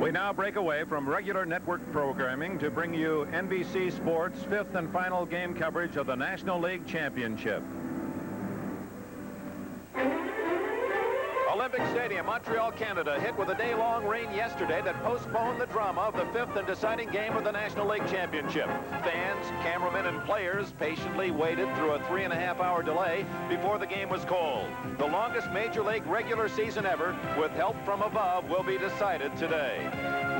We now break away from regular network programming to bring you NBC Sports' fifth and final game coverage of the National League Championship. Olympic Stadium, Montreal, Canada, hit with a day-long rain yesterday that postponed the drama of the fifth and deciding game of the National League Championship. Fans, cameramen, and players patiently waited through a 3.5-hour delay before the game was called. The longest Major League regular season ever, with help from above, will be decided today.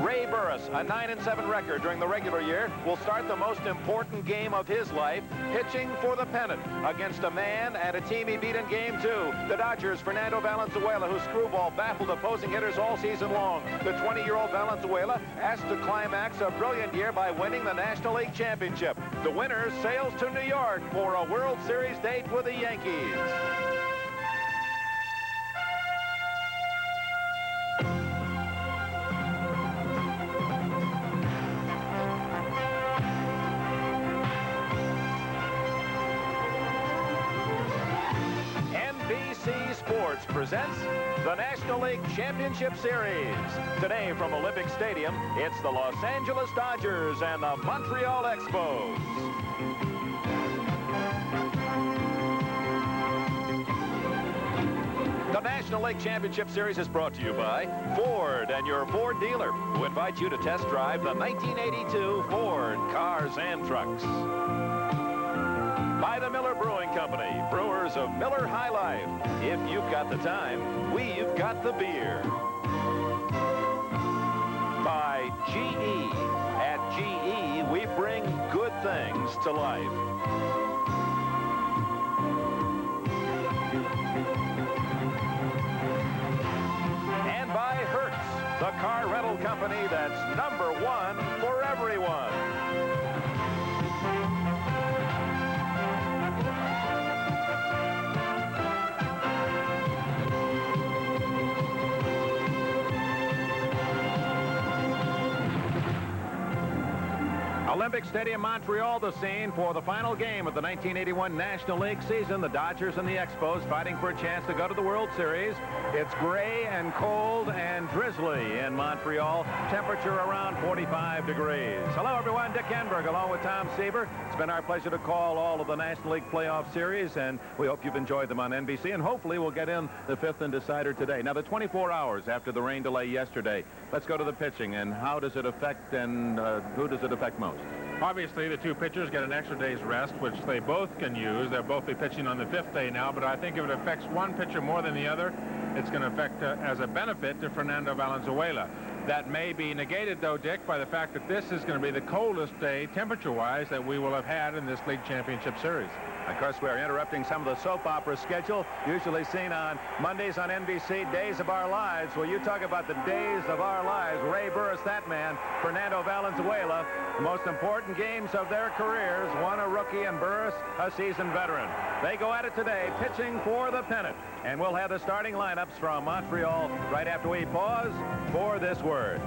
Ray Burris, a 9-7 record during the regular year, will start the most important game of his life, pitching for the pennant against a man and a team he beat in Game 2, the Dodgers' Fernando Valenzuela, whose screwball baffled opposing hitters all season long. The 20-year-old Valenzuela asked to climax a brilliant year by winning the National League Championship. The winner sails to New York for a World Series date with the Yankees. Sports presents the National League Championship Series. Today from Olympic Stadium, it's the Los Angeles Dodgers and the Montreal Expos. The National League Championship Series is brought to you by Ford and your Ford dealer, who invite you to test drive the 1982 Ford cars and trucks. By the Miller Brewing Company, brewers of Miller High Life. If you've got the time, we've got the beer. By GE. At GE, we bring good things to life. And by Hertz, the car rental company that's #1 for everyone. Olympic Stadium, Montreal, the scene for the final game of the 1981 National League season. The Dodgers and the Expos fighting for a chance to go to the World Series. It's gray and cold and drizzly in Montreal. Temperature around 45 degrees. Hello, everyone. Dick Enberg along with Tom Seaver. It's been our pleasure to call all of the National League playoff series, and we hope you've enjoyed them on NBC, and hopefully we'll get in the fifth and decider today. Now, the 24 hours after the rain delay yesterday, let's go to the pitching, and how does it affect, and who does it affect most? Obviously, the two pitchers get an extra day's rest, which they both can use. They'll both be pitching on the fifth day now, but I think if it affects one pitcher more than the other, it's going to affect as a benefit to Fernando Valenzuela. That may be negated, though, Dick, by the fact that this is going to be the coldest day, temperature-wise, that we will have had in this league championship series. Of course, we're interrupting some of the soap opera schedule, usually seen on Mondays on NBC, Days of Our Lives. Well, you talk about the days of our lives. Ray Burris, that man, Fernando Valenzuela, the most important games of their careers, one a rookie and Burris a seasoned veteran. They go at it today, pitching for the pennant. And we'll have the starting lineups from Montreal right after we pause for this word.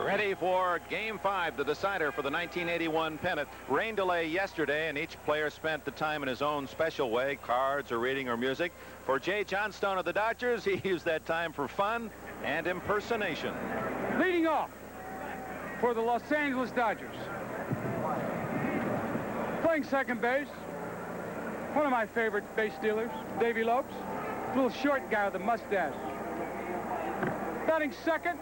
Ready for Game 5, the decider for the 1981 pennant. Rain delay yesterday, and each player spent the time in his own special way, cards or reading or music. For Jay Johnstone of the Dodgers, he used that time for fun and impersonation. Leading off for the Los Angeles Dodgers. Playing second base, one of my favorite base stealers, Davy Lopes, little short guy with a mustache. Batting second,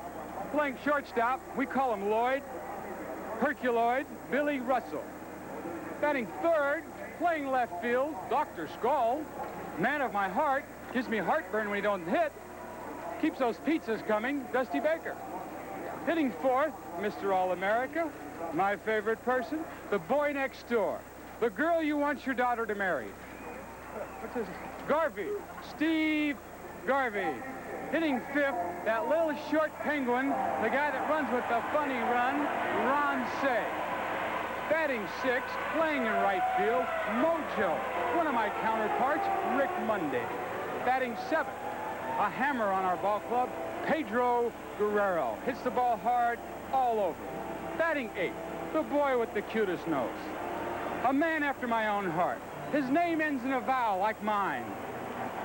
playing shortstop, we call him Lloyd, Herculoid, Billy Russell. Batting third, playing left field, Dr. Skull, man of my heart, gives me heartburn when he don't hit, keeps those pizzas coming, Dusty Baker. Hitting fourth, Mr. All-America, my favorite person, the boy next door, the girl you want your daughter to marry. What's his name? Garvey, Steve Garvey. Hitting fifth, that little short penguin, the guy that runs with the funny run, Ron Say. Batting sixth, playing in right field, Mojo, one of my counterparts, Rick Monday. Batting seventh, a hammer on our ball club, Pedro Guerrero. Hits the ball hard all over. Batting eighth, the boy with the cutest nose, A man after my own heart. His name ends in a vowel like mine.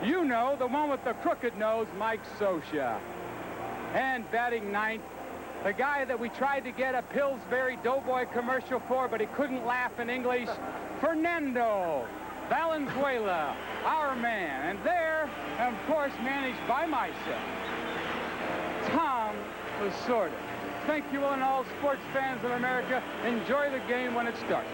You know, the one with the crooked nose, Mike Scioscia. And batting ninth, the guy that we tried to get a Pillsbury Doughboy commercial for, but he couldn't laugh in English, Fernando Valenzuela, our man. And there, of course, managed by myself, Tom Lasorda. Thank you, and all sports fans of America. Enjoy the game when it starts.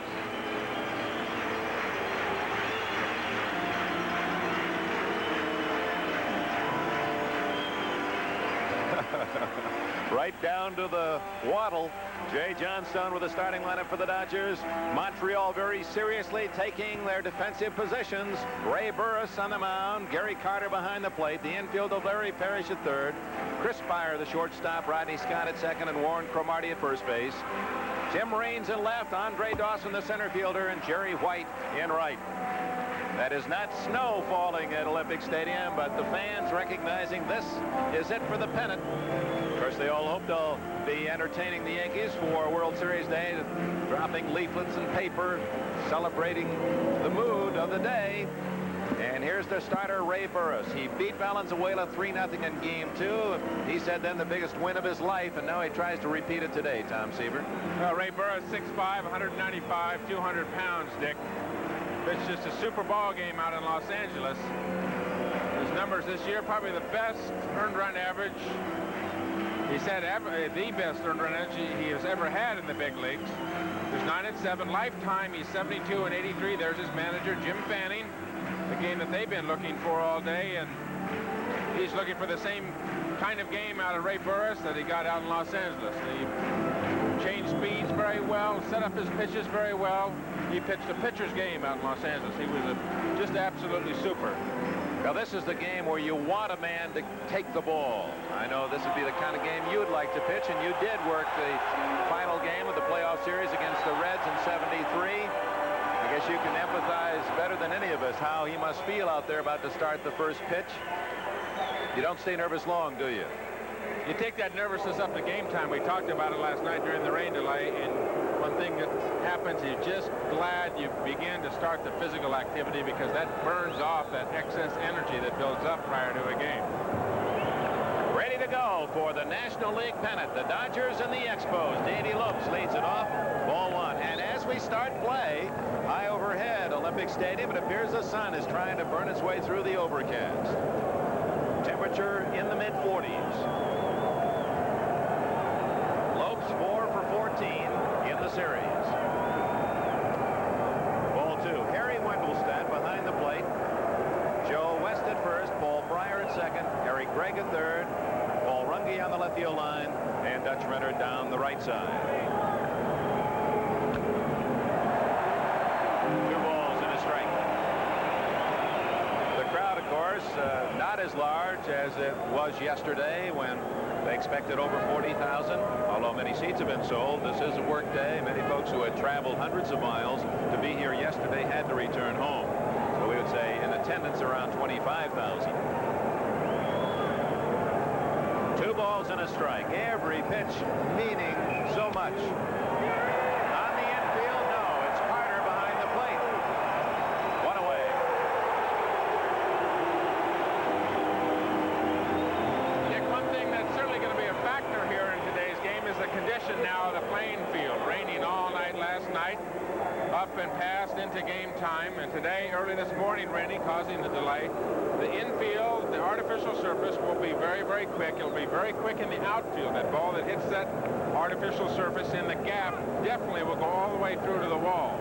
Right down to the waddle. Jay Johnstone with the starting lineup for the Dodgers. Montreal very seriously taking their defensive positions. Ray Burris on the mound. Gary Carter behind the plate. The infield of Larry Parrish at third. Chris Spire, the shortstop. Rodney Scott at second. And Warren Cromartie at first base. Tim Raines in left. Andre Dawson, the center fielder. And Jerry White in right. That is not snow falling at Olympic Stadium, but the fans recognizing this is it for the pennant. Of course, they all hope they'll be entertaining the Yankees for World Series Day, dropping leaflets and paper, celebrating the mood of the day. And here's the starter, Ray Burris. He beat Valenzuela 3-0 in Game 2. He said then the biggest win of his life, and now he tries to repeat it today, Tom Seaver. Well, Ray Burris, 6'5", 195, 200 pounds, Dick. It's just a super ball game out in Los Angeles. His numbers this year, probably the best earned run average. He's had the best earned run average he has ever had in the big leagues. He's 9-7 lifetime. He's 72-83. There's his manager, Jim Fanning. The game that they've been looking for all day, and he's looking for the same kind of game out of Ray Burris that he got out in Los Angeles. He changed speeds very well, set up his pitches very well. He pitched a pitcher's game out in Los Angeles. He was just absolutely super. Now, this is the game where you want a man to take the ball. I know this would be the kind of game you'd like to pitch, and you did work the final game of the playoff series against the Reds in '73. I guess you can empathize better than any of us how he must feel out there about to start the first pitch. You don't stay nervous long, do you? You take that nervousness up to game time. We talked about it last night during the rain delay, and one thing that happens, you're just glad you begin to start the physical activity because that burns off that excess energy that builds up prior to a game. Ready to go for the National League pennant. The Dodgers and the Expos. Davey Lopes leads it off. Ball one. And as we start play, high overhead Olympic Stadium, it appears the sun is trying to burn its way through the overcast. Temperature in the mid-40s. Lopes 4 for 14 in the series. Ball two. Harry Wendelstedt behind the plate. Joe West at first. Paul Pryor at second. Harry Gregg at third. Paul Runge on the left field line. And Dutch Renner down the right side. 2 balls and a strike. The crowd, of course, not as large as it was yesterday when they expected over 40,000. Although many seats have been sold, this is a work day. Many folks who had traveled hundreds of miles to be here yesterday had to return home. So we would say in attendance around 25,000. 2 balls and a strike. Every pitch meaning so much. On the infield, no. It's Carter behind the plate. 1 away. Nick, one thing that's certainly going to be a factor here in today's game is the condition now of the playing field. Raining all night last night, up and past into game time, and today, early this morning, raining, causing the delay. The infield, the artificial surface will be very, very quick. It'll be very quick in the outfield. That ball that hits that artificial surface in the gap definitely will go all the way through to the wall.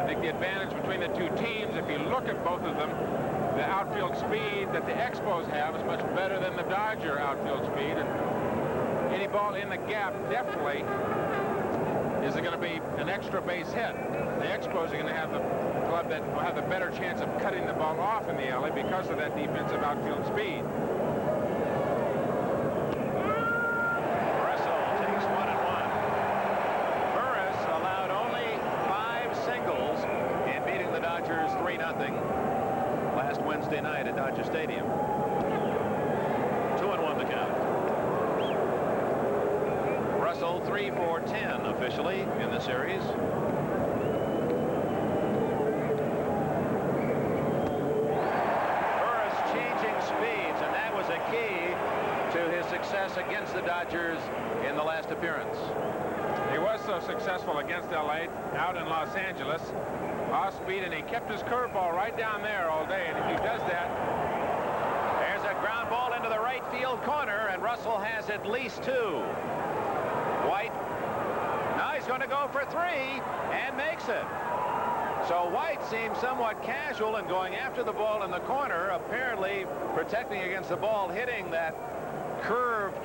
I think the advantage between the two teams, if you look at both of them, the outfield speed that the Expos have is much better than the Dodger outfield speed. And any ball in the gap definitely is going to be an extra base hit. The Expos are going to have the club that will have the better chance of cutting the ball off in the alley because of that defensive outfield speed. Russell takes 1 and 1. Burris allowed only 5 singles in beating the Dodgers 3-0 last Wednesday night at Dodger Stadium. 2-1 the count. Russell 3 for 10 officially in the series. Dodgers in the last appearance. He was so successful against LA out in Los Angeles. Off speed, and he kept his curveball right down there all day. And if he does that, there's a ground ball into the right field corner, and Russell has at least 2. White, now he's going to go for 3 and makes it. So White seems somewhat casual in going after the ball in the corner, apparently protecting against the ball hitting that curved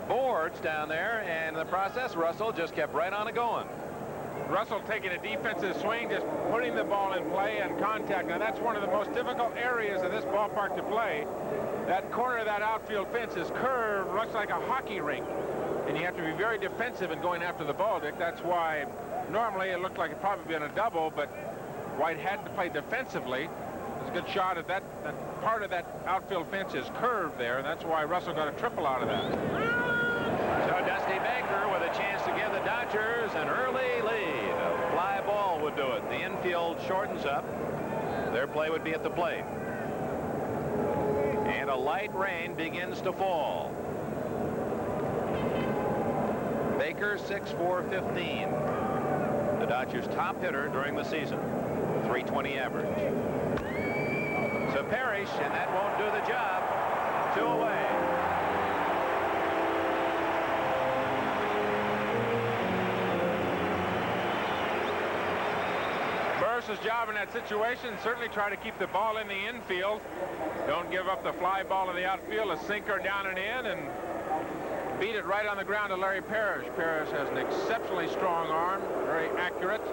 boards down there, and in the process Russell just kept right on it going. Russell taking a defensive swing, just putting the ball in play and contact. Now that's one of the most difficult areas of this ballpark to play. That corner of that outfield fence is curved much like a hockey rink, and you have to be very defensive in going after the ball, Dick. That's why normally it looked like it probably been a double, but White had to play defensively. There's a good shot at that part of that outfield fence is curved there, and that's why Russell got a triple out of that. So Dusty Baker with a chance to give the Dodgers an early lead. A fly ball would do it. The infield shortens up. Their play would be at the plate. And a light rain begins to fall. Baker 6-for-15. The Dodgers' top hitter during the season. .320 average. So Parrish, and that won't do the job. 2 away. Burris's job in that situation, certainly try to keep the ball in the infield. Don't give up the fly ball in the outfield, a sinker down and in, and beat it right on the ground to Larry Parrish. Parrish has an exceptionally strong arm, very accurate.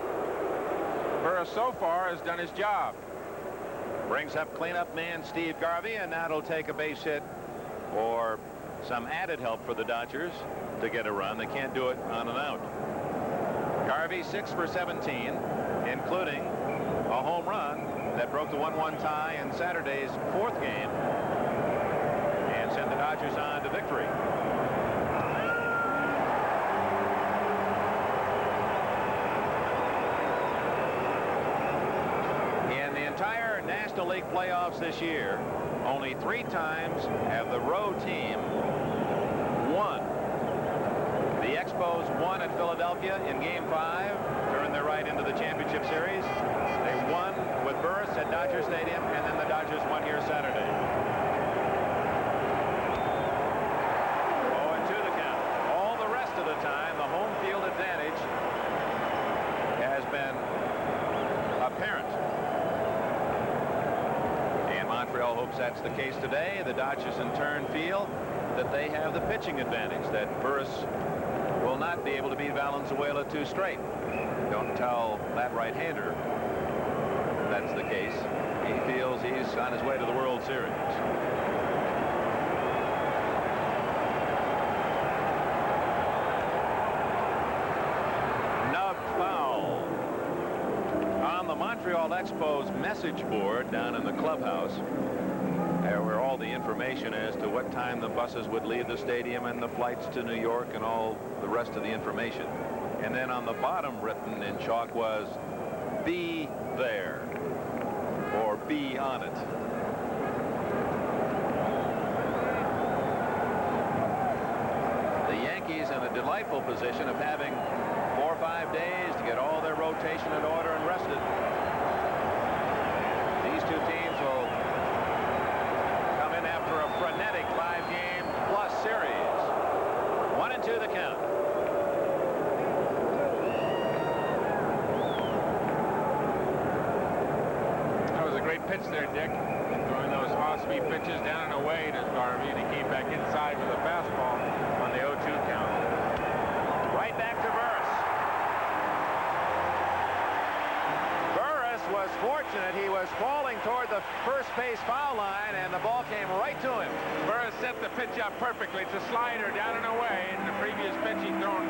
Burris so far has done his job. Brings up cleanup man Steve Garvey, and now it'll take a base hit or some added help for the Dodgers to get a run. They can't do it on and out. Garvey 6-for-17, including a home run that broke the 1-1 tie in Saturday's 4th game and sent the Dodgers on to victory. In the entire National League playoffs this year, only 3 times have the road team won. The Expos won at Philadelphia in Game 5, turned their right into the championship series. They won with Burris at Dodger Stadium, and then the Dodgers won here Saturday. 0-2 the count. All the rest of the time, the home field advantage has been apparent. And Montreal hopes that's the case today. The Dodgers in turn feel that they have the pitching advantage, that Burris will not be able to beat Valenzuela 2 straight. Don't tell that right-hander that's the case. He feels he's on his way to the World Series. Nub foul. On the Montreal Expos message board down in the clubhouse, where all the information as to what time the buses would leave the stadium and the flights to New York and all the rest of the information. And then on the bottom written in chalk was, "Be there," or "Be on it." The Yankees in a delightful position of having 4 or 5 days to get all their rotation in order and rested. These 2 teams will come in after a frenetic 5-game plus series. 1-2 the count. That was a great pitch there, Dick. Throwing those off-speed pitches down and away to Garvey, and he came back inside with a fastball on the 0-2 count. Right back to Burris. Burris was fortunate. He was falling toward the first base foul line, and the ball came right to him. Burris set the pitch up perfectly. It's a slider down and away. In the previous pitch, he'd thrown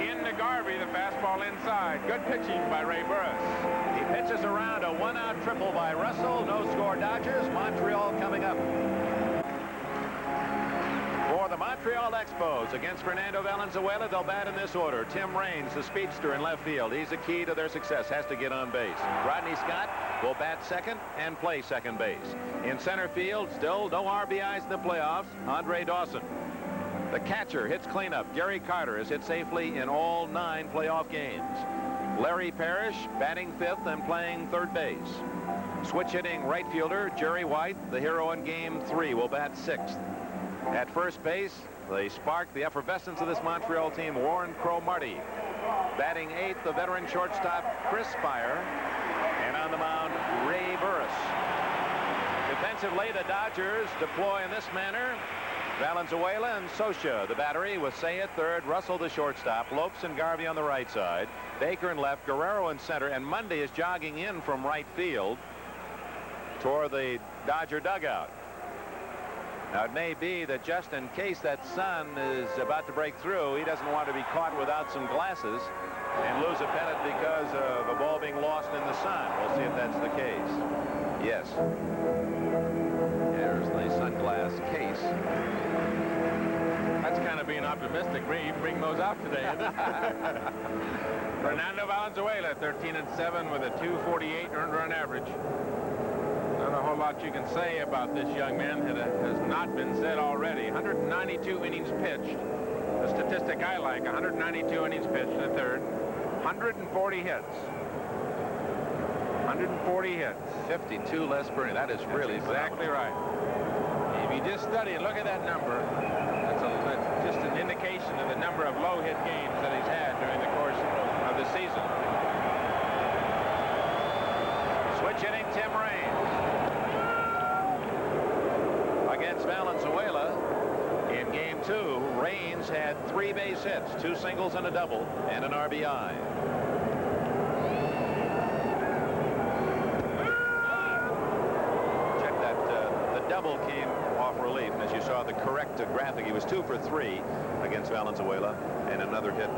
into Garvey, the fastball inside. Good pitching by Ray Burris. He pitches around a 1-out triple by Russell. No score Dodgers. Montreal coming up. For the Montreal Expos against Fernando Valenzuela, they'll bat in this order. Tim Raines, the speedster in left field. He's the key to their success. Has to get on base. Rodney Scott will bat second and play second base. In center field, still no RBIs in the playoffs, Andre Dawson. The catcher hits cleanup. Gary Carter has hit safely in all 9 playoff games. Larry Parrish batting 5th and playing 3rd base. Switch hitting right fielder Jerry White, the hero in Game 3, will bat 6th. At first base, they sparked the effervescence of this Montreal team, Warren Crow Marty. Batting 8th, the veteran shortstop Chris Spire. And on the mound, Ray Burris. Defensively, the Dodgers deploy in this manner. Valenzuela and Socha, the battery, with Say at third, Russell the shortstop, Lopes and Garvey on the right side, Baker in left, Guerrero in center, and Monday is jogging in from right field toward the Dodger dugout. Now, it may be that just in case that sun is about to break through, he doesn't want to be caught without some glasses and lose a pennant because of a ball being lost in the sun. We'll see if that's the case. Yes. There's the sunglass case. That's kind of being optimistic. Bring those out today, isn't it? Fernando Valenzuela, 13-7 with a 248 earned run average. Not a whole lot you can say about this young man that has not been said already. 192 innings pitched. The statistic I like, 192 innings pitched in the 3rd. 140 hits. 140 hits. 52 less per inning. That is really exactly right. If you just study and look at that number, that's just an indication of the number of low hit games that he's had during the course of the season. Switch hitting Tim Raines against Valenzuela. In Game 2, Raines had 3 base hits, 2 singles and a double, and an RBI. Check that. The double came off relief, and as you saw the correct graphic, he was 2 for 3 against Valenzuela, and another hit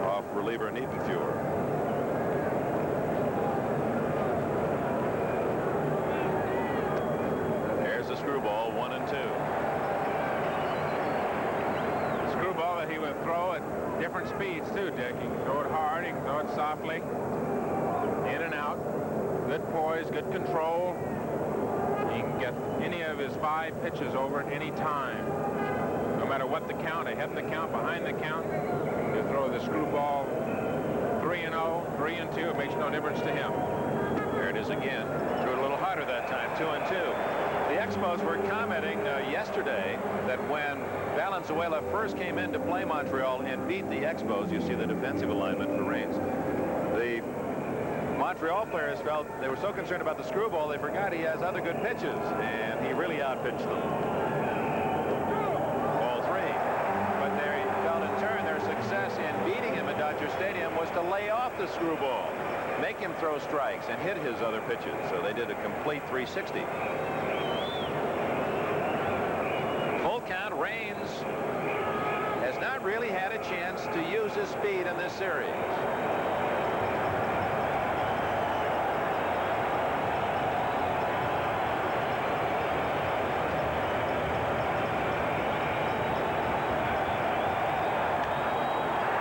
off reliever Niedenfuhr. The screwball, 1-2. Screwball that he would throw at different speeds too, Dick. He can throw it hard, he can throw it softly, in and out. Good poise, good control. He can get any of his 5 pitches over at any time. No matter what the count, ahead in the count, behind the count, you throw the screwball 3-0, 3-2. It makes no difference to him. There it is again. Threw it a little harder that time, 2-2. The Expos were commenting yesterday that when Valenzuela first came in to play Montreal and beat the Expos, you see the defensive alignment for Raines, the Montreal players felt they were so concerned about the screwball they forgot he has other good pitches, and he really outpitched them. Ball 3. But they felt in turn their success in beating him at Dodger Stadium was to lay off the screwball, make him throw strikes, and hit his other pitches. So they did a complete 360. Count. Raines has not really had a chance to use his speed in this series.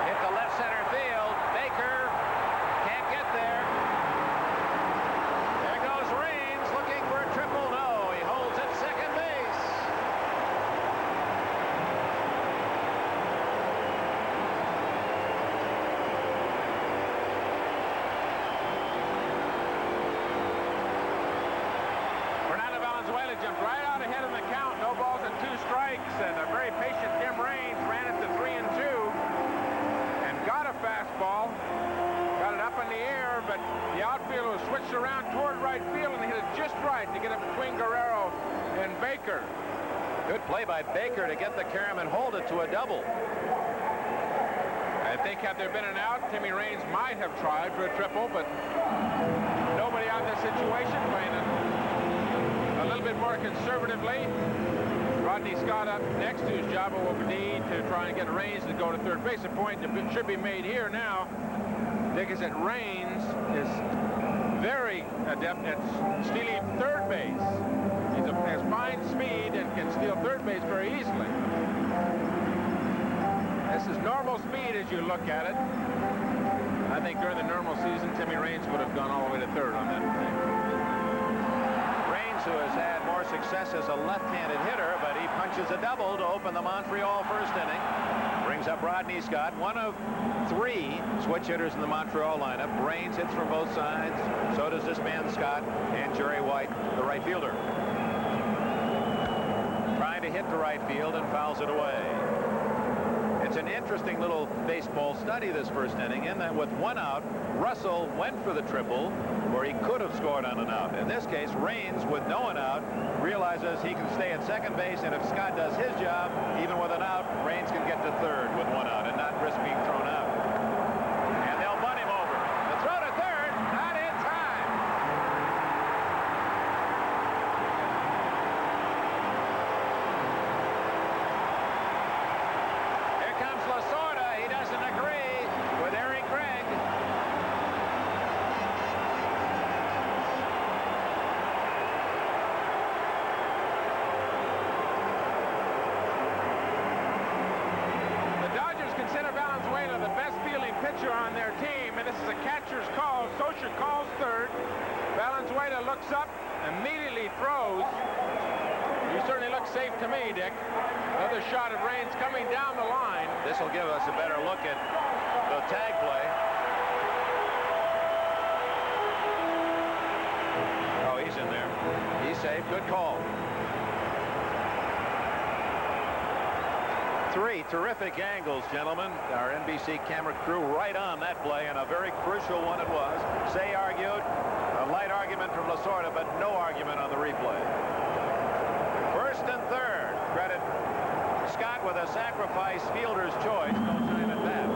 Hit the left center field. Baker can't get there. There goes Raines looking for a triple. No, he holds at second base. Jumped right out ahead in the count. No balls and 2 strikes, and a very patient Tim Raines ran it to 3-2 and got a fastball. Got it up in the air, but the outfielder was switched around toward right field and hit it just right to get it between Guerrero and Baker. Good play by Baker to get the carom and hold it to a double. I think had there been an out, Timmy Raines might have tried for a triple, but nobody out in this situation playing it a little bit more conservatively. Rodney Scott up next to his job will be to try and get Raines to go to third base. A point that should be made here now, Dick, is that Raines is very adept at stealing third base. He has fine speed and can steal third base very easily. This is normal speed as you look at it. I think during the normal season, Timmy Raines would have gone all the way to third on that thing. who has had more success as a left-handed hitter, but he punches a double to open the Montreal first inning. Brings up Rodney Scott, one of 3 switch hitters in the Montreal lineup. Raines hits from both sides. So does this man Scott, and Jerry White, the right fielder. Trying to hit the right field and fouls it away. It's an interesting little baseball study, this first inning, in that with 1 out, Russell went for the triple where he could have scored on an out. In this case, Raines, with no one out, realizes he can stay at second base, and if Scott does his job, even with an out, Raines can get to third with 1 out and not risk being thrown out. And they'll bunt him over. The throw to third, not in time. Here comes Lasorda. He doesn't agree with Eric Gregg. Consider Valenzuela the best fielding pitcher on their team, and this is a catcher's call. Socha calls third. Valenzuela looks up, immediately throws. You certainly look safe to me, Dick. Another shot of Raines coming down the line. This will give us a better look at the tag play. Oh, he's in there. He's safe. Good call. 3 terrific angles, gentlemen. Our NBC camera crew right on that play, and a very crucial one it was. Say argued, a light argument from Lasorda, but no argument on the replay. First and third. Credit Scott with a sacrifice fielder's choice. No time at bat.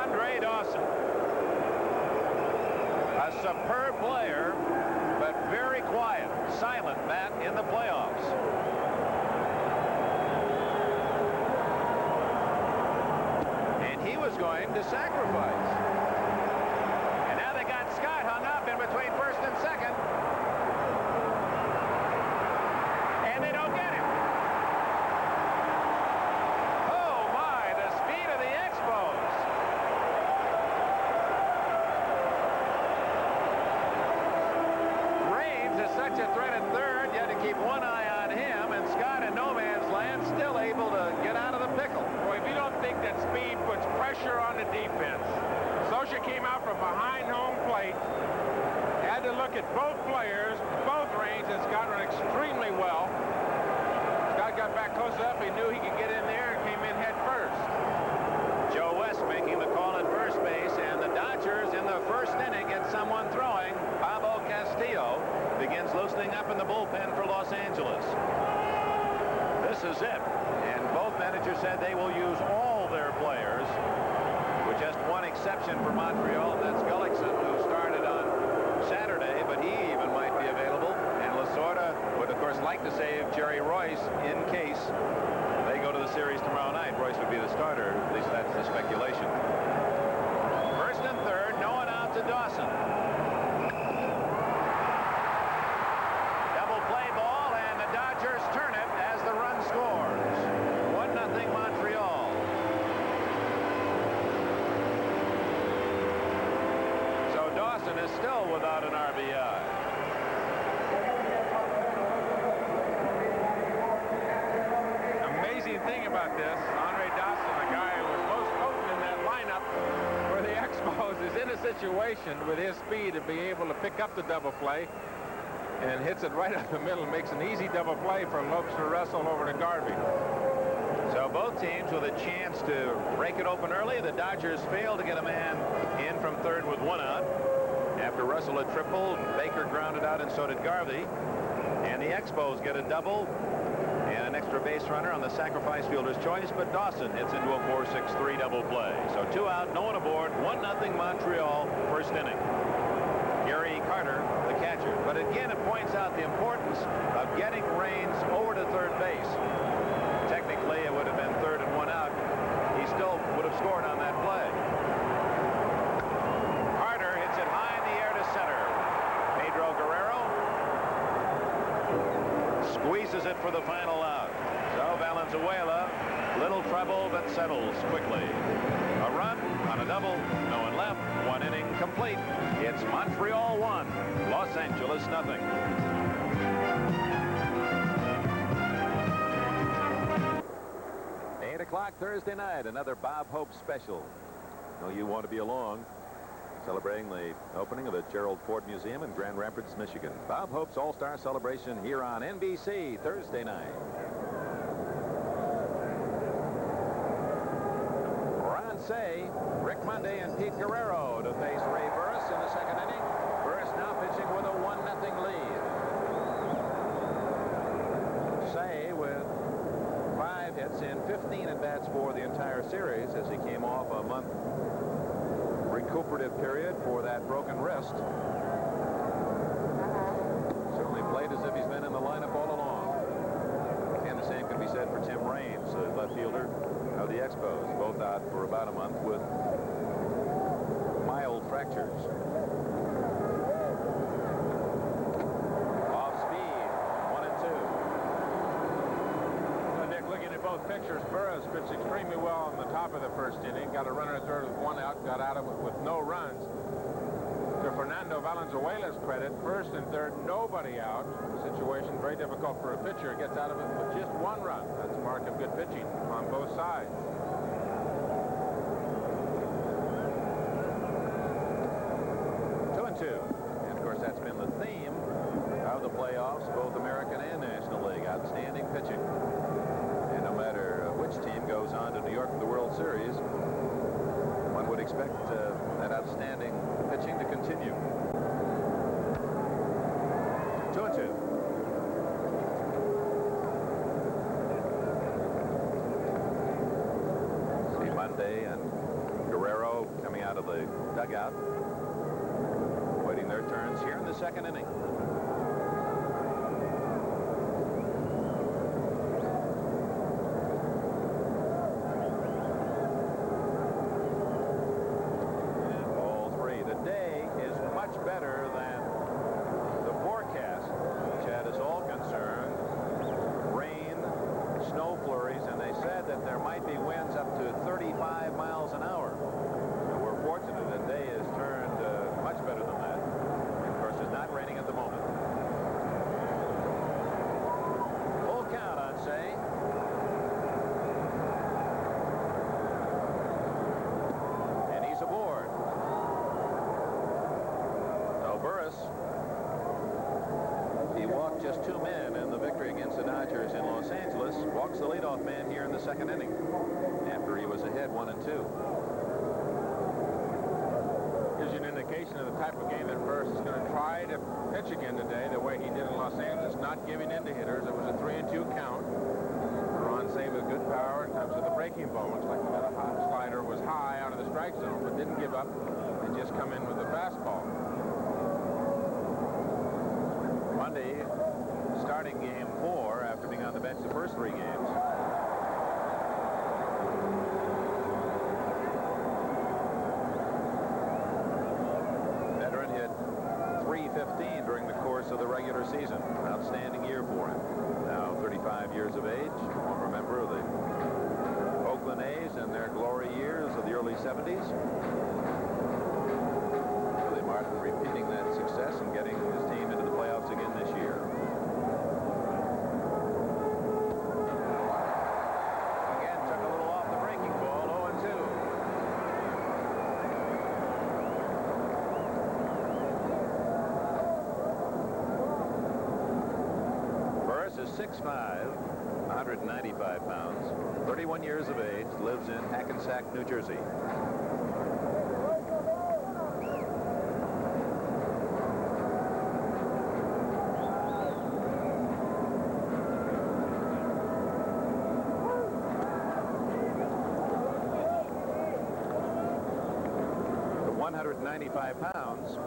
Andre Dawson. A superb player, but very quiet, silent, Matt, in the playoffs. He was going to sacrifice. And now they got Scott hung up in between first and second. And they don't get him. Oh, my, the speed of the Expos. Raines is such a threat at third. You had to keep one eye on him, and Scott in no man's land still able to get out of the pickle. Boy, if you don't think that speed puts pressure on the defense. Socha came out from behind home plate. Had to look at both players, both Raines and Scott run extremely well. Scott got back close up. He knew he could get in there and came in head first. Joe West making the call at first base, and the Dodgers in the first inning get someone throwing. Pablo Castillo begins loosening up in the bullpen for Los Angeles. This is it. And both managers said they will use all their players, with just one exception for Montreal, and that's Gullickson, who started on Saturday, but he even might be available. And Lasorda would, of course, like to save Jerry Royce in case they go to the series tomorrow night. Royce would be the starter. At least that's the speculation. First and third, no one out to Dawson. Double play ball, and the Dodgers turn it as the run scores. 1-0 Montreal. So Dawson is still without an RBI. Amazing thing about this, Andre Dawson, the guy who was most potent in that lineup for the Expos, is in a situation with his speed to be able to pick up the double play and hits it right up the middle, makes an easy double play for Lopes to wrestle over to Garvey. So both teams with a chance to break it open early. The Dodgers failed to get a man in from third with 1 out. After Russell had tripled, Baker grounded out, and so did Garvey. And the Expos get a double and an extra base runner on the sacrifice fielder's choice, but Dawson hits into a 4-6-3 double play. So 2 out, no one aboard, 1-0 Montreal, first inning. Gary Carter, the catcher. But again, it points out the importance of getting Raines over to third base. Technically, it would have been third and 1 out. He still would have scored on that play. Carter hits it high in the air to center. Pedro Guerrero squeezes it for the final out. So Valenzuela, little trouble, but settles quickly. A run on a double, no one left. left. 1 inning complete. It's Montreal 1, Los Angeles nothing. O'clock Thursday night, another Bob Hope special. Know you want to be along. Celebrating the opening of the Gerald Ford Museum in Grand Rapids, Michigan. Bob Hope's All-Star Celebration here on NBC Thursday night. Ron Say, Rick Monday, and Pete Guerrero to face Ray Burris in the second inning. Burris now pitching with a 1-0 lead. Say with 5 hits in 15 at-bats for the entire series as he came off a month recuperative period for that broken wrist. Certainly played as if he's been in the lineup all along. And the same can be said for Tim Raines, the left fielder of the Expos, both out for about a month with mild fractures. Off speed, 1-2. Nick, looking at both pictures, Burris pitched extremely well in the top of the first inning. Got a runner at third with 1 out, got out of it with no runs. To Fernando Valenzuela's credit, first and third, nobody out. Situation very difficult for a pitcher. Gets out of it with just 1 run. That's a mark of good pitching on both sides. And of course, that's been the theme of the playoffs, both American and National League. Outstanding pitching. And no matter which team goes on to New York for the World Series, one would expect that outstanding pitching to continue. 2-2. See Monday and Guerrero coming out of the dugout, waiting their turns here in the second inning. Better than the forecast, which had us all concerned. Rain, snow flurries, and they said that there might be winds up to 35 miles an hour. So we're fortunate that day has turned much better than that. Of course, it's not raining at the moment. Full count on Say. And he's aboard. Burris, he walked just 2 men in the victory against the Dodgers in Los Angeles. Walks the leadoff man here in the second inning after he was ahead 1-2. Gives you an indication of the type of game that Burris is going to try to pitch again today the way he did in Los Angeles, not giving in to hitters. It was a 3-2 count. Ron Say with good power in terms of the breaking ball. Looks like the hot slider was high out of the strike zone, but didn't give up and just come in with the fastball. Monday starting game 4 after being on the bench the first 3 games. Veteran hit .315 during the course of the regular season. Outstanding year for him. Now 35 years of age, former member of the Oakland A's in their glory years of the early 70s. Billy Martin repeating that success and getting his team into the playoffs again this year. Again, took a little off the breaking ball, 0-2. Burris is 6'5", 195 pounds, 31 years of age, lives in Hackensack, New Jersey. The 195 pounds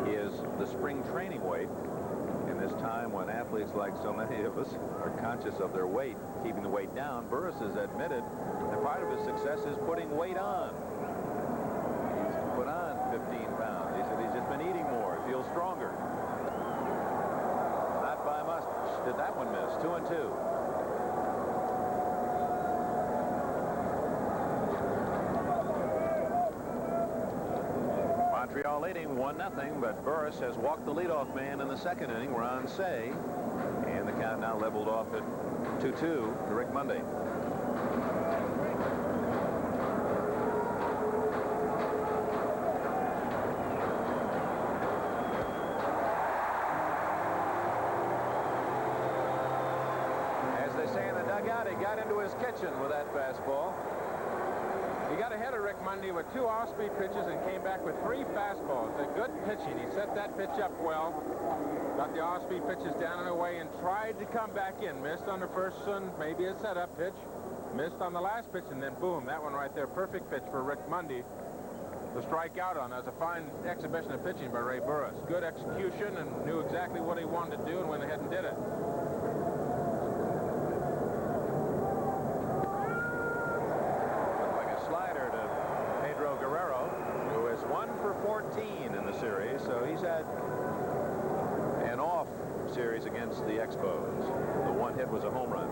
is the spring training weight. In this time when athletes, like so many of us, are conscious of their weight, keeping the weight down, Burris has admitted that part of his success is putting weight on. He's put on 15 pounds. He said he's just been eating more, feels stronger. Not by much did that one miss. 2-2. Montreal leading 1-0, but Burris has walked the leadoff man in the second inning, Ron Say, and the count now leveled off at 2-2 to Rick Monday. As they say in the dugout, he got into his kitchen with that fastball. He got ahead of Rick Monday with 2 off-speed pitches and came back with 3 fastballs. A good pitching. He set that pitch up well. Got the off-speed pitches down and away and tried to come back in. Missed on the first one, maybe a setup pitch. Missed on the last pitch, and then boom, that one right there, perfect pitch for Rick Monday to strike out on. That was a fine exhibition of pitching by Ray Burris. Good execution and knew exactly what he wanted to do and went ahead and did it. In the series, so he's had an off series against the Expos. The one hit was a home run.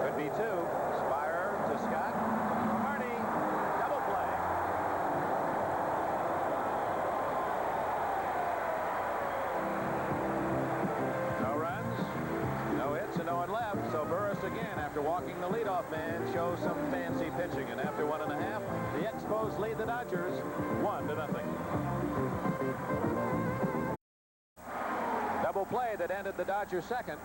Could be 2. Again, after walking the leadoff man, shows some fancy pitching, and after 1.5, the Expos lead the Dodgers 1-0. Double play that ended the Dodgers' second.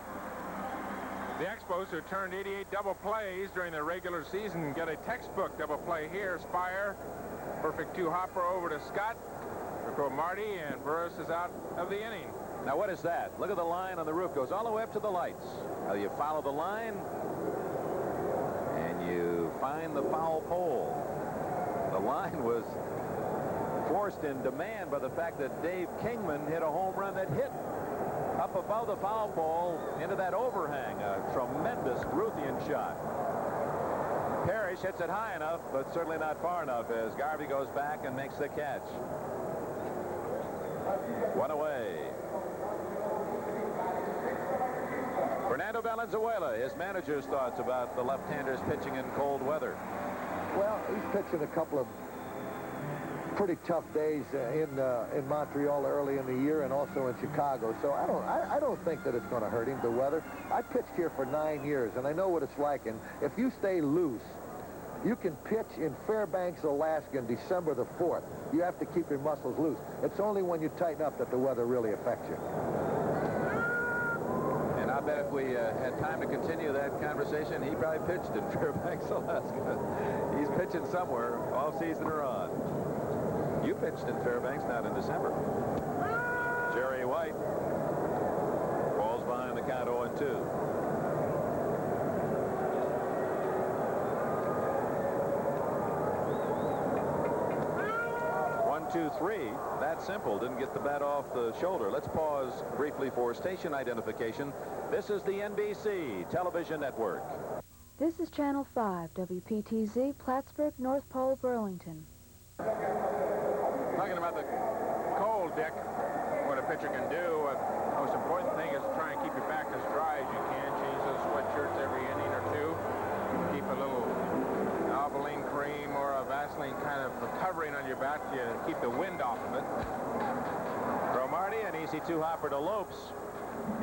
The Expos, who turned 88 double plays during the regular season, get a textbook double play here. Spire, perfect 2-hopper over to Scott. For Marty, and Burris is out of the inning. Now, what is that? Look at the line on the roof. Goes all the way up to the lights. Now, you follow the line, and you find the foul pole. The line was forced in demand by the fact that Dave Kingman hit a home run that hit up above the foul pole into that overhang. A tremendous Ruthian shot. Parrish hits it high enough, but certainly not far enough, as Garvey goes back and makes the catch. 1 away. Fernando Valenzuela, his manager's thoughts about the left-handers pitching in cold weather. Well, he's pitching a couple of pretty tough days in Montreal early in the year and also in Chicago. So I don't think that it's going to hurt him, the weather. I pitched here for 9 years, and I know what it's like. And if you stay loose, you can pitch in Fairbanks, Alaska on December the 4th. You have to keep your muscles loose. It's only when you tighten up that the weather really affects you. And I bet if we had time to continue that conversation, he probably pitched in Fairbanks, Alaska. He's pitching somewhere all season or on. You pitched in Fairbanks, not in December. Jerry White falls behind the count 0-2. 1-2-3. That simple. Didn't get the bat off the shoulder. Let's pause briefly for station identification. This is the NBC Television Network. This is Channel 5, WPTZ, Plattsburgh, North Pole, Burlington. Talking about the cold, Dick, what a pitcher can do. The most important thing is to try and keep your back as dry as you can. Change those sweatshirts every inning or two. Keep a little Alvaline cream or a Vaseline kind of covering on your back to keep the wind off of it. Cromartie, an easy 2-hopper to Lopes.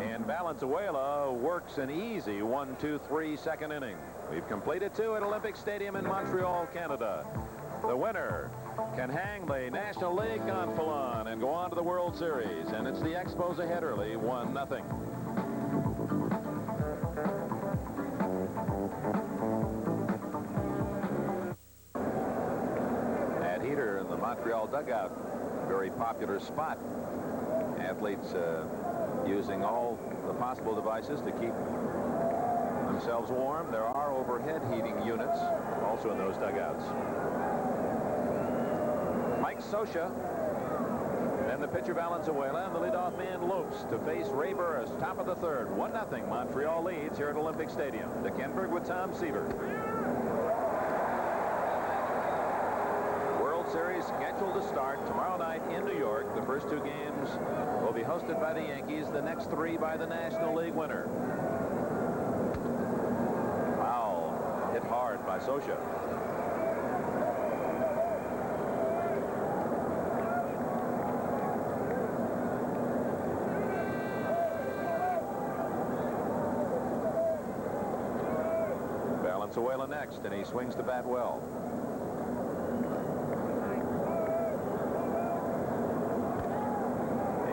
And Valenzuela works an easy 1-2-3 second inning. We've completed 2 at Olympic Stadium in Montreal, Canada. The winner can hang the National League gonfalon and go on to the World Series. And it's the Expos ahead early, 1-0. At Heater in the Montreal dugout, very popular spot. Athletes using all the possible devices to keep themselves warm. There are overhead heating units also in those dugouts. Mike Scioscia, then the pitcher Valenzuela, and the leadoff man Lopes to face Ray Burris. Top of the 3rd, 1-0. Montreal leads here at Olympic Stadium. Dick Enberg with Tom Seaver. Series scheduled to start tomorrow night in New York. The first 2 games will be hosted by the Yankees, the next 3 by the National League winner. Foul hit hard by Scioscia. Valenzuela next, and he swings the bat well.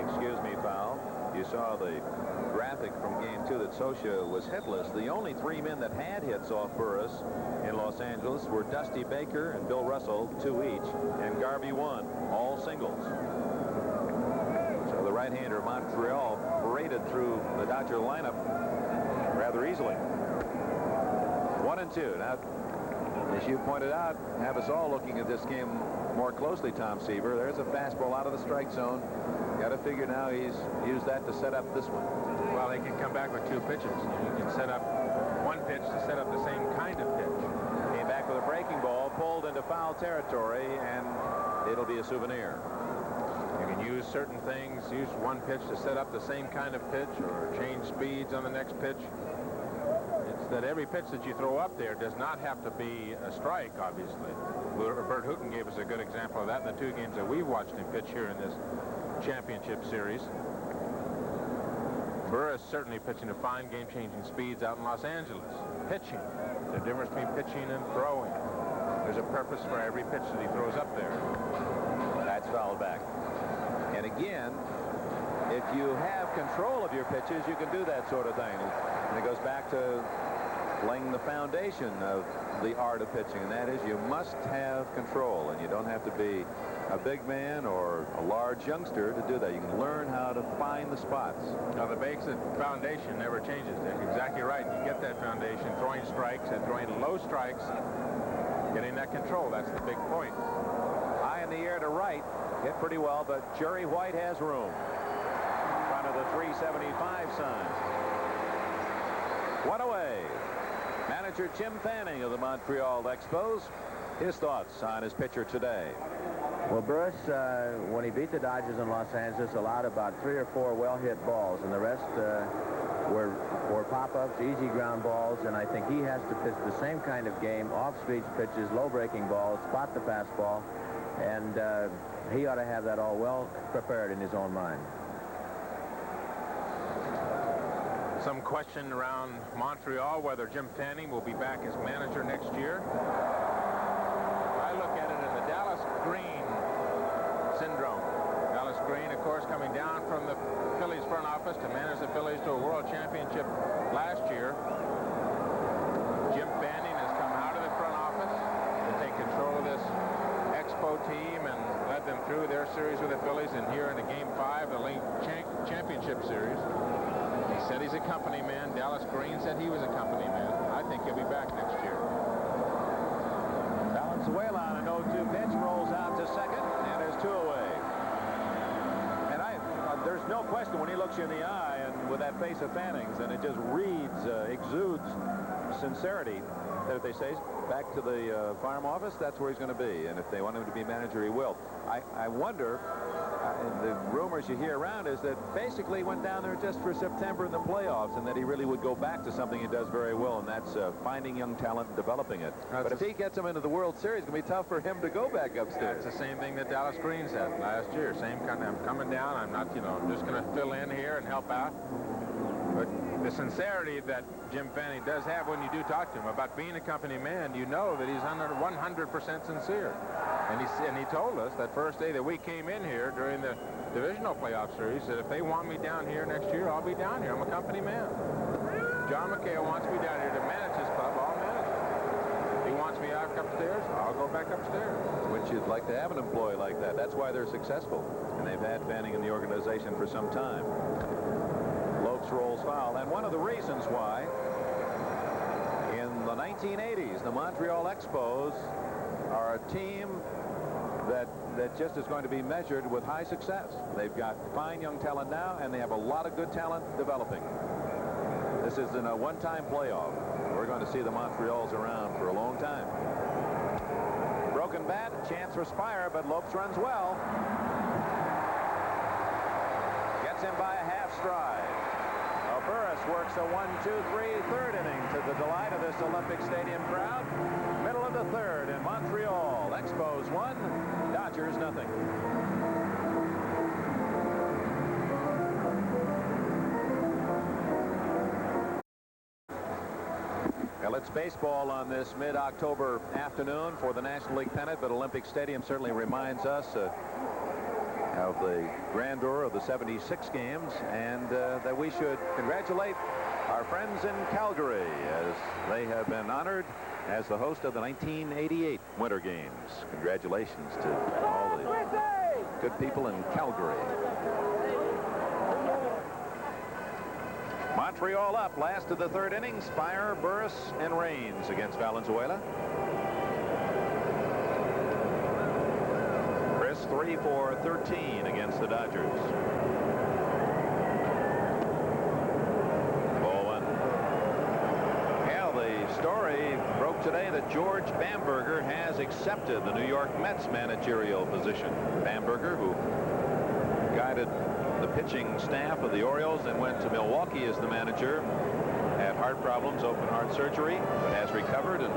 Excuse me, foul. You saw the graphic from Game 2 that Scioscia was hitless. The only 3 men that had hits off Burris in Los Angeles were Dusty Baker and Bill Russell, 2 each, and Garvey 1, all singles. So the right-hander Montreal paraded through the Dodger lineup rather easily. 1-2. Now, as you pointed out, have us all looking at this game more closely, Tom Seaver. There's a fastball out of the strike zone. Got to figure now he's used that to set up this one. Well, they can come back with 2 pitches. You can set up 1 pitch to set up the same kind of pitch. Came back with a breaking ball, pulled into foul territory, and it'll be a souvenir. You can use certain things, use 1 pitch to set up the same kind of pitch or change speeds on the next pitch. It's that every pitch that you throw up there does not have to be a strike, obviously. Bert Hooton gave us a good example of that in the 2 games that we've watched him pitch here in this championship series. Burris certainly pitching to fine game-changing speeds out in Los Angeles. Pitching. The difference between pitching and throwing. There's a purpose for every pitch that he throws up there. That's fouled back. And again, if you have control of your pitches, you can do that sort of thing. And it goes back to laying the foundation of the art of pitching, and that is you must have control, and you don't have to be a big man or a large youngster to do that. You can learn how to find the spots. Now, the basic foundation never changes. That's exactly right. You get that foundation throwing strikes and throwing low strikes, getting that control. That's the big point. High in the air to right. Hit pretty well, but Jerry White has room. In front of the 375 sign. 1 away. Manager Jim Fanning of the Montreal Expos. His thoughts on his pitcher today. Well, Burris, when he beat the Dodgers in Los Angeles, allowed about 3 or 4 well-hit balls, and the rest were pop-ups, easy ground balls, and I think he has to pitch the same kind of game, off-speed pitches, low-breaking balls, spot the fastball, and he ought to have that all well prepared in his own mind. Some question around Montreal whether Jim Fanning will be back as manager next year. I look at it in the Dallas Green syndrome. Dallas Green, of course, coming down from the Phillies front office to manage the Phillies to a world championship last year. Jim Fanning has come out of the front office to take control of this Expo team and led them through their series with the Phillies, and here in the Game 5, the League Championship Series. He said he's a company man. Dallas Green said he was a company man. I think he'll be back next year. Valenzuela on an 0-2 pitch, rolls out to second, and there's 2 away. And there's no question when he looks you in the eye and with that face of Fanning's, and it just exudes sincerity, that if they say back to the farm office, that's where he's going to be. And if they want him to be manager, he will. I wonder, the rumors you hear around is that basically he went down there just for September in the playoffs, and that he really would go back to something he does very well, and that's finding young talent and developing it. But if he gets him into the World Series, it's going to be tough for him to go back upstairs. That's the same thing that Dallas Green said last year. Same kind of, I'm coming down. I'm not, I'm just going to fill in here and help out. But the sincerity that Jim Fanning does have when you do talk to him about being a company man, you know that he's 100% sincere. And he told us that first day that we came in here during the divisional playoff series that if they want me down here next year, I'll be down here. I'm a company man. John McHale wants me down here to manage his club. I'll manage it. He wants me back upstairs. I'll go back upstairs. Which you'd like to have an employee like that. That's why they're successful. And they've had Fanning in the organization for some time. Lopes rolls foul. And one of the reasons why in the 1980s, the Montreal Expos are a team that just is going to be measured with high success. They've got fine young talent now, and they have a lot of good talent developing. This is in a one-time playoff. We're going to see the Montreals around for a long time. Broken on bat. Chance for Spire, but Lopes runs well. Gets him by a half stride. Burris works a 1-2-3 third inning to the delight of this Olympic Stadium crowd. Middle of the third in Montreal. Expos 1, Dodgers 0. Well, it's baseball on this mid-October afternoon for the National League pennant, but Olympic Stadium certainly reminds us of the grandeur of the 76 games, and that we should congratulate our friends in Calgary as they have been honored as the host of the 1988 Winter Games. Congratulations to all the good people in Calgary. Montreal up, last of the third inning. Spire, Burris, and Raines against Valenzuela. 3 for 13 against the Dodgers. Ball 1. Well, the story broke today that George Bamberger has accepted the New York Mets managerial position. Bamberger, who guided the pitching staff of the Orioles and went to Milwaukee as the manager, had heart problems, open heart surgery, but has recovered and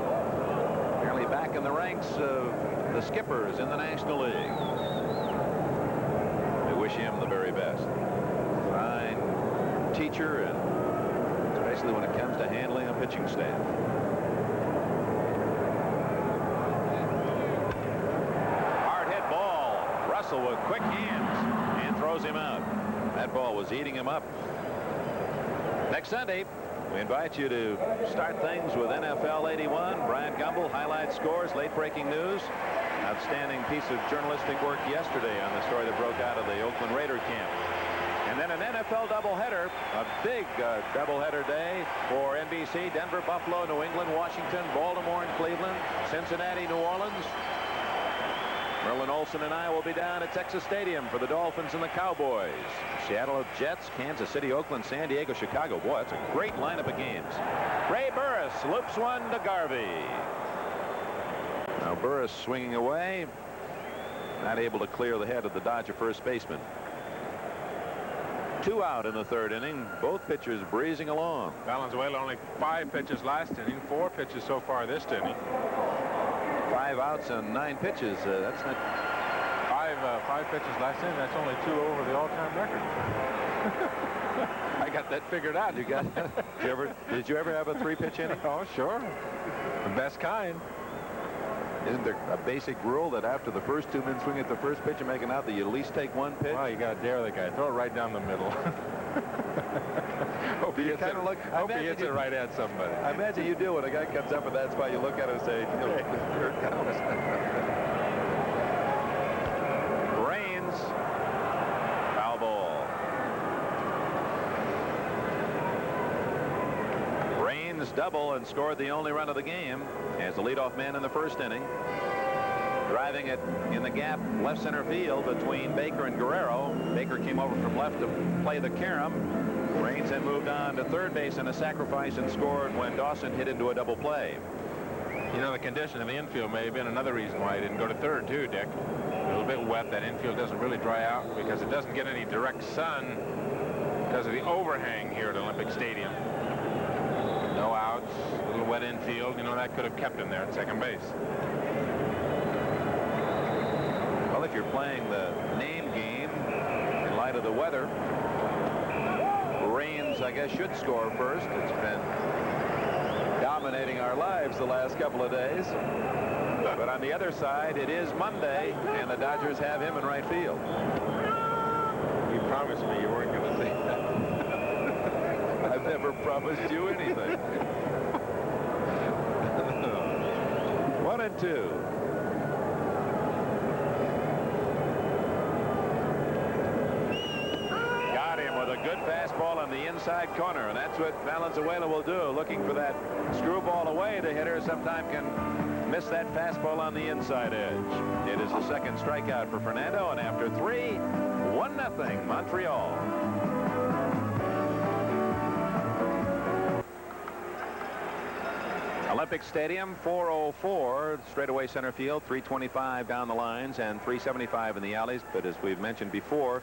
apparently back in the ranks of the skippers in the National League. We wish him the very best. Fine teacher, and especially when it comes to handling a pitching staff. Hard hit ball. Russell with quick hands and throws him out. That ball was eating him up. Next Sunday, we invite you to start things with NFL 81. Brian Gumble, highlight scores, late-breaking news. Outstanding piece of journalistic work yesterday on the story that broke out of the Oakland Raider camp. And then an NFL doubleheader, a big doubleheader day for NBC. Denver, Buffalo, New England, Washington, Baltimore, and Cleveland, Cincinnati, New Orleans. Merlin Olsen and I will be down at Texas Stadium for the Dolphins and the Cowboys. Seattle Jets, Kansas City, Oakland, San Diego, Chicago. Boy, that's a great lineup of games. Ray Burris loops one to Garvey. Now Burris swinging away, not able to clear the head of the Dodger first baseman. 2 out in the third inning. Both pitchers breezing along. Valenzuela only 5 pitches last inning, 4 pitches so far this inning. 5 outs and 9 pitches. That's not 5 pitches last inning. That's only 2 over the all-time record. I got that figured out. You got did you ever have a 3-pitch inning? Oh, sure. The best kind. Isn't there a basic rule that after the first 2 men swing at the first pitch and make an out that you at least take 1 pitch? Well, you got to dare the guy. Throw it right down the middle. Hope he hits it right at somebody. I imagine you do when a guy comes up in that spot. You look at it and say, here it comes. Raines. Foul ball. Raines double and scored the only run of the game as the leadoff man in the first inning. Driving it in the gap left center field between Baker and Guerrero. Baker came over from left to play the carom. Raines then moved on to third base in a sacrifice and scored when Dawson hit into a double play. You know, the condition of the infield may have been another reason why he didn't go to third, too, Dick. A little bit wet. That infield doesn't really dry out because it doesn't get any direct sun because of the overhang here at Olympic Stadium. No outs, a little wet infield. You know, that could have kept him there at second base. Well, if you're playing the name game in light of the weather, Raines, I guess, should score first. It's been dominating our lives the last couple of days. But on the other side, it is Monday, and the Dodgers have him in right field. You promised me you weren't going to say that. I've never promised you anything. 1-2. With a good fastball on the inside corner, and that's what Valenzuela will do, looking for that screwball away. The hitter sometimes can miss that fastball on the inside edge. It is the second strikeout for Fernando, and after 3, 1-0 Montreal. Olympic Stadium, 404 straightaway center field, 325 down the lines, and 375 in the alleys. But as we've mentioned before,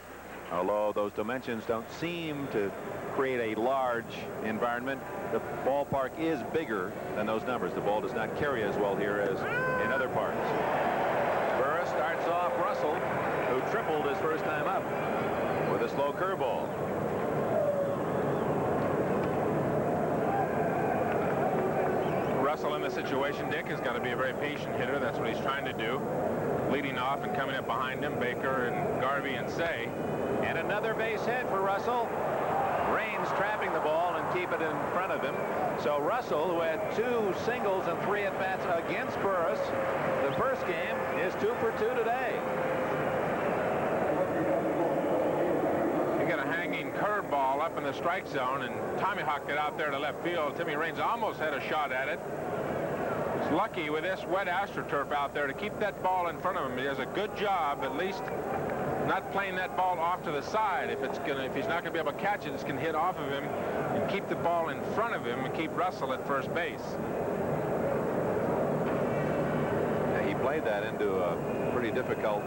although those dimensions don't seem to create a large environment, the ballpark is bigger than those numbers. The ball does not carry as well here as in other parts. Burris starts off Russell, who tripled his first time up with a slow curveball. Russell in the situation, Dick, has got to be a very patient hitter. That's what he's trying to do. Leading off and coming up behind him, Baker and Garvey and Say. And another base hit for Russell. Raines trapping the ball and keep it in front of him. So Russell, who had 2 singles and 3 at-bats against Burris the first game, is 2 for 2 today. He got a hanging curveball up in the strike zone, and Tommy hawked it out there to left field. Timmy Raines almost had a shot at it. He's lucky with this wet AstroTurf out there to keep that ball in front of him. He does a good job, at least, not playing that ball off to the side. If he's not going to be able to catch it, it's going to hit off of him and keep the ball in front of him and keep Russell at first base. Yeah, he played that into a pretty difficult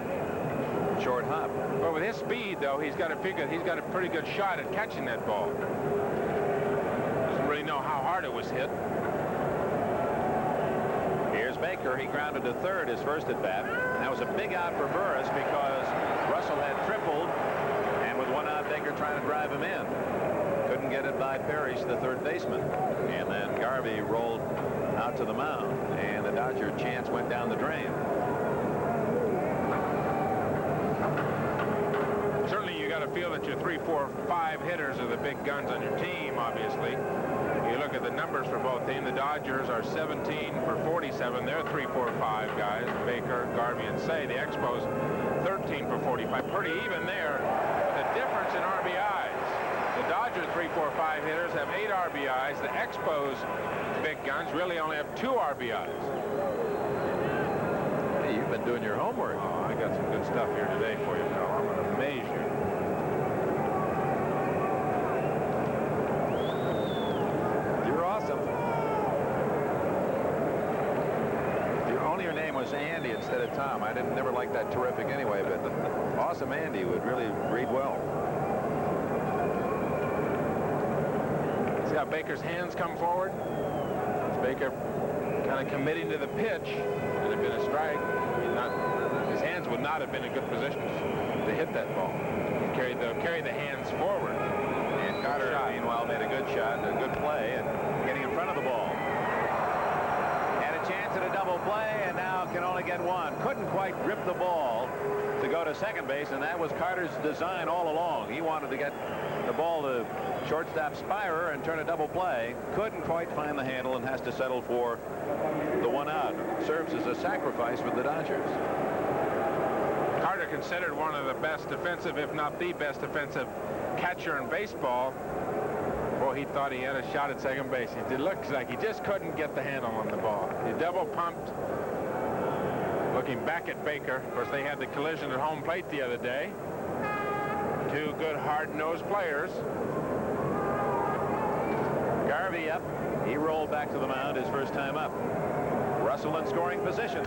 short hop. But with his speed, though, he's got a pretty good shot at catching that ball. Doesn't really know how hard it was hit. Here's Baker. He grounded to third his first at bat. And that was a big out for Burris because Russell had tripled, and with 1 out, Baker trying to drive him in. Couldn't get it by Parrish, the third baseman. And then Garvey rolled out to the mound, and the Dodger chance went down the drain. Certainly you got to feel that your 3, 4, 5 hitters are the big guns on your team, obviously. You look at the numbers for both teams. The Dodgers are 17 for 47. They're 3, 4, 5 guys. Baker, Garvey, and Say. The Expos 13 for 45. Pretty even there. The difference in RBIs. The Dodgers 3, 4, 5 hitters have 8 RBIs. The Expos big guns really only have 2 RBIs. Hey, you've been doing your homework. Oh, I got some good stuff here today for you, pal. I'm going to amaze you. Your name was Andy instead of Tom. I never liked that terrific anyway, but awesome Andy would really read well. See how Baker's hands come forward? Baker kind of committing to the pitch. It had been a strike. His hands would not have been in good position to hit that ball. He carried the hands forward. And Carter, meanwhile, made a good shot and a good play and getting in front of the ball. Chance at a double play, and now can only get 1. Couldn't quite grip the ball to go to second base, and that was Carter's design all along. He wanted to get the ball to shortstop Spirer and turn a double play. Couldn't quite find the handle and has to settle for the 1 out. Serves as a sacrifice for the Dodgers. Carter, considered one of the best defensive, if not the best defensive catcher in baseball. Boy, he thought he had a shot at second base. It looks like he just couldn't get the handle on the ball. He double pumped. Looking back at Baker, of course, they had the collision at home plate the other day. 2 good hard-nosed players. Garvey up. He rolled back to the mound his first time up. Russell in scoring position.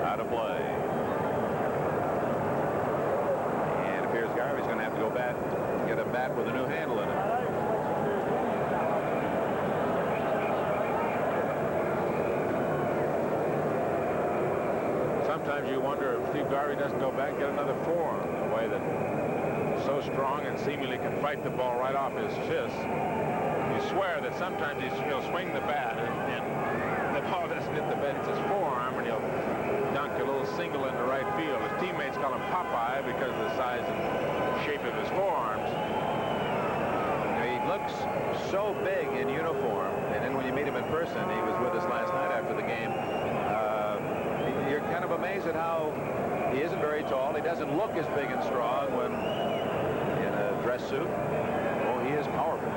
Out of play. And it appears Garvey's going to have to go get a bat with a new handle in it. Sometimes you wonder if Steve Garvey doesn't go back and get another forearm, the way that he's so strong and seemingly can fight the ball right off his fist. You swear that sometimes he'll swing the bat and the ball doesn't hit the bat. It's his forearm, and he'll dunk a little single into right field. His teammates call him Popeye because of the size and shape of his forearms. He looks so big in uniform, and then when you meet him in person, he was with us last night after the game. You're kind of amazed at how he isn't very tall. He doesn't look as big and strong when in a dress suit. Oh, he is powerful.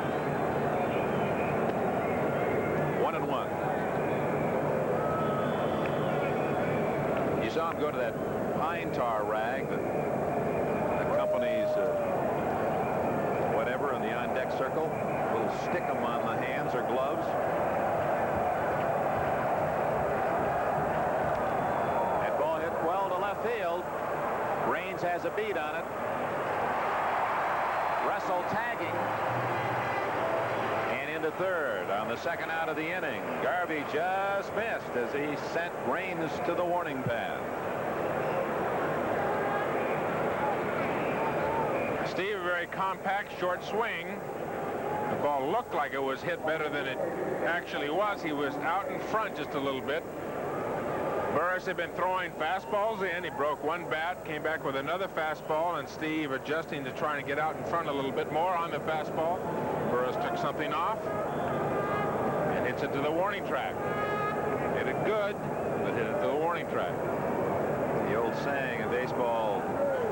1-1. You saw him go to that pine tar rag that accompanies whatever in the on-deck circle. A little stick 'em on the hands or gloves. field. Raines has a beat on it. Russell tagging. And into third on the second out of the inning. Garvey just missed as he sent Raines to the warning pad. Steve, a very compact, short swing. The ball looked like it was hit better than it actually was. He was out in front just a little bit. Burris had been throwing fastballs in. He broke one bat, came back with another fastball, and Steve adjusting to trying to get out in front a little bit more on the fastball. Burris took something off and hits it to the warning track. Hit it good, but hit it to the warning track. The old saying in baseball,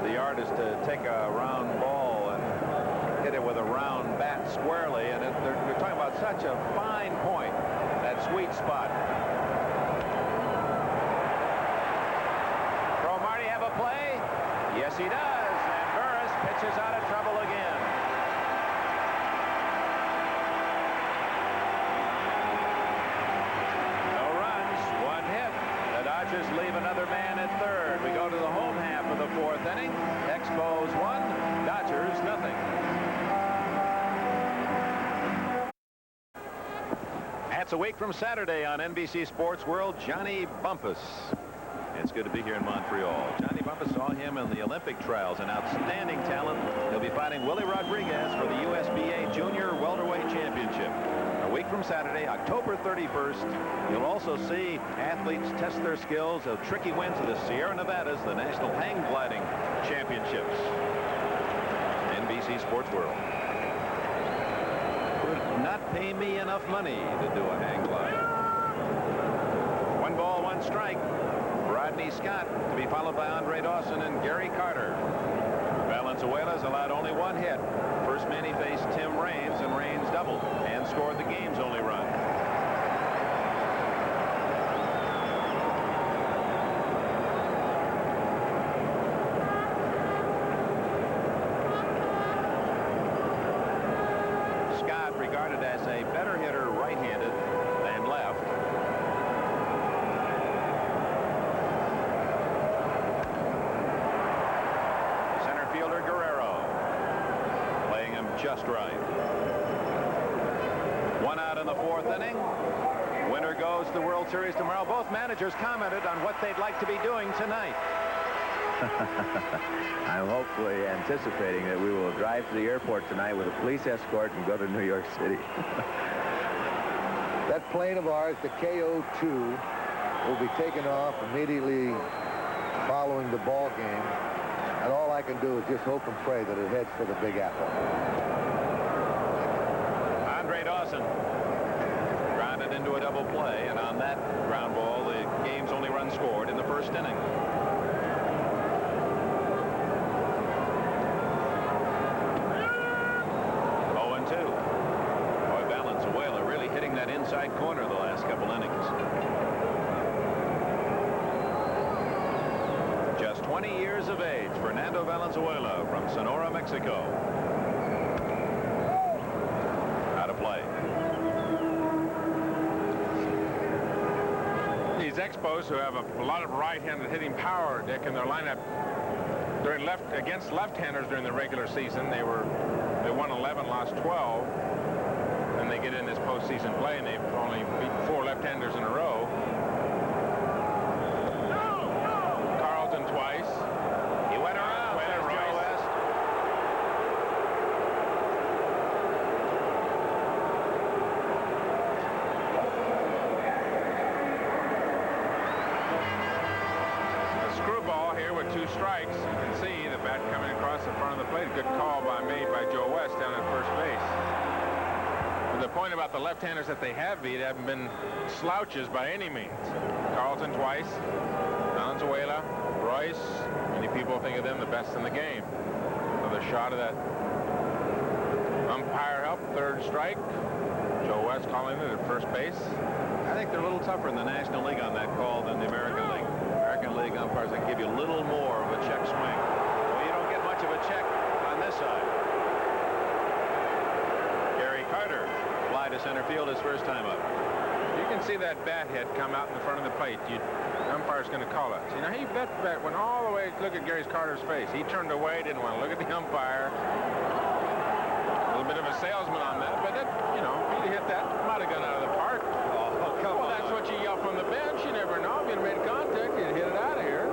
the art is to take a round ball and hit it with a round bat squarely, and they're talking about such a fine point, that sweet spot. Cromartie have a play? Yes, he does, and Burris pitches out of trouble again. No runs, one hit. The Dodgers leave another man at third. We go to the home half of the fourth inning. Expos 1, Dodgers nothing. That's a week from Saturday on NBC Sports World. Johnny Bumpus. It's good to be here in Montreal. Johnny Bumpus saw him in the Olympic trials, an outstanding talent. He'll be fighting Willie Rodriguez for the USBA Junior Welterweight Championship. A week from Saturday, October 31st, you'll also see athletes test their skills of tricky wins of the Sierra Nevadas, the National Hang Gliding Championships. NBC Sports World. Would not pay me enough money to do a hang glide. 1 ball, 1 strike. Rodney Scott to be followed by Andre Dawson and Gary Carter. Valenzuela's allowed only 1 hit. First man he faced Tim Raines, and Raines doubled and scored the game's only run. Scott regarded as a better hitter right-handed than left. Fielder Guerrero playing him just right. 1 out in the fourth inning. Winner goes to the World Series tomorrow. Both managers commented on what they'd like to be doing tonight. I'm hopefully anticipating that we will drive to the airport tonight with a police escort and go to New York City. That plane of ours, the KO-2, will be taken off immediately following the ball game. And all I can do is just hope and pray that it heads for the Big Apple. Andre Dawson grounded into a double play, and on that ground ball, the game's only run scored in the first inning. Boy, Valenzuela really hitting that inside corner the last couple innings. Just 20 years of age, Fernando Valenzuela from Sonora, Mexico. Out of play. These Expos, who have a lot of right-handed hitting power, Dick, in their lineup against left-handers during the regular season. They won 11, lost 12, and they get in this postseason play, and they've only beaten 4 left-handers in a row. Twice. He went around. There's Joe West. A screwball here with 2 strikes. You can see the bat coming across the front of the plate. A good call made by Joe West down at first base. But the point about the left-handers that they have beat haven't been slouches by any means. Carlton twice. Valenzuela. Royce, many people think of them the best in the game. Another shot of that umpire help, 3rd strike. Joe West calling it at first base. I think they're a little tougher in the National League on that call than the American League. American League umpires can give you a little more of a check swing. Well, you don't get much of a check on this side. Gary Carter fly to center field his first time up. You can can see that bat hit come out in the front of the plate. The umpire's going to call it. See, now he went all the way. Look at Gary Carter's face. He turned away, didn't want to look at the umpire. A little bit of a salesman on that, but you know, if he'd hit that, might have gone out of the park. Oh, come on. That's what you yell from the bench. You never know. If you'd made contact, you'd hit it out of here.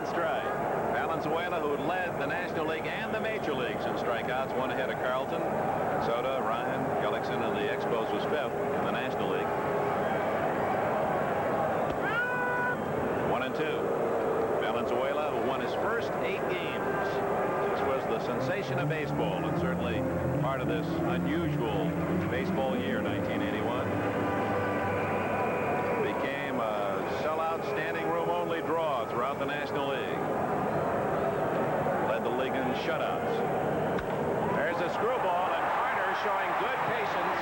Strike. Valenzuela, who led the National League and the Major Leagues in strikeouts, one ahead of Carlton, Soto, Ryan, Gullickson, and the Expos was fifth in the National League. 1-2. Valenzuela, who won his first 8 games. This was the sensation of baseball, and certainly part of this unusual baseball year, 1981. Became a sellout, standing room only draw throughout the National League. Led the league in shutouts. There's a screwball, and Carter showing good patience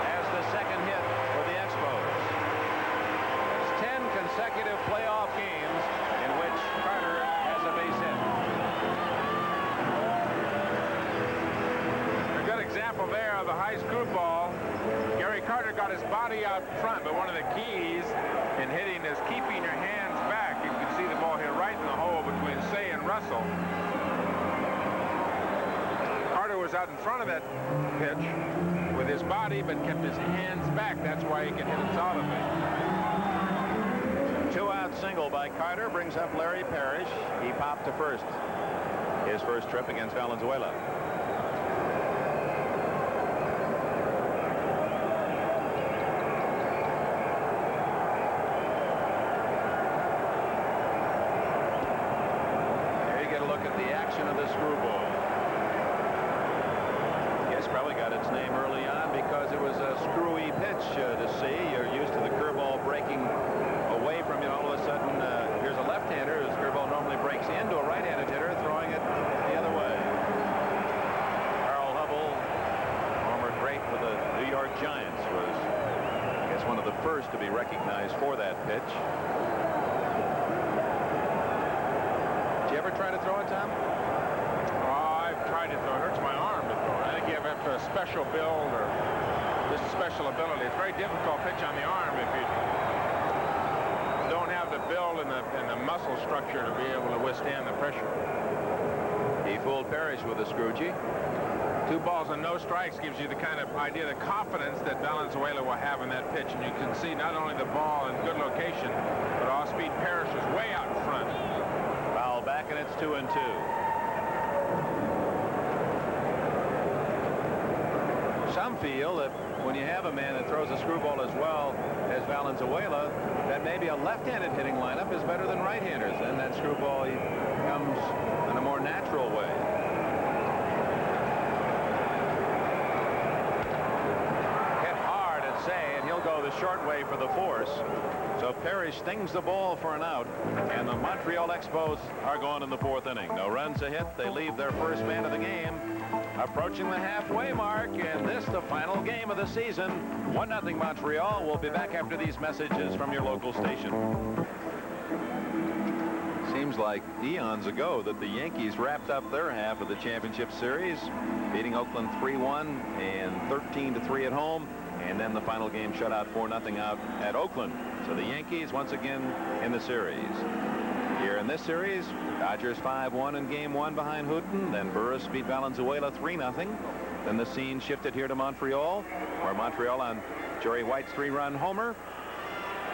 as the second hit for the Expos. It's 10 consecutive playoff games in which Carter has a base hit. A good example there of the high screwball. Gary Carter got his body out front, but one of the keys in hitting is keeping your hands back. You can see the ball hit right in the hole between Say and Russell. Carter was out in front of that pitch with his body, but kept his hands back. That's why he can hit it solidly. 2-out single by Carter brings up Larry Parrish. He popped to first. His first trip against Valenzuela. Of the screwball. Yes, probably got its name early on because it was a screwy pitch to see. You're used to the curveball breaking away from you. All of a sudden, here's a left-hander whose curveball normally breaks into a right-handed hitter, throwing it the other way. Carl Hubble, former great for the New York Giants, was, I guess, one of the first to be recognized for that pitch. Did you ever try to throw it, Tom? Tried to throw. It hurts my arm to throw. I think you have to have a special build or just a special ability. It's a very difficult pitch on the arm if you don't have the build and the muscle structure to be able to withstand the pressure. He fooled Parrish with a screwgee. 2 balls and no strikes gives you the kind of idea, the confidence that Valenzuela will have in that pitch. And you can see not only the ball in good location, but off-speed Parrish is way out in front. Foul back, and it's 2-2. Some feel that when you have a man that throws a screwball as well as Valenzuela, that maybe a left-handed hitting lineup is better than right-handers. And that screwball comes in a more natural way. Hit hard at Say, and he'll go the short way for the force. So Parrish stings the ball for an out, and the Montreal Expos are going in the 4th inning. No runs a hit. They leave their first man of the game. Approaching the halfway mark, and this the final game of the season. 1-0 Montreal. We'll be back after these messages from your local station. Seems like eons ago that the Yankees wrapped up their half of the championship series, beating Oakland 3-1 and 13-3 at home, and then the final game shut out 4-0 out at Oakland. So the Yankees once again in the series. Here in this series, Dodgers 5-1 in game 1 behind Houghton. Then Burris beat Valenzuela 3-0. Then the scene shifted here to Montreal, where Montreal on Jerry White's 3-run homer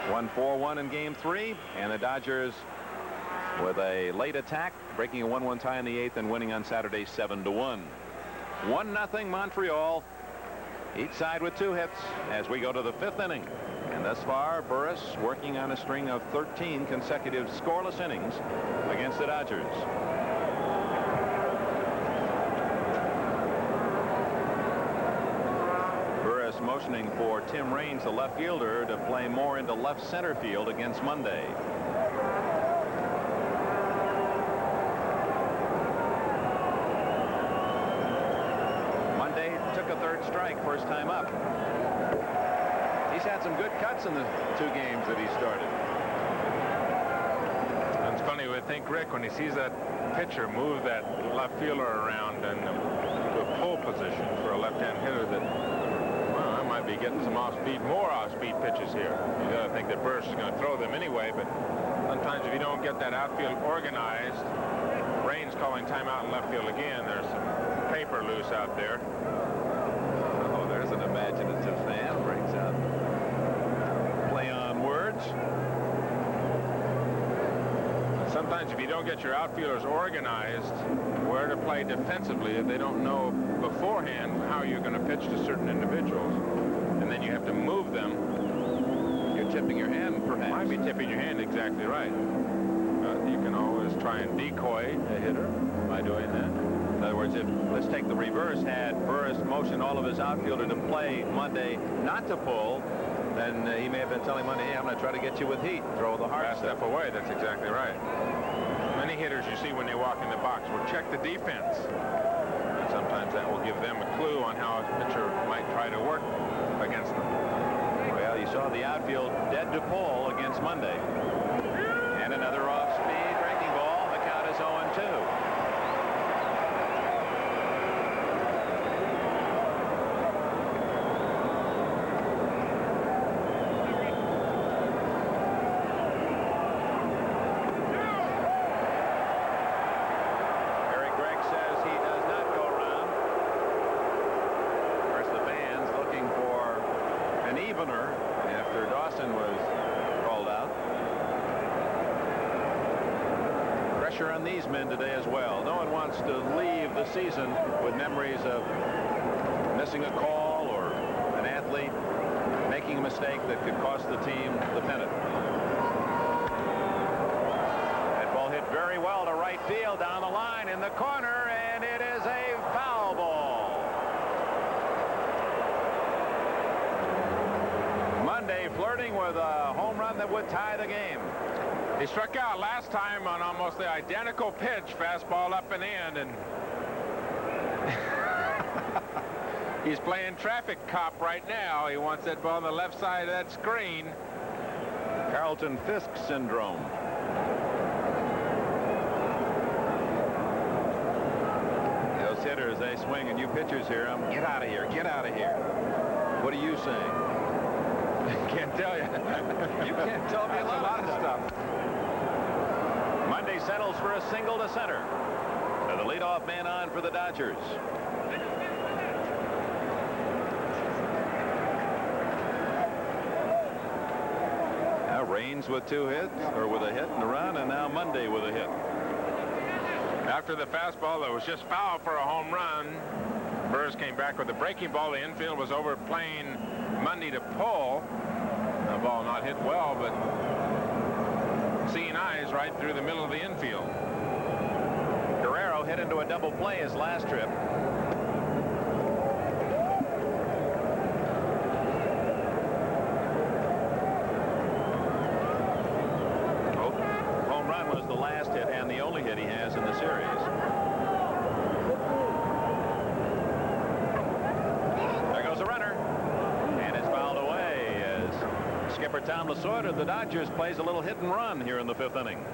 won 4-1 in game 3, and the Dodgers with a late attack, breaking a 1-1 tie in the 8th and winning on Saturday 7-1. 1-0 Montreal, each side with 2 hits as we go to the 5th inning. And thus far, Burris working on a string of 13 consecutive scoreless innings against the Dodgers. Burris motioning for Tim Raines, the left fielder, to play more into left center field against Monday. Monday took a 3rd strike first time up. He's had some good cuts in the 2 games that he started. It's funny with think Rick, when he sees that pitcher move that left fielder around and to a pull position for a left-hand hitter, that, well, I might be getting some more off-speed pitches here. You got to think that Burris is going to throw them anyway, but sometimes if you don't get that outfield organized, Rain's calling timeout in left field again. There's some paper loose out there. Oh, there's an imaginative fan. Brings out play on words. Sometimes if you don't get your outfielders organized where to play defensively, if they don't know beforehand how you're going to pitch to certain individuals, and then you have to move them, you're tipping your hand, perhaps. Might be tipping your hand, exactly right. You can always try and decoy a hitter by doing that. In other words, if, let's take the reverse, had Burris motion all of his outfielder to play Monday not to pull, then he may have been telling Monday, hey, I'm going to try to get you with heat. Throw the hard stuff away. That's exactly right. Many hitters you see when they walk in the box will check the defense. And sometimes that will give them a clue on how a pitcher might try to work against them. Well, you saw the outfield dead to pull against Monday. And another off-speed breaking ball. The count is 0-2. After Dawson was called out. Pressure on these men today as well. No one wants to leave the season with memories of missing a call or an athlete making a mistake that could cost the team the pennant. That ball hit very well to right field down the line in the corner, and it is a foul ball. Monday flirting with a home run that would tie the game. He struck out last time on almost the identical pitch, fastball up and in, and he's playing traffic cop right now. He wants that ball on the left side of that screen. Carlton Fisk syndrome. Those hitters, they swing, and you pitchers hear them. Get out of here. Get out of here. What are you saying? Can't tell you. You can't tell me a lot of stuff. Monday settles for a single to center. And the leadoff man on for the Dodgers. Now Raines with 2 hits, or with a hit and a run, and now Monday with a hit. After the fastball that was just foul for a home run, Burris came back with a breaking ball. The infield was overplaying Monday to pull. The ball not hit well, but seeing eyes right through the middle of the infield. Guerrero hit into a double play his last trip. Home run was the last hit and the only hit he has in the series. There goes a runner. Skipper Tom Lasorda of the Dodgers plays a little hit and run here in the 5th inning.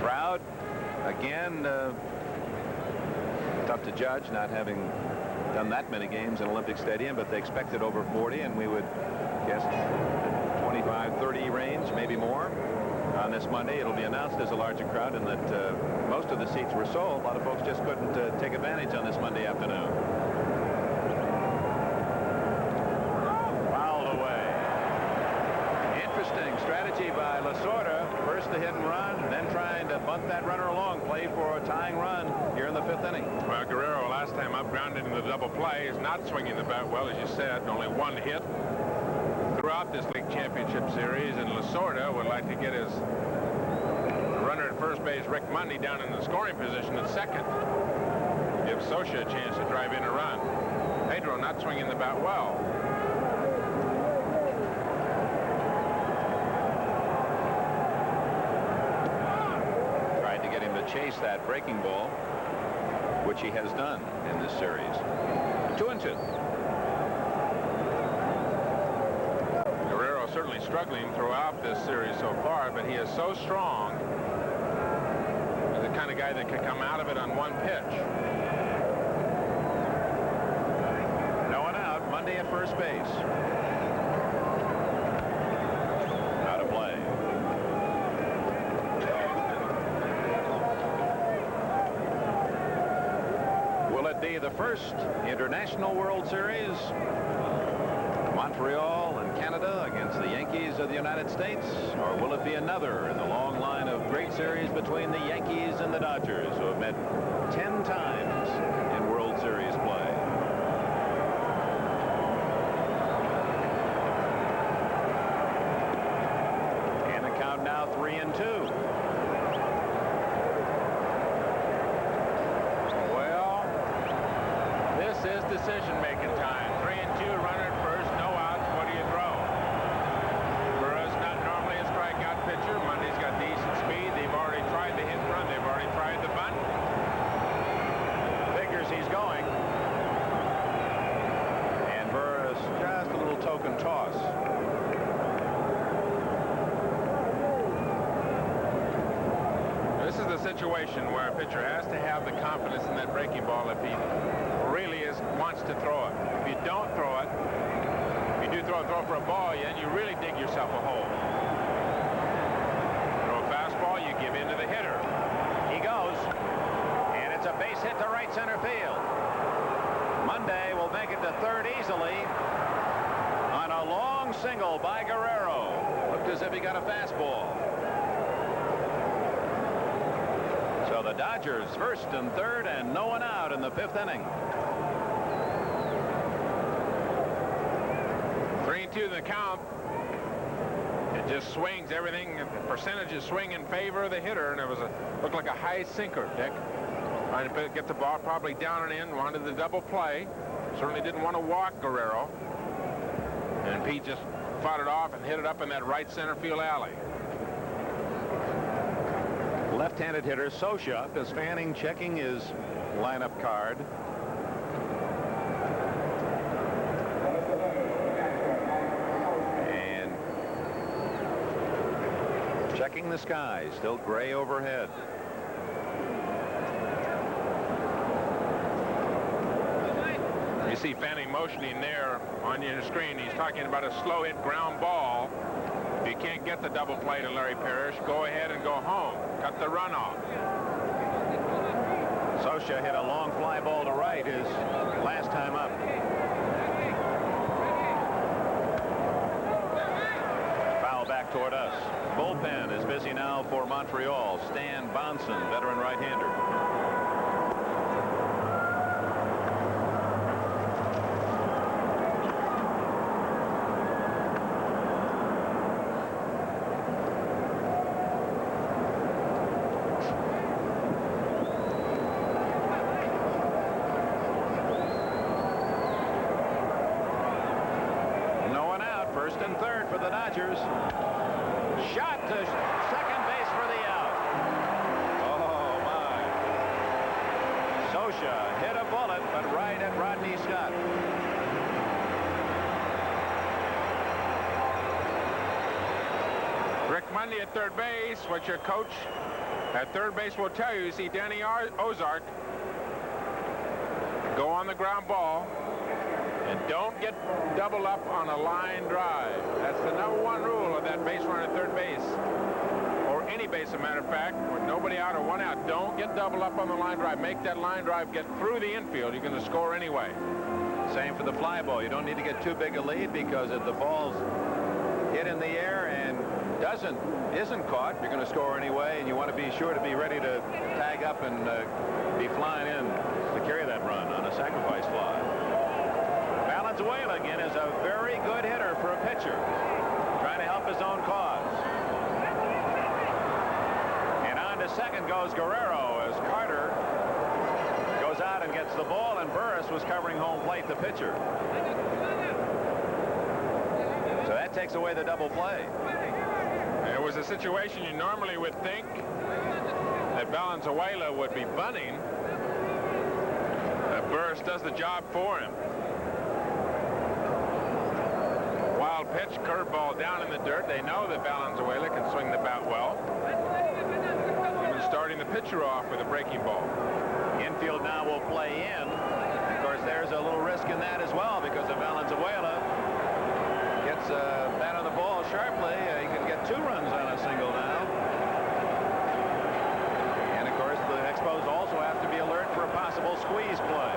Crowd again tough to judge, not having done that many games in Olympic Stadium, but they expected over 40, and we would guess 25-30 range, maybe more. On this Monday, it'll be announced as a larger crowd, and that most of the seats were sold. A lot of folks just couldn't take advantage on this Monday afternoon. Fouled away. Interesting strategy by Lasorda. First the hit and run, then trying to bunt that runner along, play for a tying run here in the 5th inning. Well, Guerrero last time up grounded in the double play is not swinging the bat well, as you said. Only 1 hit throughout this league championship series, and Lasorda would like to get his runner at first base, Rick Monday, down in the scoring position at second. Give Socha a chance to drive in a run. Pedro not swinging the bat well. Tried to get him to chase that breaking ball, which he has done in this series. 2-2. struggling throughout this series so far, but he is so strong. He's the kind of guy that can come out of it on one pitch. No one out. Monday at first base. Out of play. Will it be the first International World Series? Montreal and Canada against the Yankees of the United States? Or will it be another in the long line of great series between the Yankees and the Dodgers, who have met 10 times in World Series play? And the count now 3-2. Well, this is decision-making time. 3-2, runner at first, no outs. What do you throw? Burris not normally a strikeout pitcher. Monday's got decent speed. They've already tried the hit run. They've already tried the bunt. Figures he's going. And Burris just a little token toss. This is the situation where a pitcher has to have the confidence in that breaking ball if he really wants to throw it. If you don't throw it, if you do throw for a ball, then you really dig yourself a hole. Throw a fastball, you give in to the hitter. He goes, and it's a base hit to right center field. Monday will make it to third easily on a long single by Guerrero. Looked as if he got a fastball. So the Dodgers first and third and no one out in the 5th inning. 3-2 in the count. It just swings everything. The percentages swing in favor of the hitter, and it was looked like a high sinker, Dick. Trying to get the ball probably down and in. Wanted the double play. Certainly didn't want to walk Guerrero. And Pete just fought it off and hit it up in that right center field alley. Left-handed hitter Sosha is Fanning checking his lineup card. And checking the sky, still gray overhead. You see Fanning motioning there on your screen. He's talking about a slow hit ground ball. If you can't get the double play to Larry Parrish, go ahead and go home. Cut the runoff. Sosha hit a long fly ball to right his last time up. Foul back toward us. Bullpen is busy now for Montreal. Stan Bonson, veteran right-hander. First and third for the Dodgers. Shot to second base for the out. Oh, my. Sosha hit a bullet, but right at Rodney Scott. Rick Monday at third base. What your coach at third base will tell you. You see Danny Ozark go on the ground ball. And don't get double up on a line drive. That's the #1 rule of that base runner at third base. Or any base, as a matter of fact, with nobody out or one out. Don't get double up on the line drive. Make that line drive get through the infield. You're going to score anyway. Same for the fly ball. You don't need to get too big a lead, because if the ball's hit in the air and isn't caught, you're going to score anyway, and you want to be sure to be ready to tag up and be flying in to carry that run on a sacrifice fly. Valenzuela again is a very good hitter for a pitcher, trying to help his own cause. And on to second goes Guerrero as Carter goes out and gets the ball, and Burris was covering home plate, the pitcher. So that takes away the double play. It was a situation you normally would think that Valenzuela would be bunting. Burris does the job for him. Wild pitch, curveball down in the dirt. They know that Valenzuela can swing the bat well. Even starting the pitcher off with a breaking ball. Infield now will play in. Of course, there's a little risk in that as well because if Valenzuela gets a bat on the ball sharply, he can get 2 runs on a single now. And of course, the Expos also have to be alert for a possible squeeze play.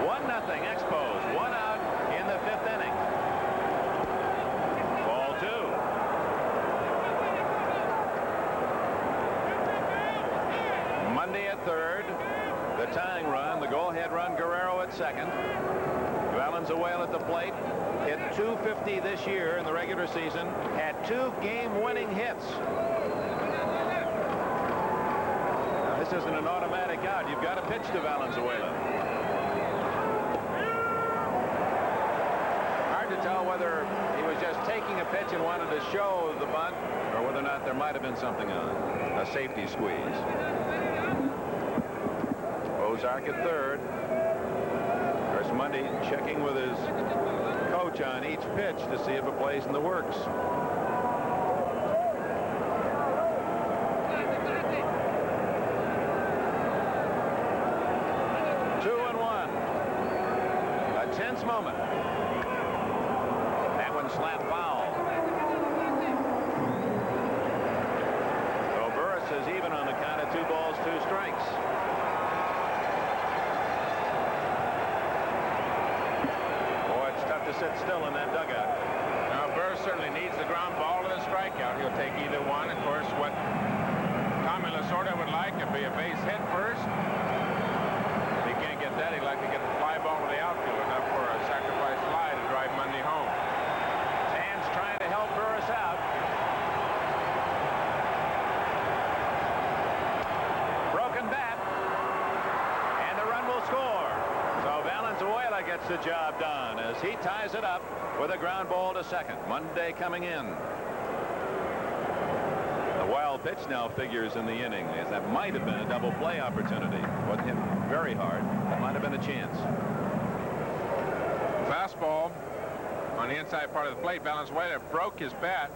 1-0 Expos, 1 out in the 5th inning. Ball 2. Monday at third, the tying run, the go-ahead run, Guerrero at second. Valenzuela at the plate, hit .250 this year in the regular season, had 2 game-winning hits. Now, this isn't an automatic out. You've got to pitch to Valenzuela. Hard to tell whether he was just taking a pitch and wanted to show the bunt, or whether or not there might have been something on a safety squeeze. Ozark at third. Of course, Monday checking with his coach on each pitch to see if it plays in the works. Two and one. A tense moment. That one slapped foul. So Burris is even on the count of 2 balls, 2 strikes. To sit still in that dugout. Now, Burris certainly needs the ground ball or the strikeout. He'll take either one. Of course, what Tommy Lasorda would like would be a base hit first. If he can't get that, he'd like to get the fly ball to the outfield, enough for a sacrifice fly to drive Monday home. Sands trying to help Burris out. Broken bat. And the run will score. So Valenzuela gets the job done as he ties it up with a ground ball to second. Monday coming in. The wild pitch now figures in the inning, as that might have been a double play opportunity. Wasn't hit very hard. That might have been a chance. Fastball on the inside part of the plate. Valenzuela broke his bat.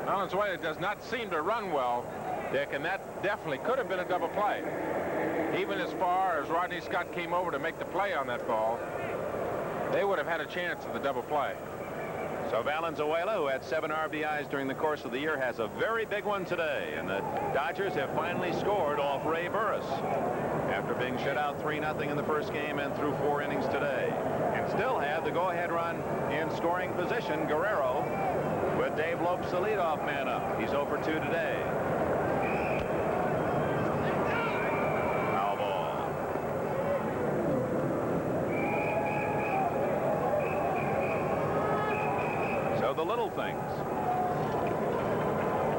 Valenzuela does not seem to run well, Dick, and that definitely could have been a double play. Even as far as Rodney Scott came over to make the play on that ball, they would have had a chance of the double play. So Valenzuela, who had 7 RBIs during the course of the year, has a very big one today. And the Dodgers have finally scored off Ray Burris after being shut out 3-0 in the first game and through 4 innings today. And still have the go-ahead run in scoring position, Guerrero, with Dave Lopes the leadoff man up. He's 0 for 2 today. The little things.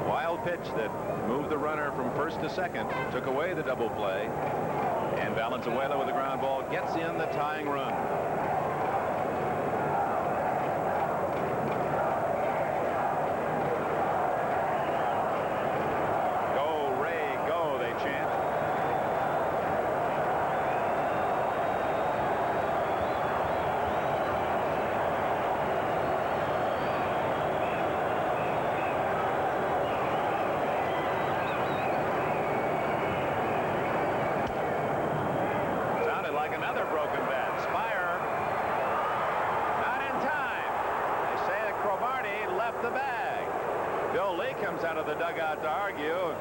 Wild pitch that moved the runner from first to second, took away the double play, and Valenzuela with the ground ball gets in the tying run. Go, Ray, go, they chant. The bag. Bill Lee comes out of the dugout to argue.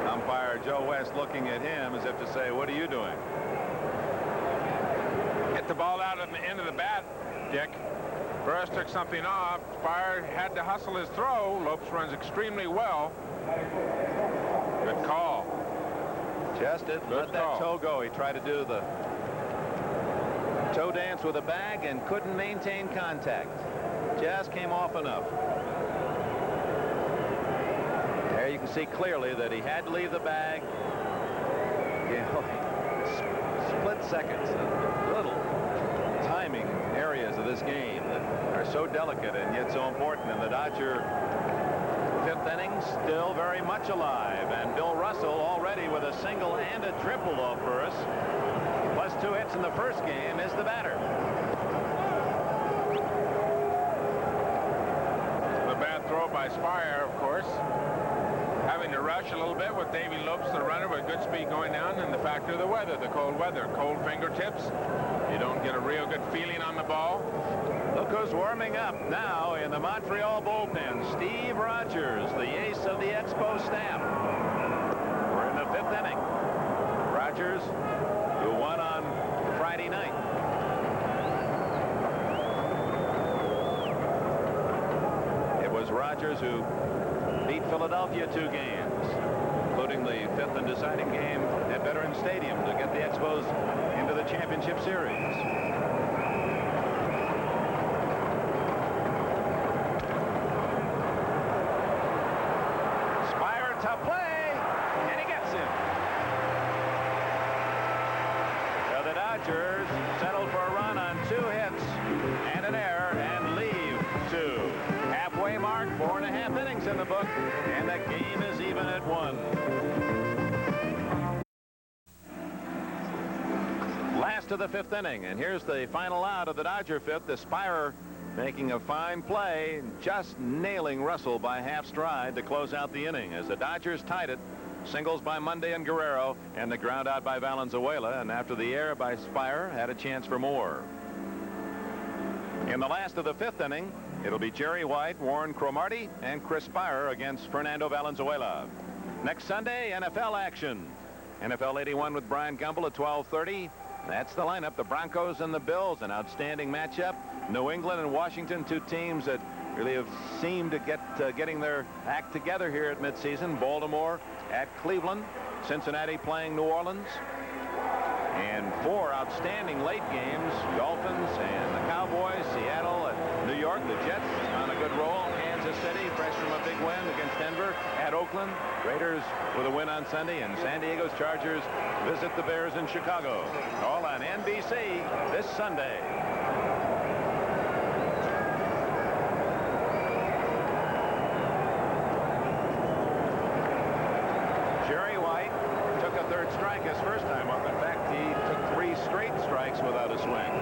Umpire Joe West looking at him as if to say, what are you doing? Hit the ball out at the end of the bat, Dick. Burris took something off. Spire had to hustle his throw. Lopes runs extremely well. Good call. Just didn't let that toe go. He tried to do the toe dance with a bag and couldn't maintain contact. Just came off enough. There you can see clearly that he had to leave the bag. You know, split seconds, little timing areas of this game that are so delicate and yet so important. And the Dodger 5th inning still very much alive. And Bill Russell already with a single and a triple off Burris. Plus 2 hits in the first game is the batter. by Spire, of course. Having to rush a little bit with Davy Lopes, the runner, with good speed going down, and the factor of the weather, the cold weather. Cold fingertips. You don't get a real good feeling on the ball. Look who's warming up now in the Montreal bullpen. Steve Rogers, the ace of the Expos staff. We're in the 5th inning. Rogers, who won on Friday night. It was Rogers who beat Philadelphia 2 games, including the 5th and deciding game at Veterans Stadium to get the Expos into the championship series. Spire to play, and he gets him. So the Dodgers settled for a run on 2 hits and an error and leave 2. Halfway mark, 4.5 innings in the book, and the game is even at 1. Last of the 5th inning, and here's the final out of the Dodger 5th. The Spire making a fine play, just nailing Russell by half stride to close out the inning as the Dodgers tied it. Singles by Monday and Guerrero, and the ground out by Valenzuela, and after the error by Spire, had a chance for more. In the last of the 5th inning, it'll be Jerry White, Warren Cromartie, and Chris Spire against Fernando Valenzuela. Next Sunday, NFL action. NFL 81 with Brian Gumbel at 12:30. That's the lineup. The Broncos and the Bills, an outstanding matchup. New England and Washington, 2 teams that really have seemed to getting their act together here at midseason. Baltimore at Cleveland, Cincinnati playing New Orleans. And 4 outstanding late games, Dolphins and the Cowboys, Seattle and New York, the Jets on a good roll, Kansas City, fresh from a big win against Denver, at Oakland, Raiders with a win on Sunday, and San Diego's Chargers visit the Bears in Chicago. All on NBC this Sunday. Jerry White took a 3rd strike his first time up. In fact, he took 3 straight strikes without a swing.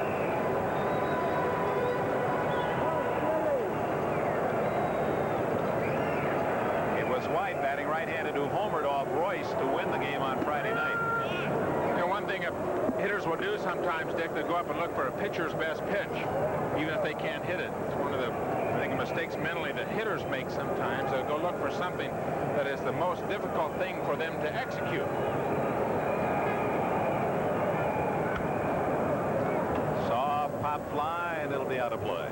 It was White, batting right-handed, who homered off Royce to win the game on Friday night. You know, one thing hitters will do sometimes, Dick, they go up and look for a pitcher's best pitch, even if they can't hit it. It's one of the, I think, mistakes mentally that hitters make sometimes. They'll go look for something that is the most difficult thing for them to execute. Soft pop fly, and it'll be out of play.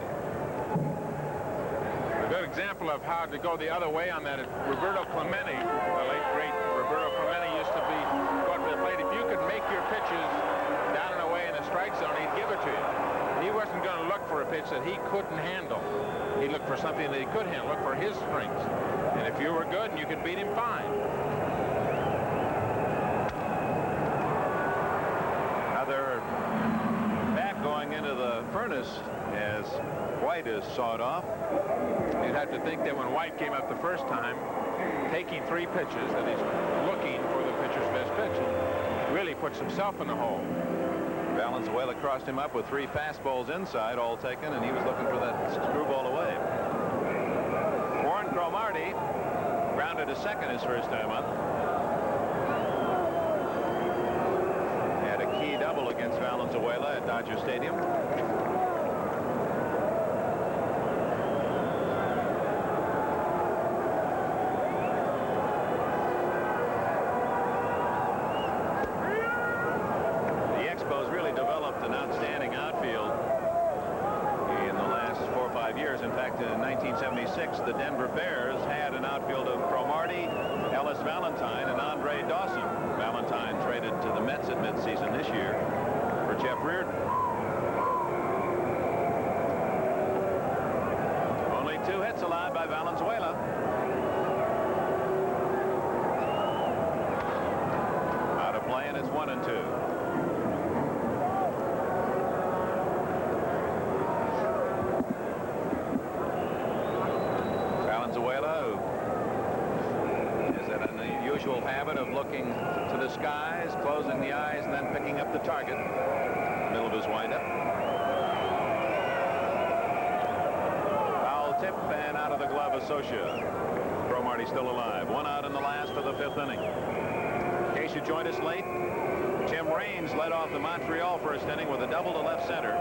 A good example of how to go the other way on that is Roberto Clemente, the late great Roberto Clemente, used to be going to the plate. If you could make your pitches down and away in the strike zone, he'd give it to you. He wasn't going to look for a pitch that he couldn't handle. He looked for something that he could handle, look for his strengths. And if you were good and you could beat him, fine. Another bat going into the furnace as White is sawed off. You'd have to think that when White came up the first time, taking 3 pitches, that he's looking for the pitcher's best pitch, and really puts himself in the hole. Valenzuela crossed him up with 3 fastballs inside, all taken, and he was looking for that screwball away. Warren Cromartie grounded to second his first time up. Had a key double against Valenzuela at Dodger Stadium. Developed an outstanding outfield in the last 4 or 5 years. In fact, in 1976, the Denver Bears had an outfield of Cromartie, Ellis Valentine, and Andre Dawson. Valentine traded to the Mets at midseason this year for Jeff Reardon. Only 2 hits allowed by Valenzuela. Out of play, and it's 1-2. Valenzuela, who has an unusual habit of looking to the skies, closing the eyes, and then picking up the target in the middle of his windup. Foul tip and out of the glove of Socia. Cromartie still alive. 1 out in the last of the 5th inning. In case you joined us late, Tim Raines led off the Montreal first inning with a double to left center,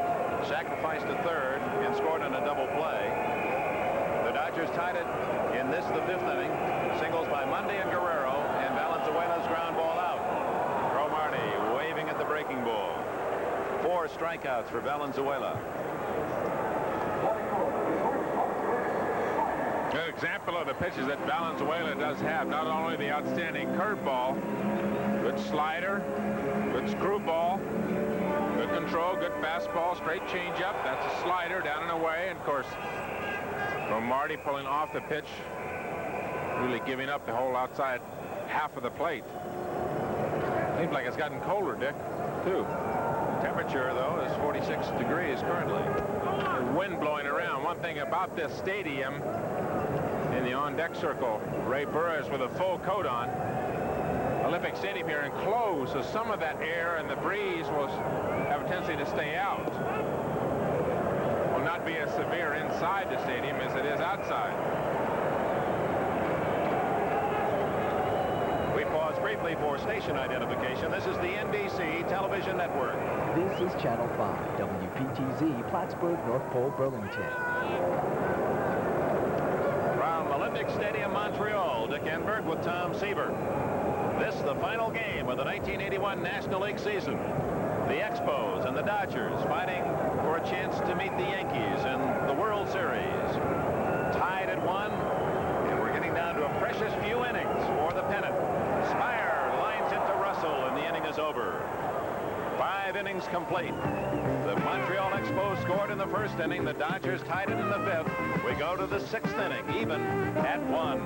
sacrificed to third, and scored on a double play. The Dodgers tied it in this, the 5th inning. Singles by Mundy and Guerrero, and Valenzuela's ground ball out. Cromartie waving at the breaking ball. 4 strikeouts for Valenzuela. Good example of the pitches that Valenzuela does have. Not only the outstanding curveball, good slider, good screwball, good control, good fastball, straight changeup. That's a slider down and away. And of course, Cromartie pulling off the pitch, really giving up the whole outside half of the plate. Seems like it's gotten colder, Dick, too. Temperature, though, is 46 degrees currently. The wind blowing around. One thing about this stadium, in the on-deck circle, Ray Burris with a full coat on. Olympic Stadium here enclosed, so some of that air and the breeze will have a tendency to stay out. Will not be as severe inside the stadium as it is outside. We pause briefly for station identification. This is the NBC television network. This is Channel 5, WPTZ, Plattsburgh, North Pole, Burlington. From Olympic Stadium, Montreal, Dick Enberg with Tom Seaver. This, the final game of the 1981 National League season. The Expos and the Dodgers fighting for a chance to meet the Yankees in the World Series. Tied at 1, and we're getting down to a precious few innings for the pennant. Spire lines it to Russell, and the inning is over. 5 innings complete. The Montreal Expos scored in the first inning. The Dodgers tied it in the 5th. We go to the 6th inning, even at 1.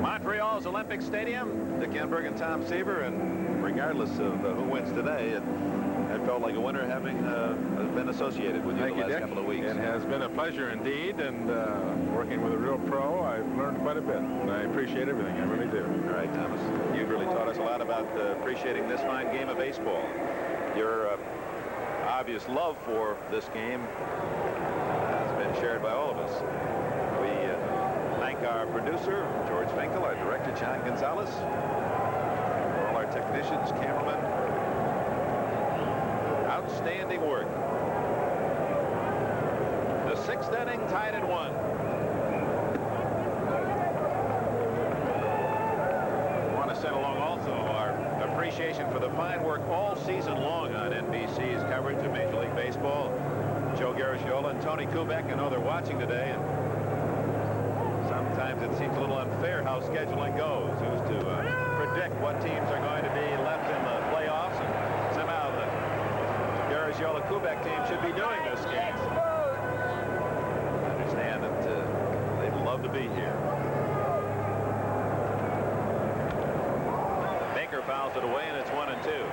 Montreal's Olympic Stadium. Dick Enberg and Tom Seaver, and regardless of who wins today, it felt like a winner having been associated with you the last couple of weeks. It has been a pleasure indeed, and working with a real pro, I've learned quite a bit, and I appreciate everything. I really do. All right, Thomas. You've really taught us a lot about appreciating this fine game of baseball. Your obvious love for this game has been shared by all of us. We thank our producer, George Finkel, our director, John Gonzalez, all our technicians, cameramen. Outstanding work. The 6th inning tied at 1. I want to send along also our appreciation for the fine work all season long on NBC's coverage of Major League Baseball. Joe Garagiola and Tony Kubek, I know they're watching today, and sometimes it seems a little unfair how scheduling goes. Who's to predict what teams are going to be left in the playoffs, and somehow the Garagiola Kubek team should be doing this game. I understand that they'd love to be here. Baker fouls it away, and it's 1-2.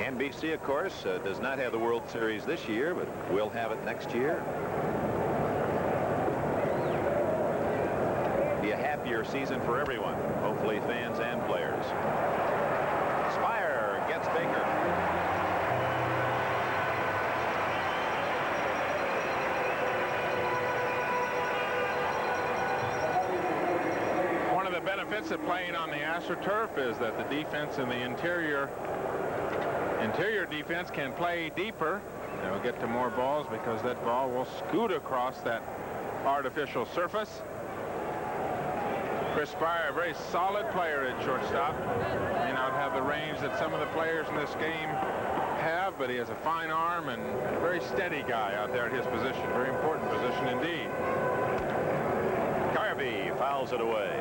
NBC, of course, does not have the World Series this year, but will have it next year. Be a happier season for everyone, hopefully fans and players. Spire gets Baker. One of the benefits of playing on the AstroTurf is that the defense in the interior defense can play deeper. They'll get to more balls because that ball will scoot across that artificial surface. Chris Spire, a very solid player at shortstop. May not have the range that some of the players in this game have, but he has a fine arm and a very steady guy out there at his position. Very important position indeed. Carvey fouls it away.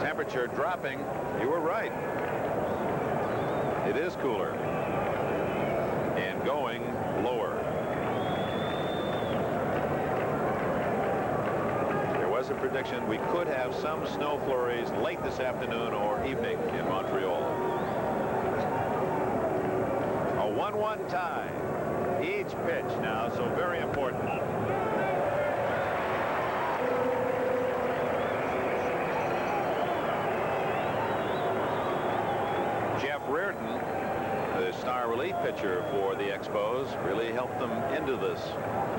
Temperature dropping. You were right. It is cooler and going lower. There was a prediction we could have some snow flurries late this afternoon or evening in Montreal. A 1-1 tie. Each pitch now, so very important. Jeff Reardon, the star relief pitcher for the Expos, really helped them into this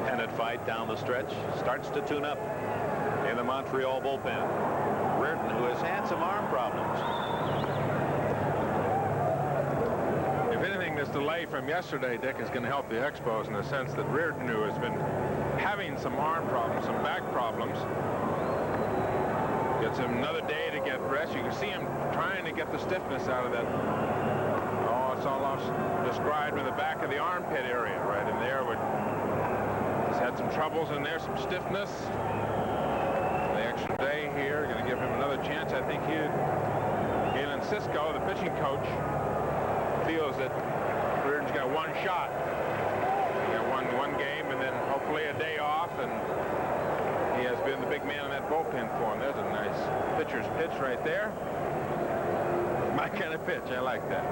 pennant fight down the stretch. Starts to tune up in the Montreal bullpen. Reardon, who has had some arm problems. If anything, this delay from yesterday, Dick, is going to help the Expos in the sense that Reardon, who has been having some arm problems, some back problems, gets him another day to get rest. You can see him trying to get the stiffness out of that. Oh, it's almost described with the back of the armpit area right in there. He's had some troubles in there, some stiffness. The extra day here, going to give him another chance. I think Galen Cisco, the pitching coach, feels that Reardon's got one shot. He got one game and then hopefully a day off, and he has been the big man in that bullpen for him. There's a nice pitcher's pitch right there. My kind of pitch. I like that.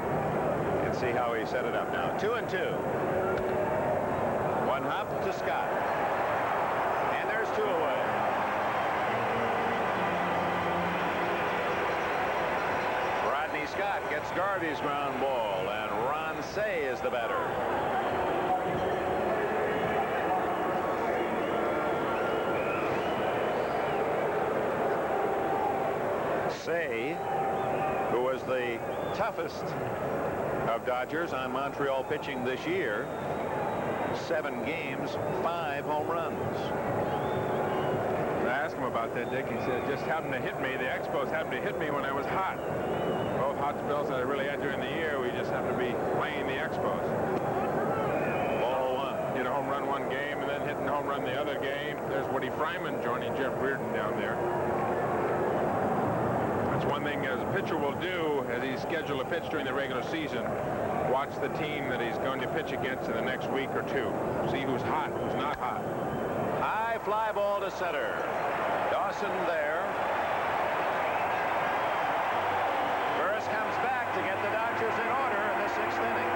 You can see how he set it up now. 2-2. One hop to Scott. And there's 2 away. Rodney Scott gets Garvey's ground ball, and Ron Say is the batter. Say, who was the toughest of Dodgers on Montreal pitching this year, 7 games, 5 home runs. I asked him about that, Dick. He said, just happened to hit me. The Expos happened to hit me when I was hot. Both hot spells that I really had during the year, we just happened to be playing the Expos. Ball 1. Hit a home run one game and then hitting a home run the other game. There's Woody Fryman joining Jeff Reardon down there. That's one thing as a pitcher will do as he schedules a pitch during the regular season. Watch the team that he's going to pitch against in the next week or 2. See who's hot, who's not hot. High fly ball to center. Dawson there. Burris comes back to get the Dodgers in order in the 6th inning.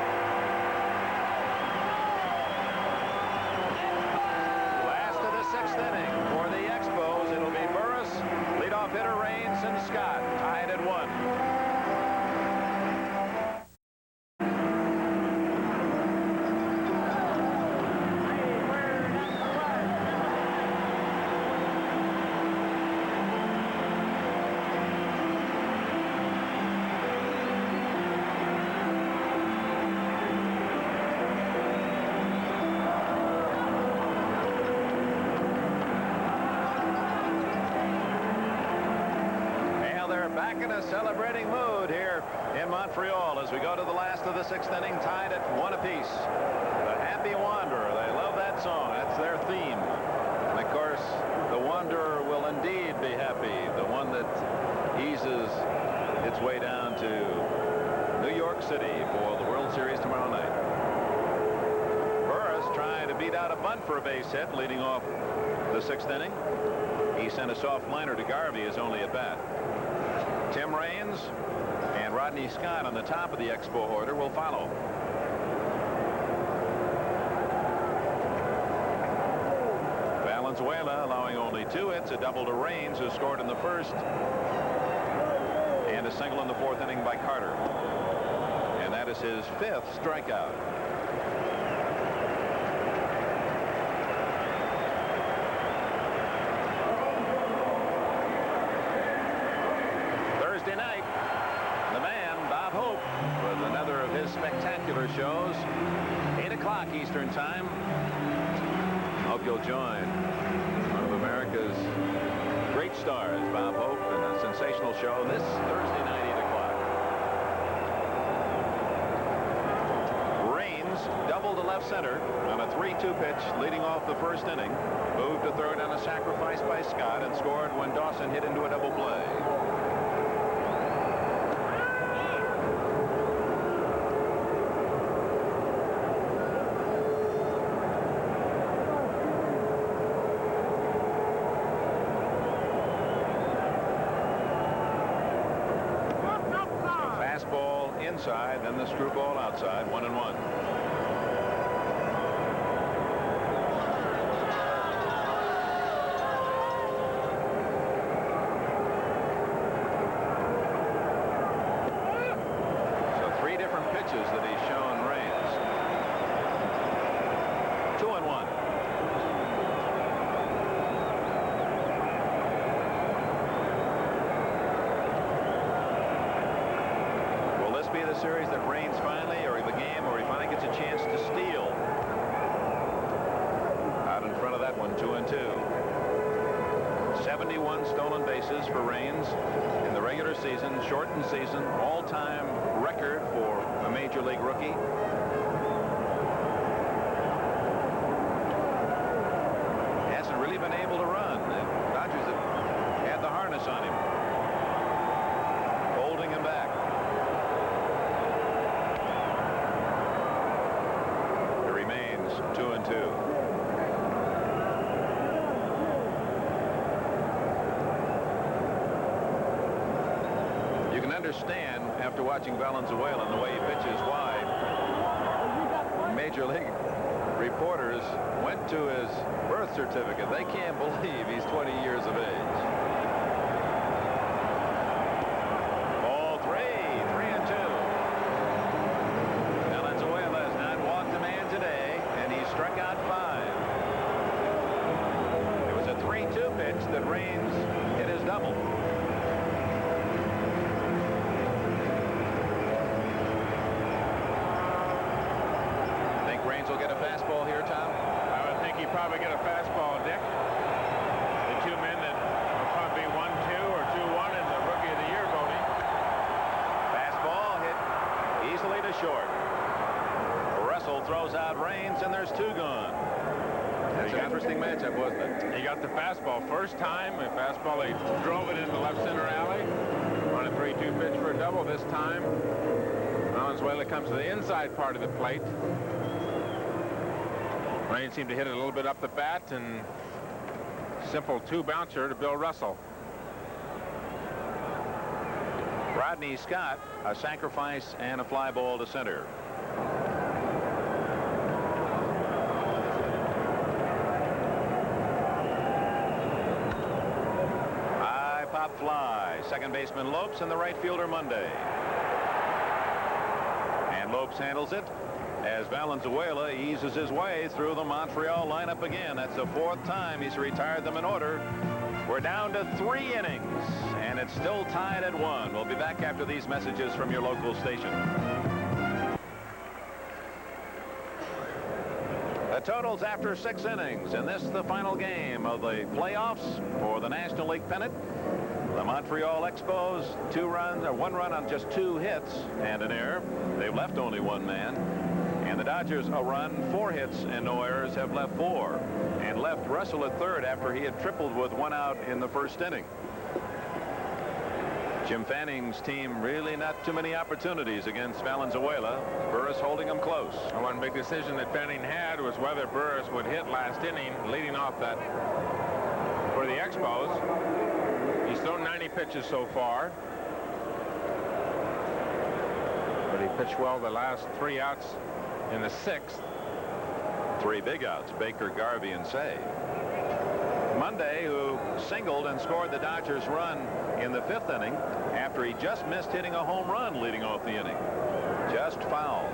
Last of the 6th inning for the Expos. It'll be Burris, leadoff hitter Raines, and Scott tied at 1. Back in a celebrating mood here in Montreal as we go to the last of the 6th inning, tied at 1 apiece. The Happy Wanderer, they love that song. That's their theme. And of course, the Wanderer will indeed be happy. The one that eases its way down to New York City for the World Series tomorrow night. Burris trying to beat out a bunt for a base hit, leading off the 6th inning. He sent a soft liner to Garvey, his only at bat. Tim Raines and Rodney Scott on the top of the Expo order will follow. Valenzuela allowing only 2 hits, a double to Raines, who scored in the 1st, and a single in the 4th inning by Carter. And that is his 5th strikeout. Thursday night, the man, Bob Hope, with another of his spectacular shows. 8 o'clock Eastern Time. Hope you'll join one of America's great stars, Bob Hope, in a sensational show this Thursday night, 8 o'clock. Raines doubled to left center on a 3-2 pitch, leading off the 1st inning. Moved to third on a sacrifice by Scott and scored when Dawson hit into a double play. Inside, then the screwball outside, 1-1. he's shown Raines. 2-1. Will this be the series that Raines finally, or the game, or he finally gets a chance to steal? Out in front of that one, 2-2. 71 stolen bases for Raines in the regular season, shortened season, all-time record for a major league rookie. Hasn't really been able to run. The Dodgers have had the harness on him, holding him back. It remains 2-2. Understand after watching Valenzuela and the way he pitches why major league reporters went to his birth certificate. They can't believe he's 20 years of age. Ball 3-2. Valenzuela has not walked a man today, and he struck out 5. It was a 3-2 pitch that Raines hit his double. Raines will get a fastball here, Tom? I would think he'd probably get a fastball, Dick. The two men that will probably be 1-2 or 2-1 in the Rookie of the Year voting. Fastball hit easily to short. Russell throws out Raines, and there's 2 gone. That's an interesting matchup, wasn't it? He got the fastball first time. A fastball, he drove it into the left center alley on a 3-2 pitch for a double. This time, Valenzuela comes to the inside part of the plate. Raines seemed to hit it a little bit up the bat, and simple 2-bouncer to Bill Russell. Rodney Scott, a sacrifice and a fly ball to center. High pop fly. Second baseman Lopes and the right fielder Monday. And Lopes handles it as Valenzuela eases his way through the Montreal lineup again. That's the 4th time he's retired them in order. We're down to 3 innings, and it's still tied at 1. We'll be back after these messages from your local station. The totals after 6 innings, and this is the final game of the playoffs for the National League pennant. The Montreal Expos, 1 run on just 2 hits and an error. They've left only 1 man. And the Dodgers, a run, 4 hits and no errors, have left 4, and left Russell at third after he had tripled with 1 out in the first inning. Jim Fanning's team really not too many opportunities against Valenzuela. Burris holding him close. One big decision that Fanning had was whether Burris would hit last inning, leading off that for the Expos. He's thrown 90 pitches so far, but he pitched well the last 3 outs in the 6th. 3 big outs, Baker, Garvey, and Say. Monday, who singled and scored the Dodgers run in the 5th inning after he just missed hitting a home run leading off the inning. Just foul.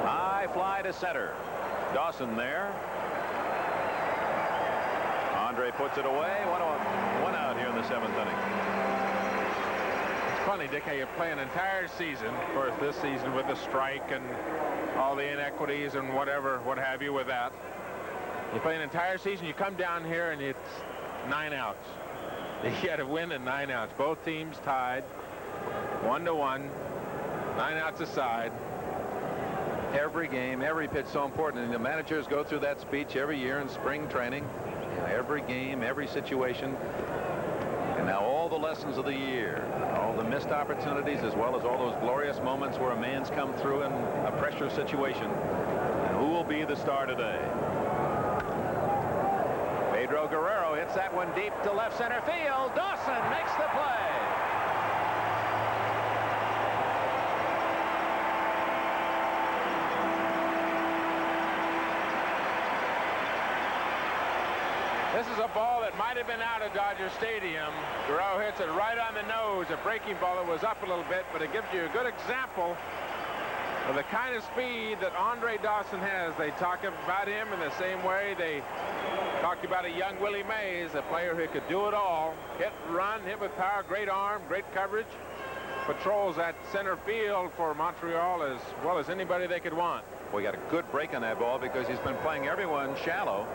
High fly to center. Dawson there. Andre puts it away. 1 out here in the 7th inning. Funny, Dick, how you play an entire season, of course, this season with the strike and all the inequities and whatever, what have you with that. You play an entire season, you come down here and it's 9 outs. You got to win in 9 outs. Both teams tied, 1-1, 9 outs aside. Every game, every pitch so important, and the managers go through that speech every year in spring training. Every game, every situation. And now all the lessons of the year, all the missed opportunities, as well as all those glorious moments where a man's come through in a pressure situation. And who will be the star today? Pedro Guerrero hits that one deep to left center field. Dawson makes the play. This is a ball that might have been out of Dodger Stadium. Guerrero hits it right on the nose. A breaking ball that was up a little bit, but it gives you a good example of the kind of speed that Andre Dawson has. They talk about him in the same way they talked about a young Willie Mays, a player who could do it all. Hit, run, hit with power, great arm, great coverage. Patrols that center field for Montreal as well as anybody they could want. We got a good break on that ball because he's been playing everyone shallow,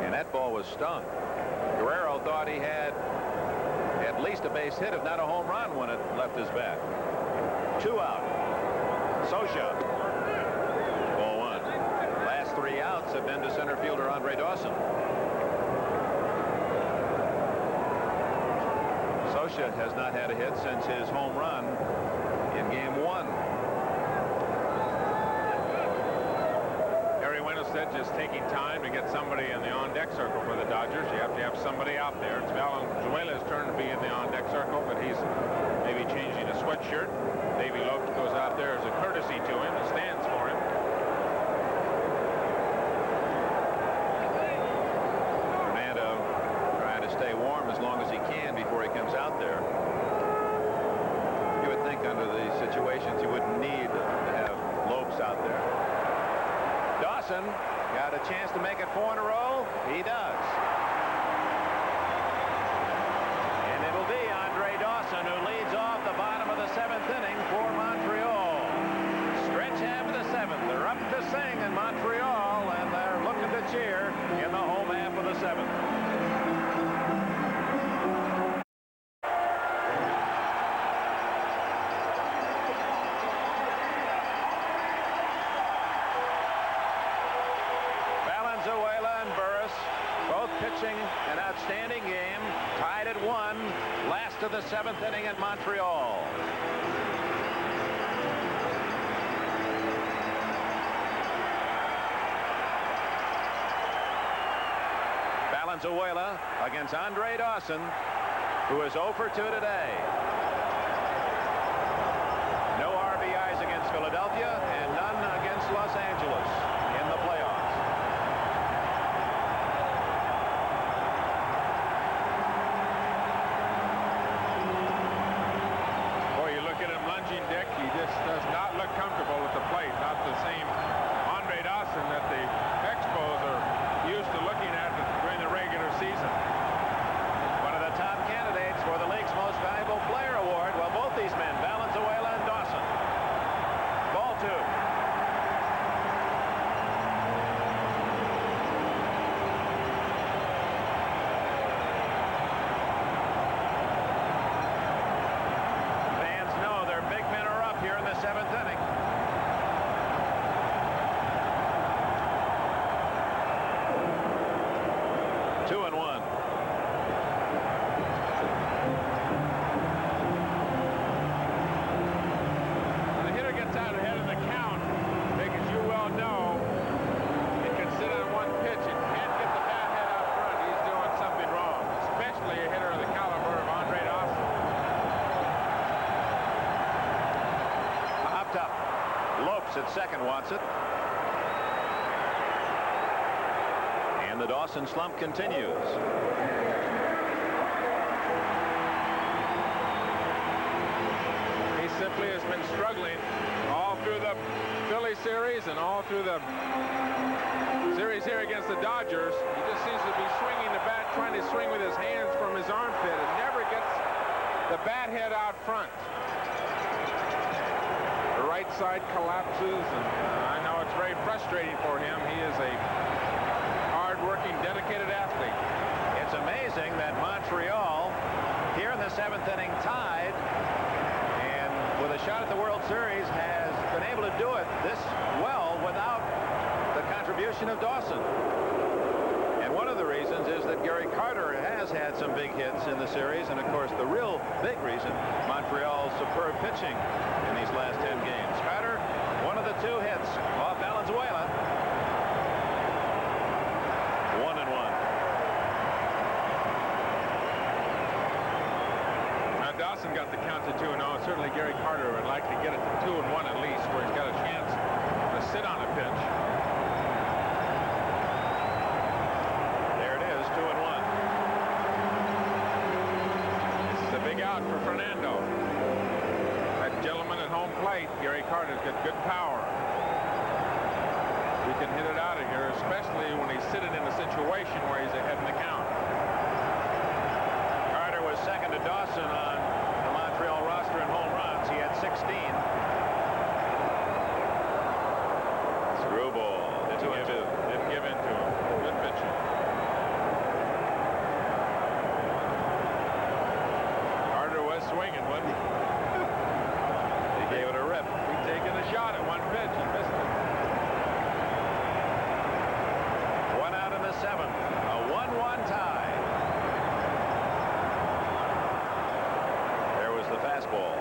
and that ball was stung. Guerrero thought he had at least a base hit, if not a home run, when it left his bat. 2 out. Sosha. Ball 1. Last 3 outs have been to center fielder Andre Dawson. Sosha has not had a hit since his home run in game 1. Said just taking time to get somebody in the on-deck circle for the Dodgers. You have to have somebody out there. It's Valenzuela's turn to be in the on-deck circle, but he's maybe changing a sweatshirt. Davey Lopes goes out there as a courtesy to him and stands for him. Fernando trying to stay warm as long as he can before he comes out there. You would think under these situations you wouldn't need to have Lopes out there. Dawson got a chance to make it 4 in a row. He does. And it'll be Andre Dawson who leads off the bottom of the 7th inning for Montreal. Stretch half of the 7th. They're up to sing in Montreal, and they're looking to cheer in the home half of the 7th. Pitching an outstanding game, tied at 1, last of the 7th inning in Montreal. Valenzuela against Andre Dawson, who is 0 for 2 today. No RBIs against Philadelphia and none against Los Angeles in the playoffs. Dick, he just does not look comfortable at the plate. Not the same Andre Dawson that the Expos are used to looking at during the regular season. One of the top candidates for the league's most valuable player award. Well, both these men, Valenzuela and Dawson. Ball 2. Here in the 7th inning. Two and 1. When the hitter gets out ahead of the count, Vic, as you well know, it can sit on one pitch. It can't get the bat head out front. He's doing something wrong, especially a hitter of the caliber of Andre Dawson. Up. Lopes at second wants it. And the Dawson slump continues. He simply has been struggling all through the Philly series and all through the series here against the Dodgers. He just seems to be swinging the bat, trying to swing with his hands from his armpit, and never gets the bat head out front. Right side collapses, and I know it's very frustrating for him. He is a hard-working, dedicated athlete. It's amazing that Montreal, here in the 7th inning, tied, and with a shot at the World Series, has been able to do it this well without the contribution of Dawson. And one of the reasons is that Gary Carter has had some big hits in the series, and of course the real big reason, Montreal's superb pitching in these last 10 games. Carter, one of the 2 hits off Valenzuela. 1 and 1. Now Dawson got the count to 2-0. Certainly Gary Carter would like to get it to 2-1 at least, where he's got a chance to sit on a pitch. There it is, 2-1. home plate. Gary Carter's got good power. He can hit it out of here, especially when he's sitting in a situation where he's ahead in the count. Carter was second to Dawson on the Montreal roster in home runs. He had 16. Screwball. Didn't give in to him. Good pitching. Carter was swinging, wasn't he? He gave it a rip. He'd taken a shot at one pitch and missed it. 1 out in the 7th. A 1-1 tie. There was the fastball.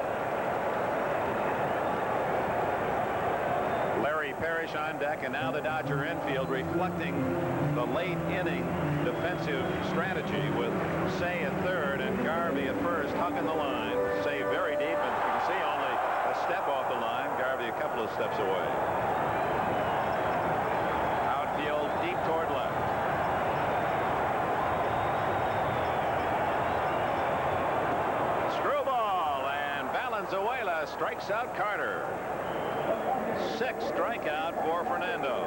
Larry Parrish on deck, and now the Dodger infield reflecting the late inning defensive strategy with Say at third and Garvey at first, hugging the line. Say very deep, and you can see only a step off the line. Garvey a couple of steps away. Outfield deep toward left. Screwball, and Valenzuela strikes out Carter. 6th strikeout for Fernando.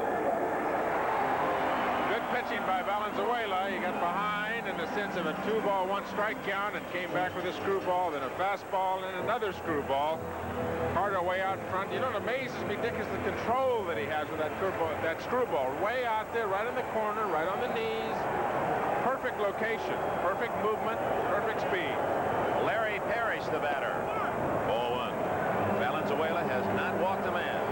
Good pitching by Valenzuela. He got behind in the sense of a 2-ball, 1-strike count and came back with a screwball, then a fastball, and another screwball. Carter way out in front. You know, it amazes me, Dick, is the control that he has with that curveball, that screwball. Way out there, right in the corner, right on the knees. Perfect location, perfect movement, perfect speed. Larry Parrish, the batter. Ball 1. Valenzuela has not walked a man.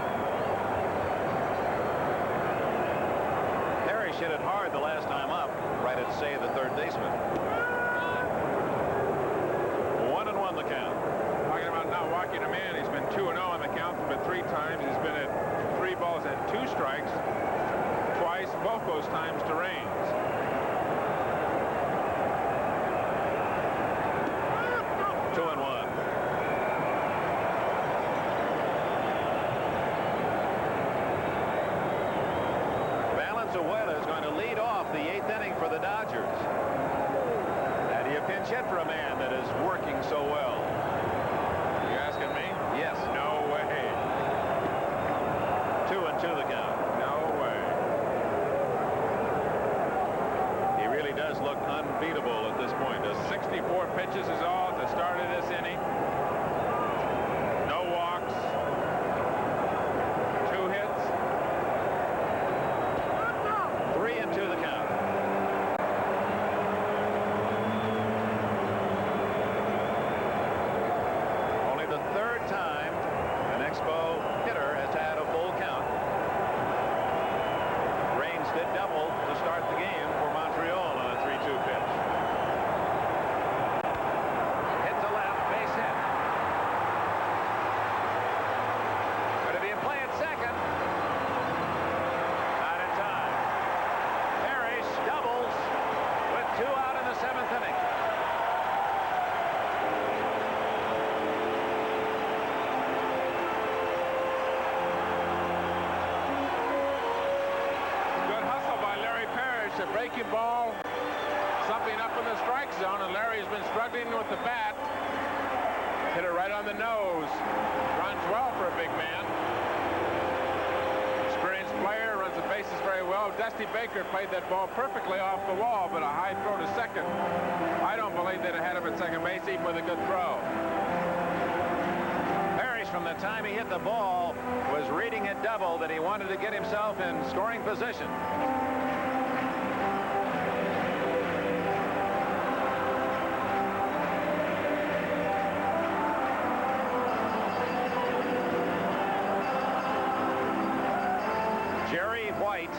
Parrish hit it hard the last time up, right at Say, the third baseman. 1-1 the count. Talking about not walking a man, he's been 2-0 on the count, but 3 times. He's been at 3 balls and 2 strikes. Twice, both those times to Raines. Valenzuela is going to lead off the 8th inning for the Dodgers. How do you pinch hit for a man that is working so well? You asking me? Yes. No way. 2-2 the count. No way. He really does look unbeatable at this point, doesn't he? 64 pitches is all at the start of this inning. No walks. 2 hits. 3-2 the count. Only the 3rd time an Expo hitter has had a full count. Raines did double to start the game for Montreal on a 3-2 pitch. Hit to left, base hit. Going to be in play at second. Not in time. Parrish doubles with 2 out in the 7th inning. Good hustle by Larry Parrish. A breaking ball. Something up in the strike zone, and Larry's been struggling with the bat. Hit it right on the nose. Runs well for a big man. Experienced player, runs the bases very well. Dusty Baker played that ball perfectly off the wall, but a high throw to second. I don't believe they'd have had him at second base even with a good throw. Parrish, from the time he hit the ball, was reading it double that he wanted to get himself in scoring position. Jerry White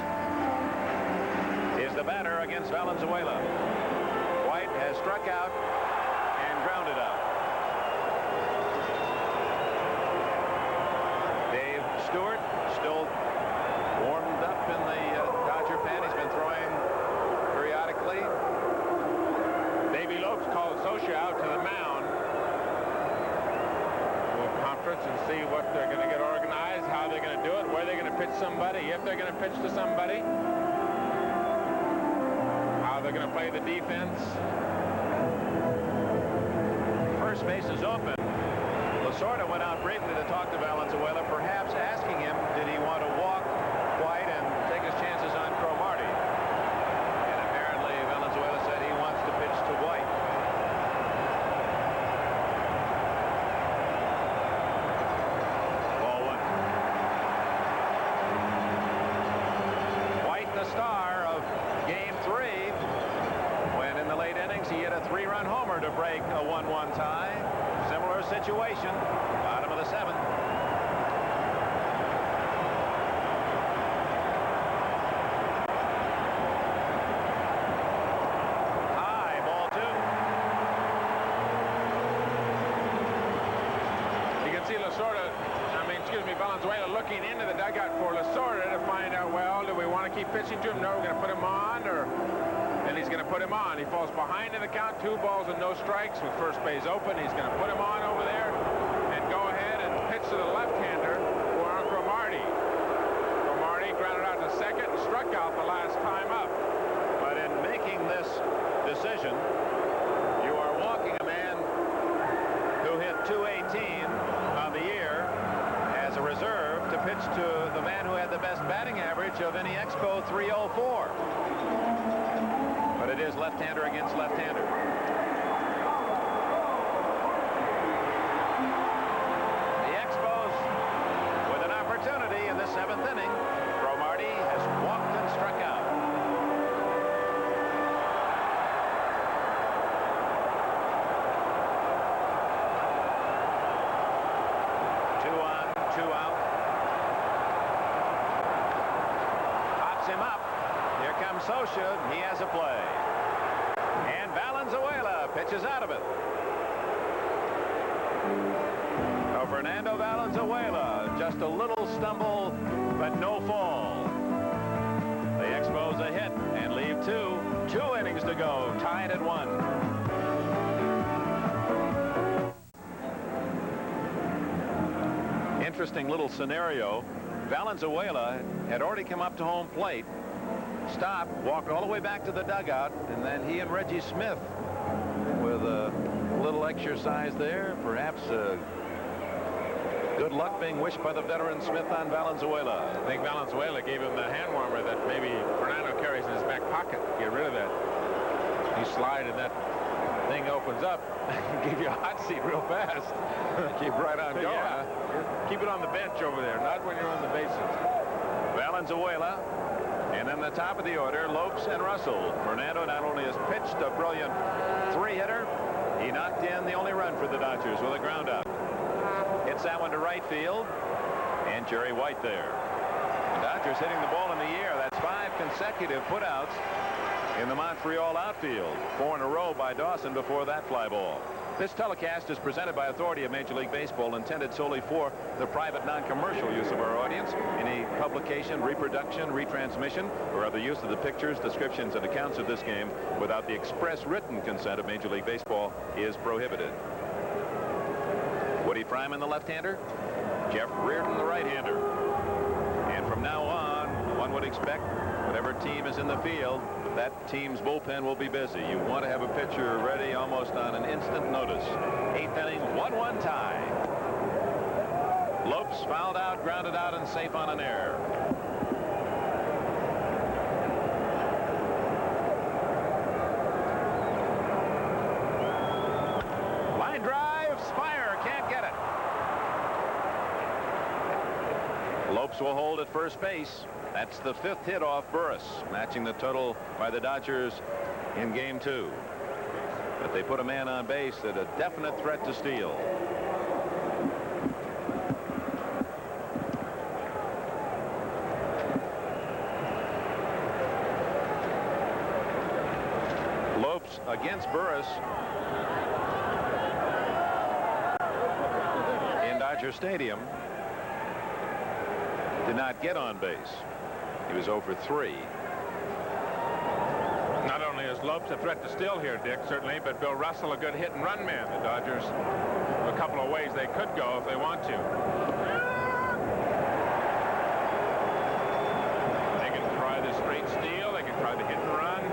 is the batter against Valenzuela. White has struck out and grounded out. Dave Stewart still warmed up in the Dodger pen. He's been throwing periodically. Davey Lopes called Socia out to the mound. We'll conference and see what they're going to get organized, how they're going to do it, where they're going to pitch somebody, if they're going to pitch to somebody, how they're going to play the defense. First base is open. Lasorda went out briefly to talk to Valenzuela, perhaps asking him, did he want to walk White and take his chances on Cromartie? And apparently Valenzuela said he wants to pitch to White. Ball one. White, the star of Game 3, when in the late innings he hit a 3-run homer to break a 1-1 tie. Similar situation, bottom of the 7th. High, ball 2. You can see Valenzuela looking into the dugout for Lasorda to find out, well, do we want to keep pitching to him? No, we're going to put him on, or then he's going to put him on. He falls behind in the count, 2 balls and no strikes with first base open. He's going to put him on over there and go ahead and pitch to the left-hander for Cromartie. Cromartie grounded out to second and struck out the last time up. But in making this decision, you are walking a man who hit .218 on the year as a reserve to pitch to the man who had the best batting average of any Expo, .304. But it is left-hander against left-hander. The Expos with an opportunity in the 7th inning. Cromartie has walked and struck out. Two out. Pops him up. Here comes Sosha. He has a play. And Valenzuela pitches out of it. So Fernando Valenzuela, just a little stumble, but no fall. The Expos a hit and leave 2 innings to go, tied at 1. Interesting little scenario. Valenzuela had already come up to home plate, stopped, walked all the way back to the dugout, and then he and Reggie Smith, with a little exercise there, perhaps good luck being wished by the veteran Smith on Valenzuela. I think Valenzuela gave him the hand warmer that maybe Fernando carries in his back pocket. Get rid of that. You slide and that thing opens up. Give you a hot seat real fast. Keep right on going. Yeah. Keep it on the bench over there, not when you're on the bases. Valenzuela, and then the top of the order, Lopes and Russell. Fernando not only has pitched a brilliant 3-hitter, he knocked in the only run for the Dodgers with a ground out. Hits that one to right field, and Jerry White there. The Dodgers hitting the ball in the air. That's 5 consecutive putouts in the Montreal outfield. 4 in a row by Dawson before that fly ball. This telecast is presented by authority of Major League Baseball, intended solely for the private non-commercial use of our audience. Any publication, reproduction, retransmission, or other use of the pictures, descriptions, and accounts of this game without the express written consent of Major League Baseball is prohibited. Woody Fryman, the left-hander. Jeff Reardon, the right-hander. And from now on, one would expect whatever team is in the field, that team's bullpen will be busy. You want to have a pitcher ready almost on an instant notice. 8th inning, 1-1 tie. Lopes fouled out, grounded out, and safe on an error. Line drive, Spire can't get it. Lopes will hold at first base. That's the 5th hit off Burris, matching the total by the Dodgers in Game 2. But they put a man on base at a definite threat to steal. Lopes against Burris in Dodger Stadium did not get on base. He was 0 for 3. Not only is Lopes a threat to steal here, Dick, certainly, but Bill Russell a good hit and run man. The Dodgers have a couple of ways they could go if they want to. They can try the straight steal. They can try the hit and run.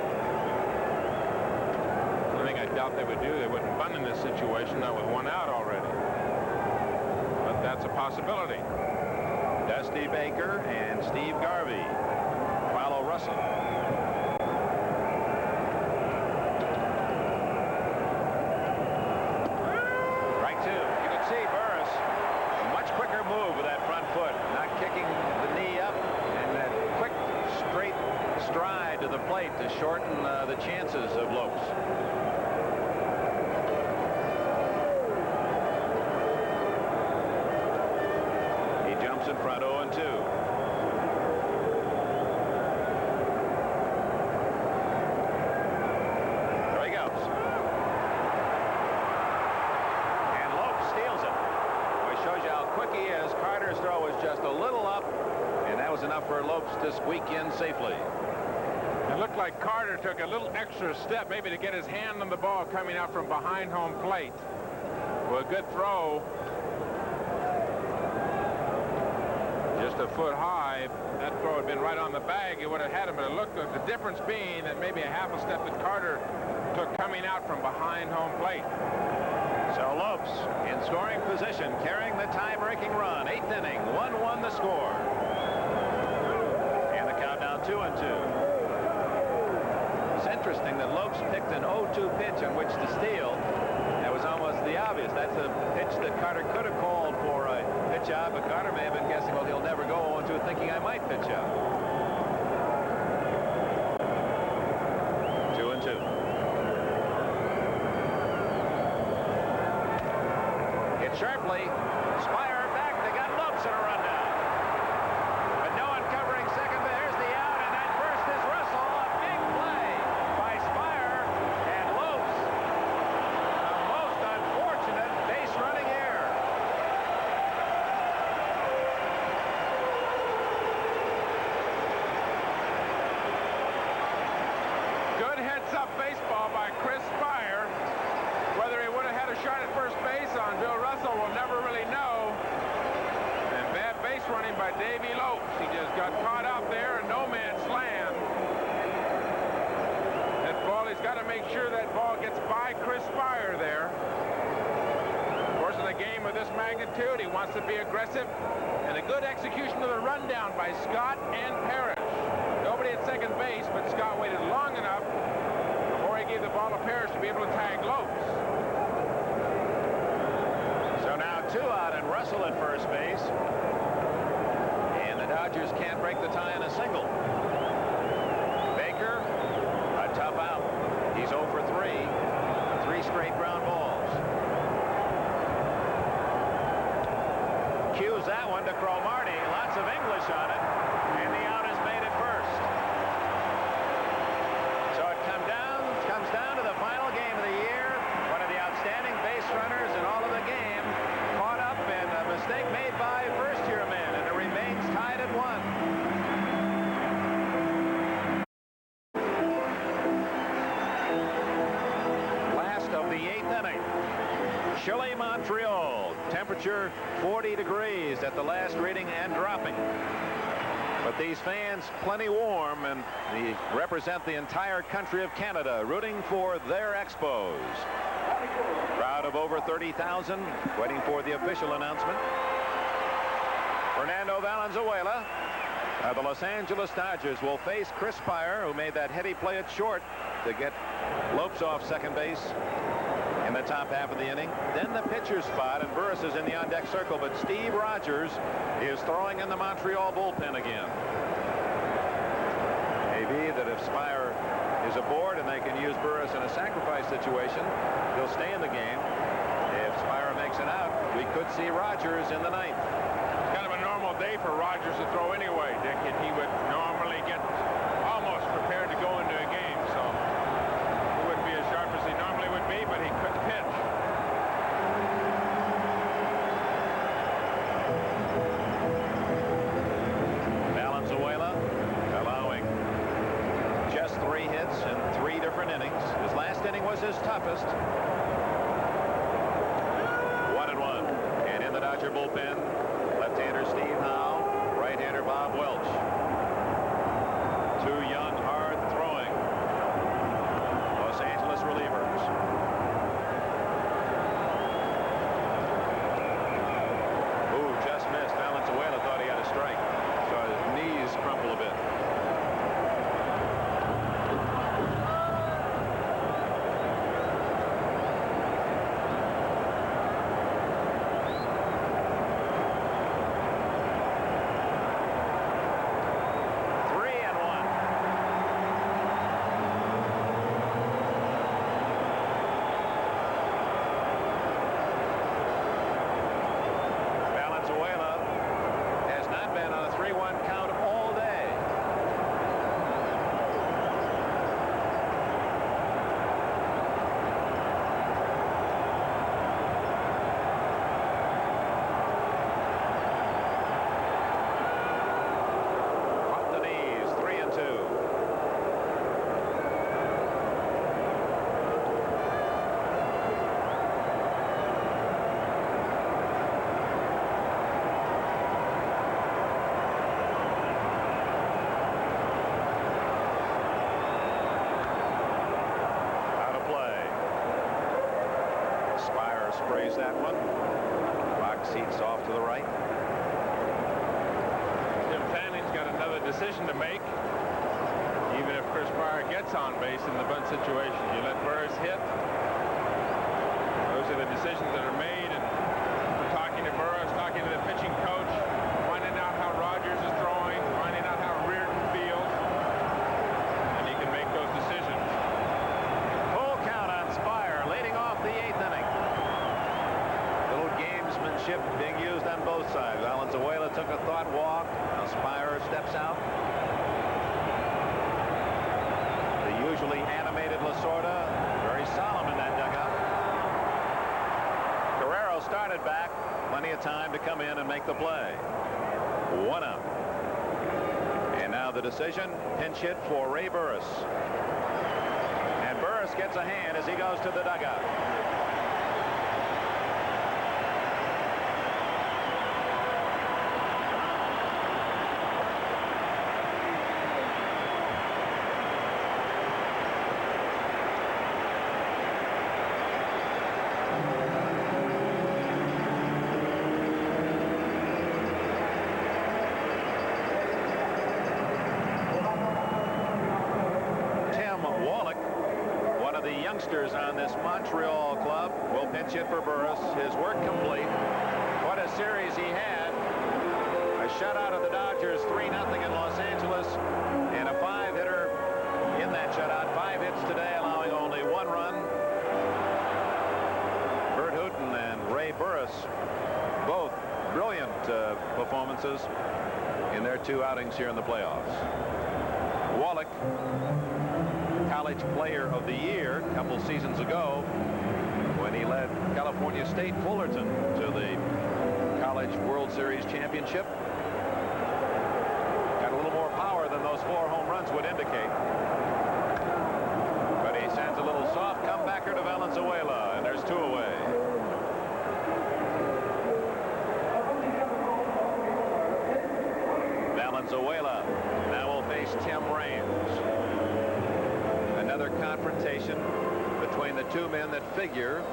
The thing I doubt they would do, they wouldn't bunt in this situation, not with 1 out already. possibility. Dusty Baker and Steve Garvey follow Russell. Strike two. You can see Burris, a much quicker move with that front foot, not kicking the knee up, and that quick straight stride to the plate to shorten the chances of Lopes. In front, 0-2. There he goes. And Lopes steals it. Well, it shows you how quick he is. Carter's throw was just a little up, and that was enough for Lopes to squeak in safely. It looked like Carter took a little extra step, maybe to get his hand on the ball coming out from behind home plate. Well, a good throw. Just a foot high. That throw had been right on the bag. It would have had him, but it looked like the difference being that maybe a half a step that Carter took coming out from behind home plate. So Lopes in scoring position, carrying the tie-breaking run. 8th inning, 1-1 the score. And the count now 2-2. It's interesting that Lopes picked an 0-2 pitch on which to steal. That was almost the obvious. That's the pitch that Carter could have called for a pitch out, but Carter may have been guessing, well, he'll never go 0-2, thinking I might pitch out. 2-2. Hit sharply. Spire back. They got Lopes in a rundown. But no one covering second. There's the out, and that first is Russell. A big play by Spire and Lopes. A most unfortunate base running error. Good heads-up baseball by Chris Spire. Whether he would have had a shot at first base on Bill Russell, we'll never really know. And bad base running by Davey Lopes. He just got caught out there in no man's land. That ball, he's got to make sure that ball gets by Chris Spire there. Of course, in a game of this magnitude, he wants to be aggressive. And a good execution of the rundown by Scott and Parrish. Nobody at second base, but Scott waited long enough before he gave the ball to Parrish to be able to tag Lopes. So now 2 out and Russell at first base. And the Dodgers can't break the tie in a single. Baker, a tough out. He's 0 for 3. 3 straight ground balls. Cues that one to Cromartie. Lots of English on it. And the out is made at first. So it comes down to the final game of the year. One of the outstanding base runners in all of the game. Caught up in a mistake made by first-year men, and it remains tied at 1. Last of the 8th inning. Chilly Montreal. Temperature 40 degrees at the last reading and dropping. But these fans plenty warm, and they represent the entire country of Canada, rooting for their Expos. Crowd of over 30,000 waiting for the official announcement. Fernando Valenzuela. The Los Angeles Dodgers will face Chris Spire, who made that heady play at short to get Lopes off second base in the top half of the inning. Then the pitcher's spot, and Burris is in the on-deck circle, but Steve Rogers is throwing in the Montreal bullpen again. Maybe that if Spire is aboard and they can use Burris in a sacrifice situation, he'll stay in the game. If Spire makes it out, we could see Rogers in the 9th. It's kind of a normal day for Rogers to throw anyway, Dick, and he would normally get almost prepared to go into a game, so he wouldn't be as sharp as he normally would be, but he could pitch. Valenzuela allowing just 3 hits in 3 different innings. His last inning was his toughest. 1-1. And in the Dodger bullpen, left-hander Steve Howe, right-hander Bob Welch. 2 young, hard-throwing Los Angeles relievers. Ooh, sprays that one. Box seats off to the right. Jim Fanning's got another decision to make. Even if Chris Pryor gets on base in the bunt situation, you let Burris hit. Those are the decisions that are made. And we're talking to Burris, talking to the pitching coach, finding out how Rogers is throwing, finding out how Reardon feels, and he can make those decisions. Full count on Spire, leading off the 8th inning. Little gamesmanship being used on both sides. Valenzuela took a thought walk. Now Spire steps out. The usually animated Lasorda, very solemn in that dugout. Guerrero started back. Plenty of time to come in and make the play. 1 out. And now the decision, pinch hit for Ray Burris. And Burris gets a hand as he goes to the dugout. On this Montreal club will pinch hit for Burris. His work complete. What a series he had. A shutout of the Dodgers, 3-0 in Los Angeles, and a 5-hitter in that shutout. 5 hits today, allowing only 1 run. Bert Hooton and Ray Burris, both brilliant performances in their 2 outings here in the playoffs. Wallach, College Player of the Year a couple seasons ago when he led California State Fullerton to the College World Series championship. Got a little more power than those 4 home runs would indicate. But he sends a little soft comebacker to Valenzuela, and there's 2 away. Valenzuela now will face Tim Raines. Another confrontation between the 2 men that figure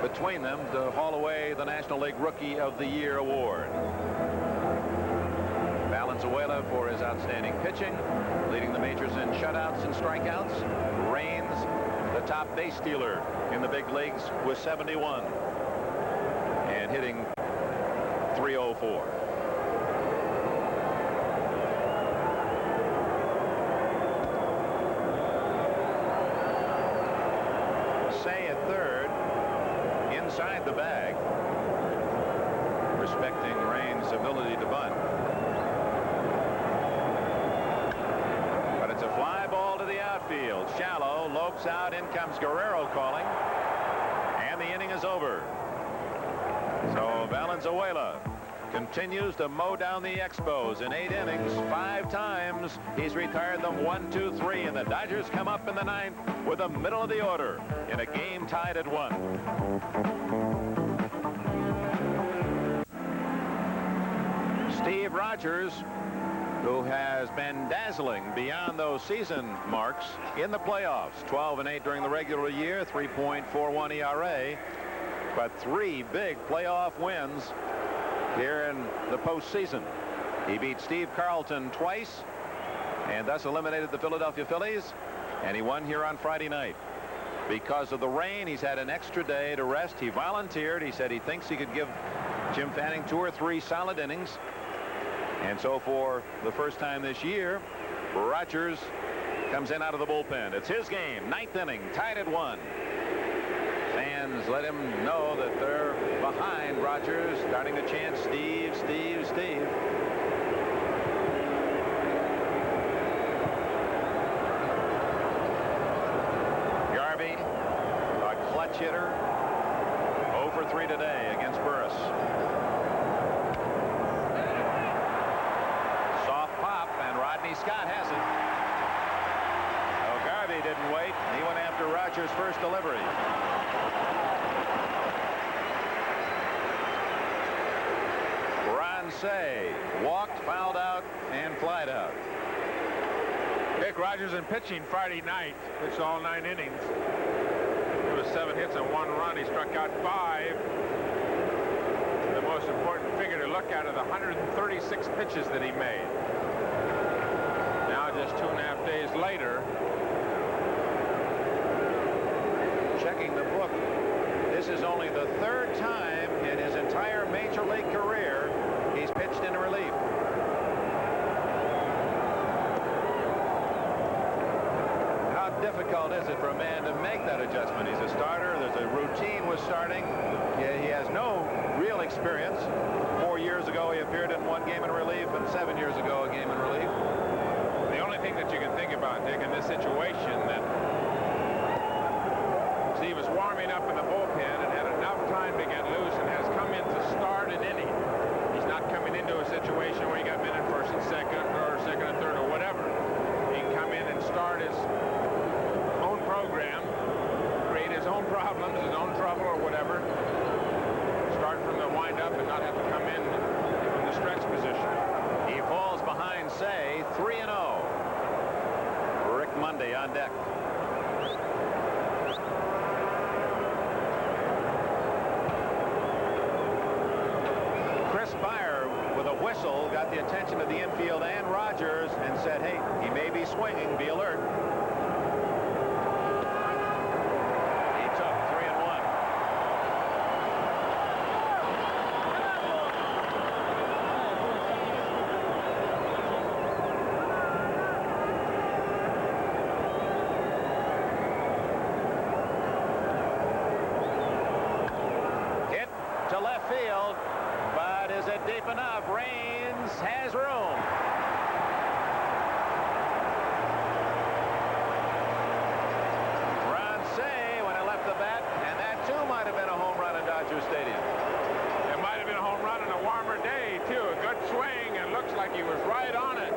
between them to haul away the National League Rookie of the Year award. Valenzuela for his outstanding pitching, leading the majors in shutouts and strikeouts. Raines, the top base stealer in the big leagues with 71 and hitting .304. Say at third, inside the bag, respecting Raines' ability to bunt. But it's a fly ball to the outfield. Shallow, Lopes out, in comes Guerrero calling, and the inning is over. So Valenzuela continues to mow down the Expos in 8 innings, 5 times. He's retired them 1, 2, 3, and the Dodgers come up in the 9th with the middle of the order in a game tied at 1. Steve Rogers, who has been dazzling beyond those season marks in the playoffs. 12-8 during the regular year, 3.41 ERA, but 3 big playoff wins here in the postseason. He beat Steve Carlton twice and thus eliminated the Philadelphia Phillies, and he won here on Friday night. Because of the rain, he's had an extra day to rest. He volunteered. He said he thinks he could give Jim Fanning 2 or 3 solid innings. And so for the first time this year, Rogers comes in out of the bullpen. It's his game, 9th inning, tied at 1. Fans let him know that they're behind Rogers, starting to chant Steve, Steve, Steve. Garvey, a clutch hitter, 0 for 3 today against Burris. Soft pop, and Rodney Scott has it. Oh, Garvey didn't wait. He went after Rogers' first delivery. Say walked, fouled out, and flied out. Dick Rogers in pitching Friday night, pitched all 9 innings. It was 7 hits and 1 run. He struck out 5. most important figure to look at are the 136 pitches that he made. Now, just 2.5 days later, checking the book, this is only the 3rd time in his entire major league career he's pitched in relief. How difficult is it for a man to make that adjustment? He's a starter. There's a routine with starting. He has no real experience. 4 years ago, he appeared in 1 game in relief, and 7 years ago, a game in relief. the only thing that you can think about, Dick, in this situation, that he was warming up in the bullpen and had enough time to get loose and has come in to start an inning. He's not coming into a situation where he got men in first and second or second and third or whatever. He can come in and start his own program, create his own problems, his own trouble or whatever, start from the windup and not have to come in from the stretch position. He falls behind Say, 3-0. Rick Monday on deck. Whistle got the attention of the infield and Rogers and said, hey, he may be swinging, be alert. He took 3-1. Hit to left field. But is it deep enough? Raines has room. Ron Say when he left the bat, and that too might have been a home run in Dodger Stadium. It might have been a home run on a warmer day, too. A good swing, and looks like he was right on it.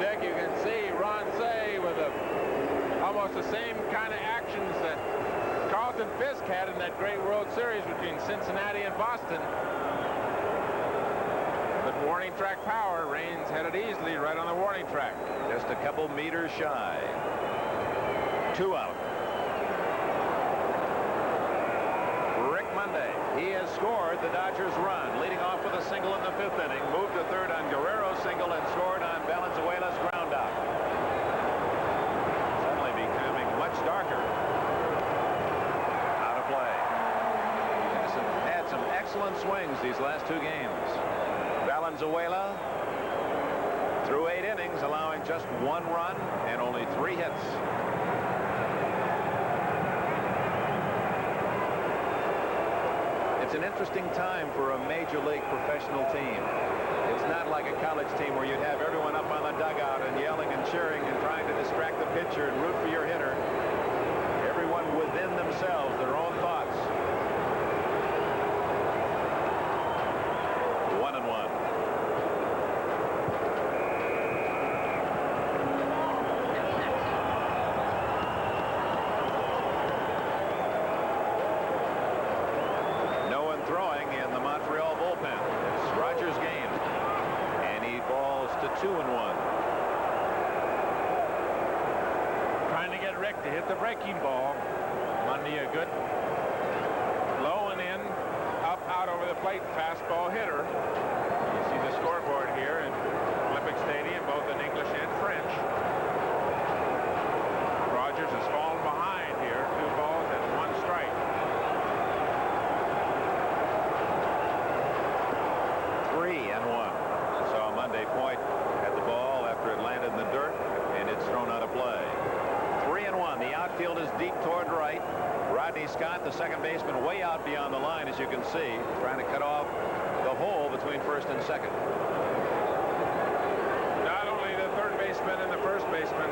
Dick, you can see Ron Say with almost the same kind of actions that Carlton Fisk had in that great World Series between Cincinnati and Boston. But warning track power, Raines headed easily right on the warning track. Just a couple meters shy. 2 out. Rick Monday, he has scored the Dodgers run, leading off with a single in the 5th inning, moved to third on Guerrero's single, and scored on Valenzuela's ground out. Suddenly becoming much darker. Out of play. Had some excellent swings these last 2 games. Valenzuela through 8 innings, allowing just 1 run and only 3 hits. It's an interesting time for a major league professional team. It's not like a college team where you'd have everyone up on the dugout and yelling and cheering and trying to distract the pitcher and root for your hitter. Everyone within themselves, their own thoughts. 1-1. No one throwing in the Montreal bullpen. It's Rogers' game, and he falls to 2-1. Trying to get Rick to hit the breaking ball. Monday a good low and in, up, out over the plate, fastball hitter. You see the scoreboard here in Olympic Stadium, both in English and French. Rogers has fallen behind here, 2 balls and 1 strike. 3-1. I saw Monday point at the ball after it landed in the dirt, and it's thrown out of play. 3-1. The outfield is deep toward right. Rodney Scott, the second baseman, way out beyond the line, as you can see, trying to cut off the hole between first and second. Not only the third baseman and the first baseman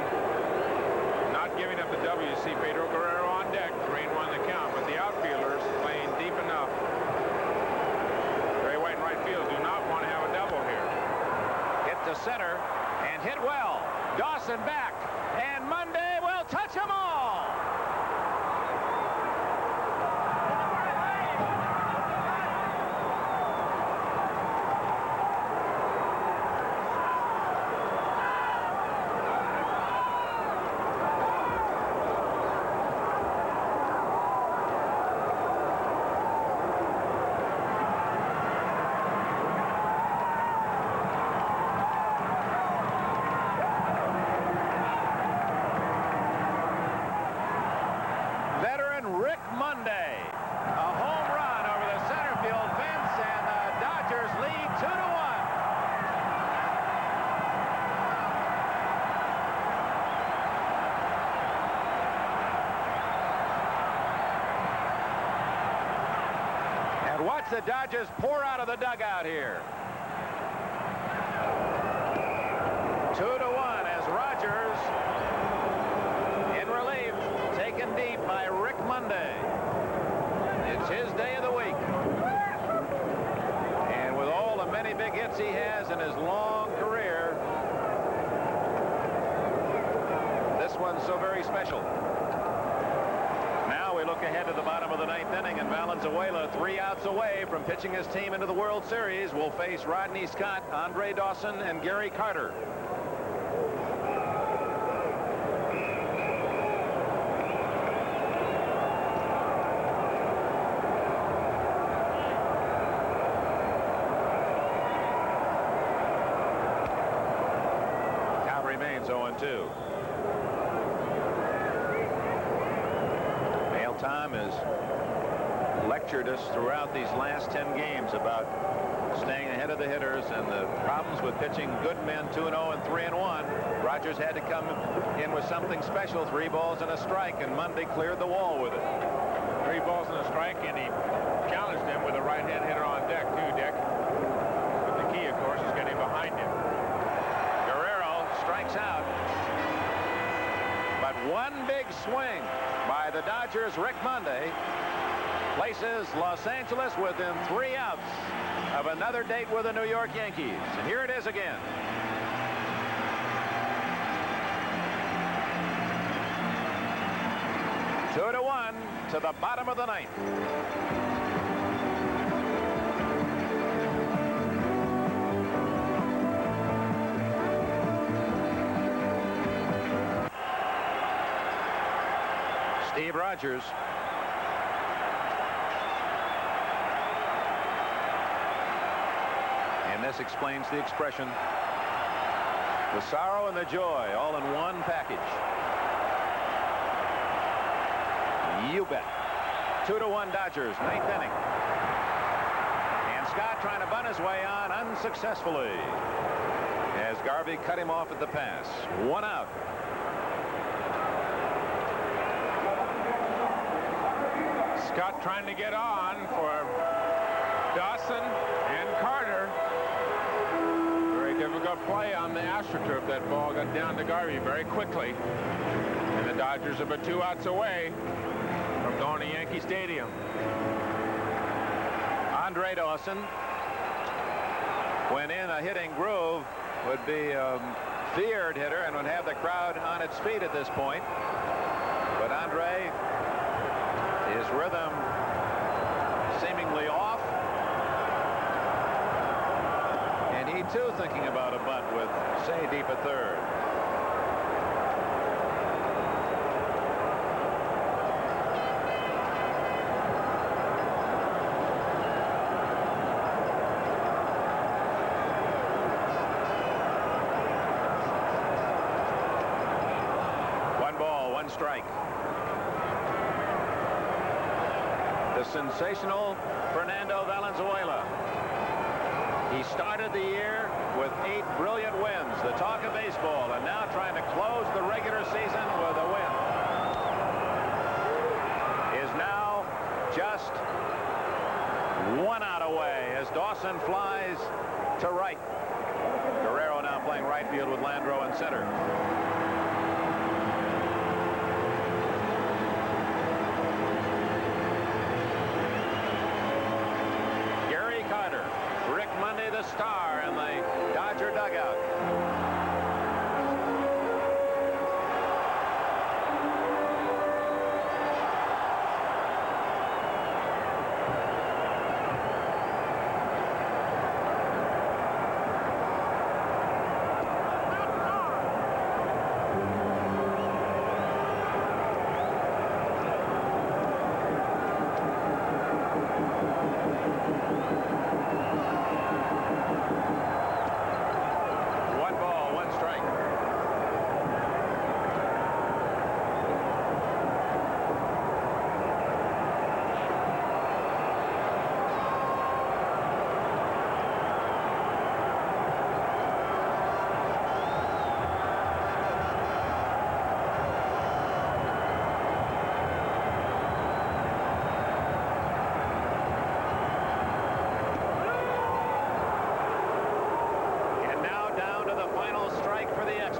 not giving up the W. You see Pedro Guerrero on deck, 3-1 the count, but the outfielders playing deep enough. Barry White in right field do not want to have a double here. Hit to center and hit well. Dawson back, and Monday will touch them all. the Dodgers pour out of the dugout here. 2-1 as Rogers, in relief, taken deep by Rick Monday. It's his day of the week. And with all the many big hits he has in his long career, this one's so very special. Now we look ahead to the bottom of the 9th inning, and Valenzuela, 3 outs away from pitching his team into the World Series, will face Rodney Scott, Andre Dawson, and Gary Carter. Count remains 0-2. Tom has lectured us throughout these last 10 games about staying ahead of the hitters and the problems with pitching good men 2-0 and 3-1. Rogers had to come in with something special, 3 balls and a strike, and Monday cleared the wall with it. 3 balls and a strike, and he challenged him with a right-hand hitter on deck too, Dick. But the key, of course, is getting behind him. Guerrero strikes out, but one big swing by the Dodgers' Rick Monday places Los Angeles within 3 outs of another date with the New York Yankees. And here it is again. Two to one to the bottom of the 9th. Steve Rogers. And this explains the expression. The sorrow and the joy all in one package. You bet. 2-1 Dodgers, 9th inning. And Scott trying to bunt his way on unsuccessfully as Garvey cut him off at the pass. 1 out. Scott trying to get on for Dawson and Carter. Very difficult play on the AstroTurf. That ball got down to Garvey very quickly. And the Dodgers are but 2 outs away from going to Yankee Stadium. Andre Dawson, when in a hitting groove, would be a feared hitter and would have the crowd on its feet at this point. But Andre, his rhythm seemingly off, and he too thinking about a bunt with Say deep at third. One ball, one strike. The sensational Fernando Valenzuela. He started the year with 8 brilliant wins, the talk of baseball, and now trying to close the regular season with a win. Is now just 1 out away as Dawson flies to right. Guerrero now playing right field with Landreau in center. Rick Monday, the star in the Dodger dugout.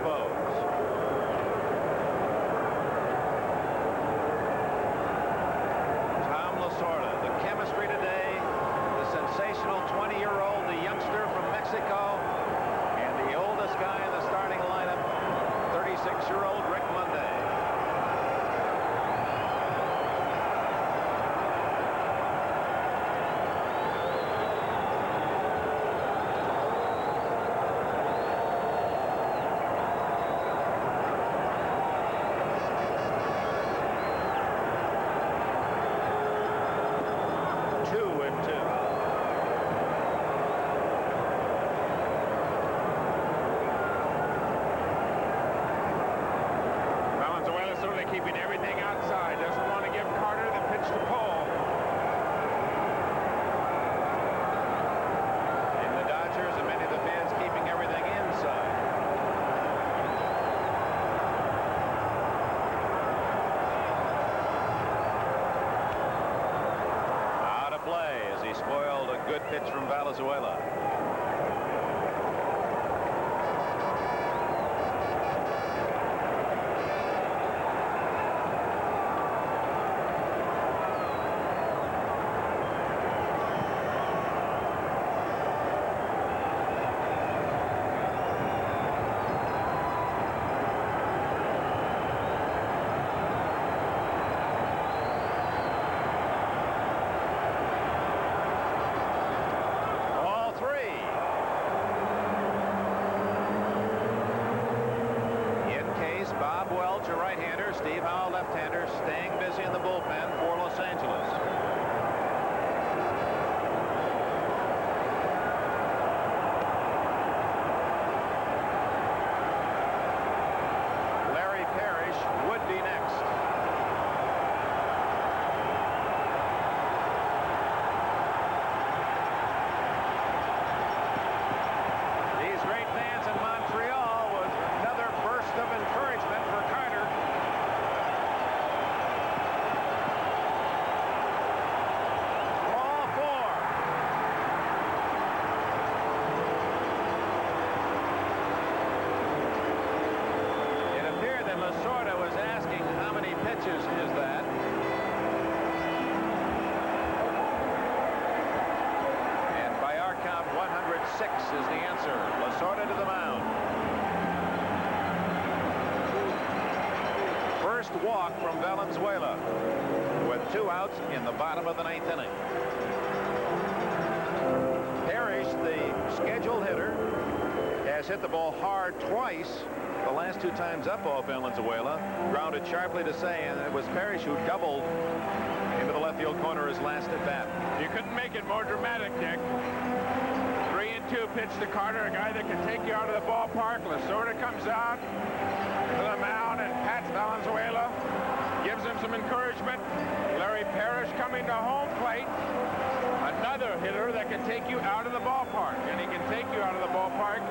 Expos. Tom Lasorda, the chemistry today, the sensational 20-year-old, the youngster from Mexico, and the oldest guy in the starting lineup, 36-year-old Rick Monday. Keeping everything outside. Doesn't want to give Carter the pitch to pull. And the Dodgers and many of the fans keeping everything inside. Out of play as he spoiled a good pitch from Valenzuela. Bob Welch, a right-hander, Steve Howe, left-hander, staying busy in the bullpen for Los Angeles. Larry Parrish would be next. These great fans in Montreal with another burst of encouragement for Carter. Ball 4. It appeared that Lasorda was asking how many pitches is that. And by our count, 106 is the answer. Lasorda to the mound. First walk from Valenzuela with 2 outs in the bottom of the 9th inning. Parrish, the scheduled hitter, has hit the ball hard twice. The last 2 times up off Valenzuela, grounded sharply to say, and it was Parrish who doubled into the left field corner his last at bat. You couldn't make it more dramatic, Dick. 3-2 pitch to Carter, a guy that can take you out of the ballpark. Lasorda comes out to the mound and pats Valenzuela, gives him some encouragement. Larry Parrish coming to home plate. Another hitter that can take you out of the ballpark, and he can take you out of the ballpark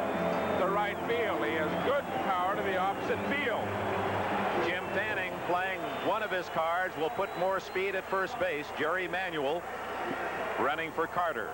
to right field. He has good power to the opposite field. Jim Fanning playing one of his cards will put more speed at first base. Jerry Manuel running for Carter.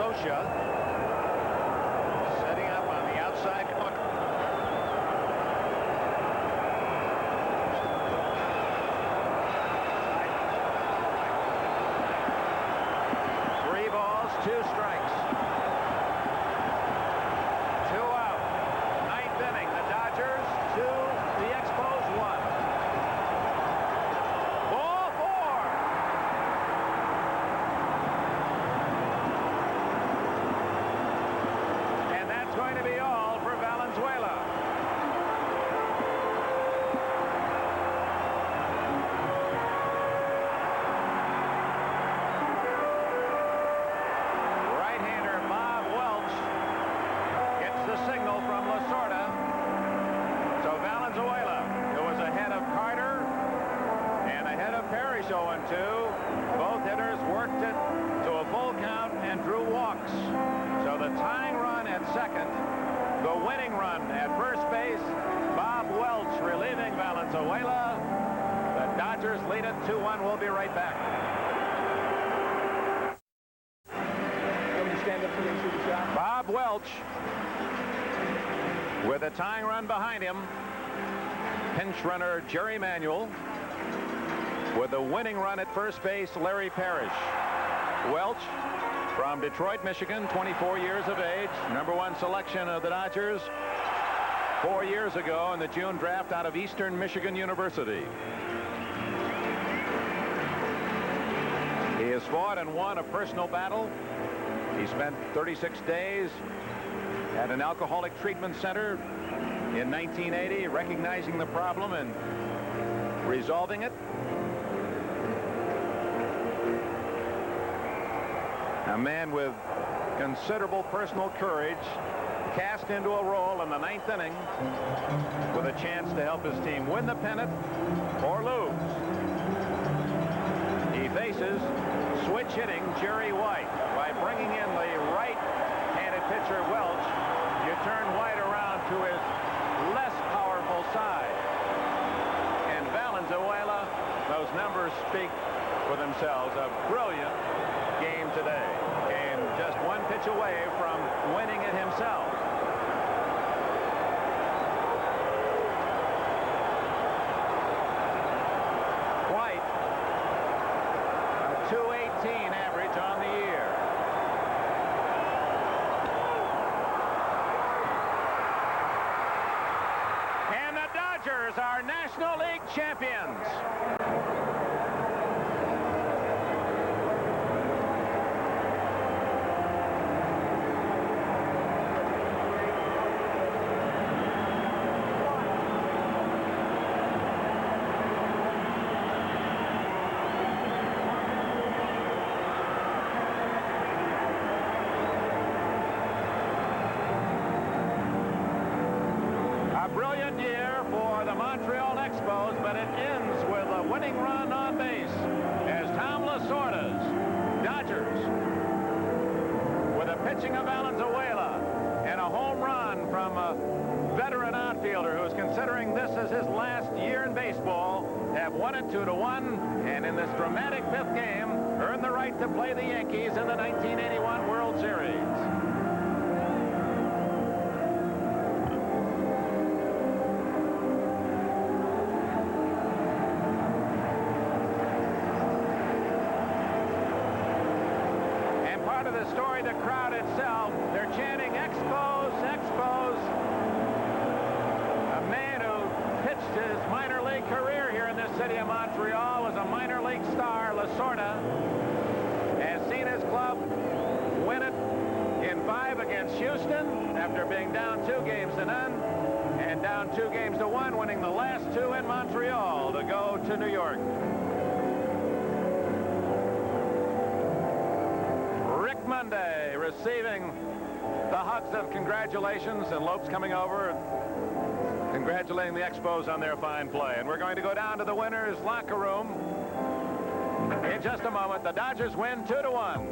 Scioscia setting up on the outside corner. Three balls, two strikes. Two out. Ninth inning. The Dodgers 2, the Expos 1. Ball 4. And that's going to be all for Valenzuela. Right-hander Bob Welch gets the signal from Lasorda. So Valenzuela, who was ahead of Carter and ahead of Parrish 0-2, both hitters worked it to a full count and drew walks. So the tying run at second, the winning run at first base, Bob Welch relieving Valenzuela. The Dodgers lead it 2-1. We'll be right back. Bob Welch with a tying run behind him. Pinch runner Jerry Manuel. With the winning run at first base, Larry Parrish. Welch from Detroit, Michigan, 24 years of age. #1 selection of the Dodgers 4 years ago in the June draft out of Eastern Michigan University. He has fought and won a personal battle. He spent 36 days at an alcoholic treatment center in 1980, recognizing the problem and resolving it. A man with considerable personal courage, cast into a role in the 9th inning with a chance to help his team win the pennant or lose. He faces switch hitting Jerry White. By bringing in the right-handed pitcher Welch, you turn White around to his less powerful side. And Valenzuela, those numbers speak for themselves. A brilliant game today. Came just one pitch away from winning it himself. White, a .218 average on the year. And the Dodgers are National League champions. Brilliant year for the Montreal Expos, but it ends with a winning run on base as Tom Lasorda's Dodgers, with a pitching of Valenzuela and a home run from a veteran outfielder who is considering this as his last year in baseball, have won it 2-1, and in this dramatic 5th game, earned the right to play the Yankees in the 1981 World Series. The story, the crowd itself, they're chanting Expos, Expos. A man who pitched his minor league career here in this city of Montreal, was a minor league star. Lasorda has seen his club win it in 5 against Houston after being down 2-0, and down 2-1, winning the last 2 in Montreal to go to New York. Monday receiving the hugs of congratulations, and Lopes coming over congratulating the Expos on their fine play. And we're going to go down to the winners' locker room in just a moment. The Dodgers win 2-1.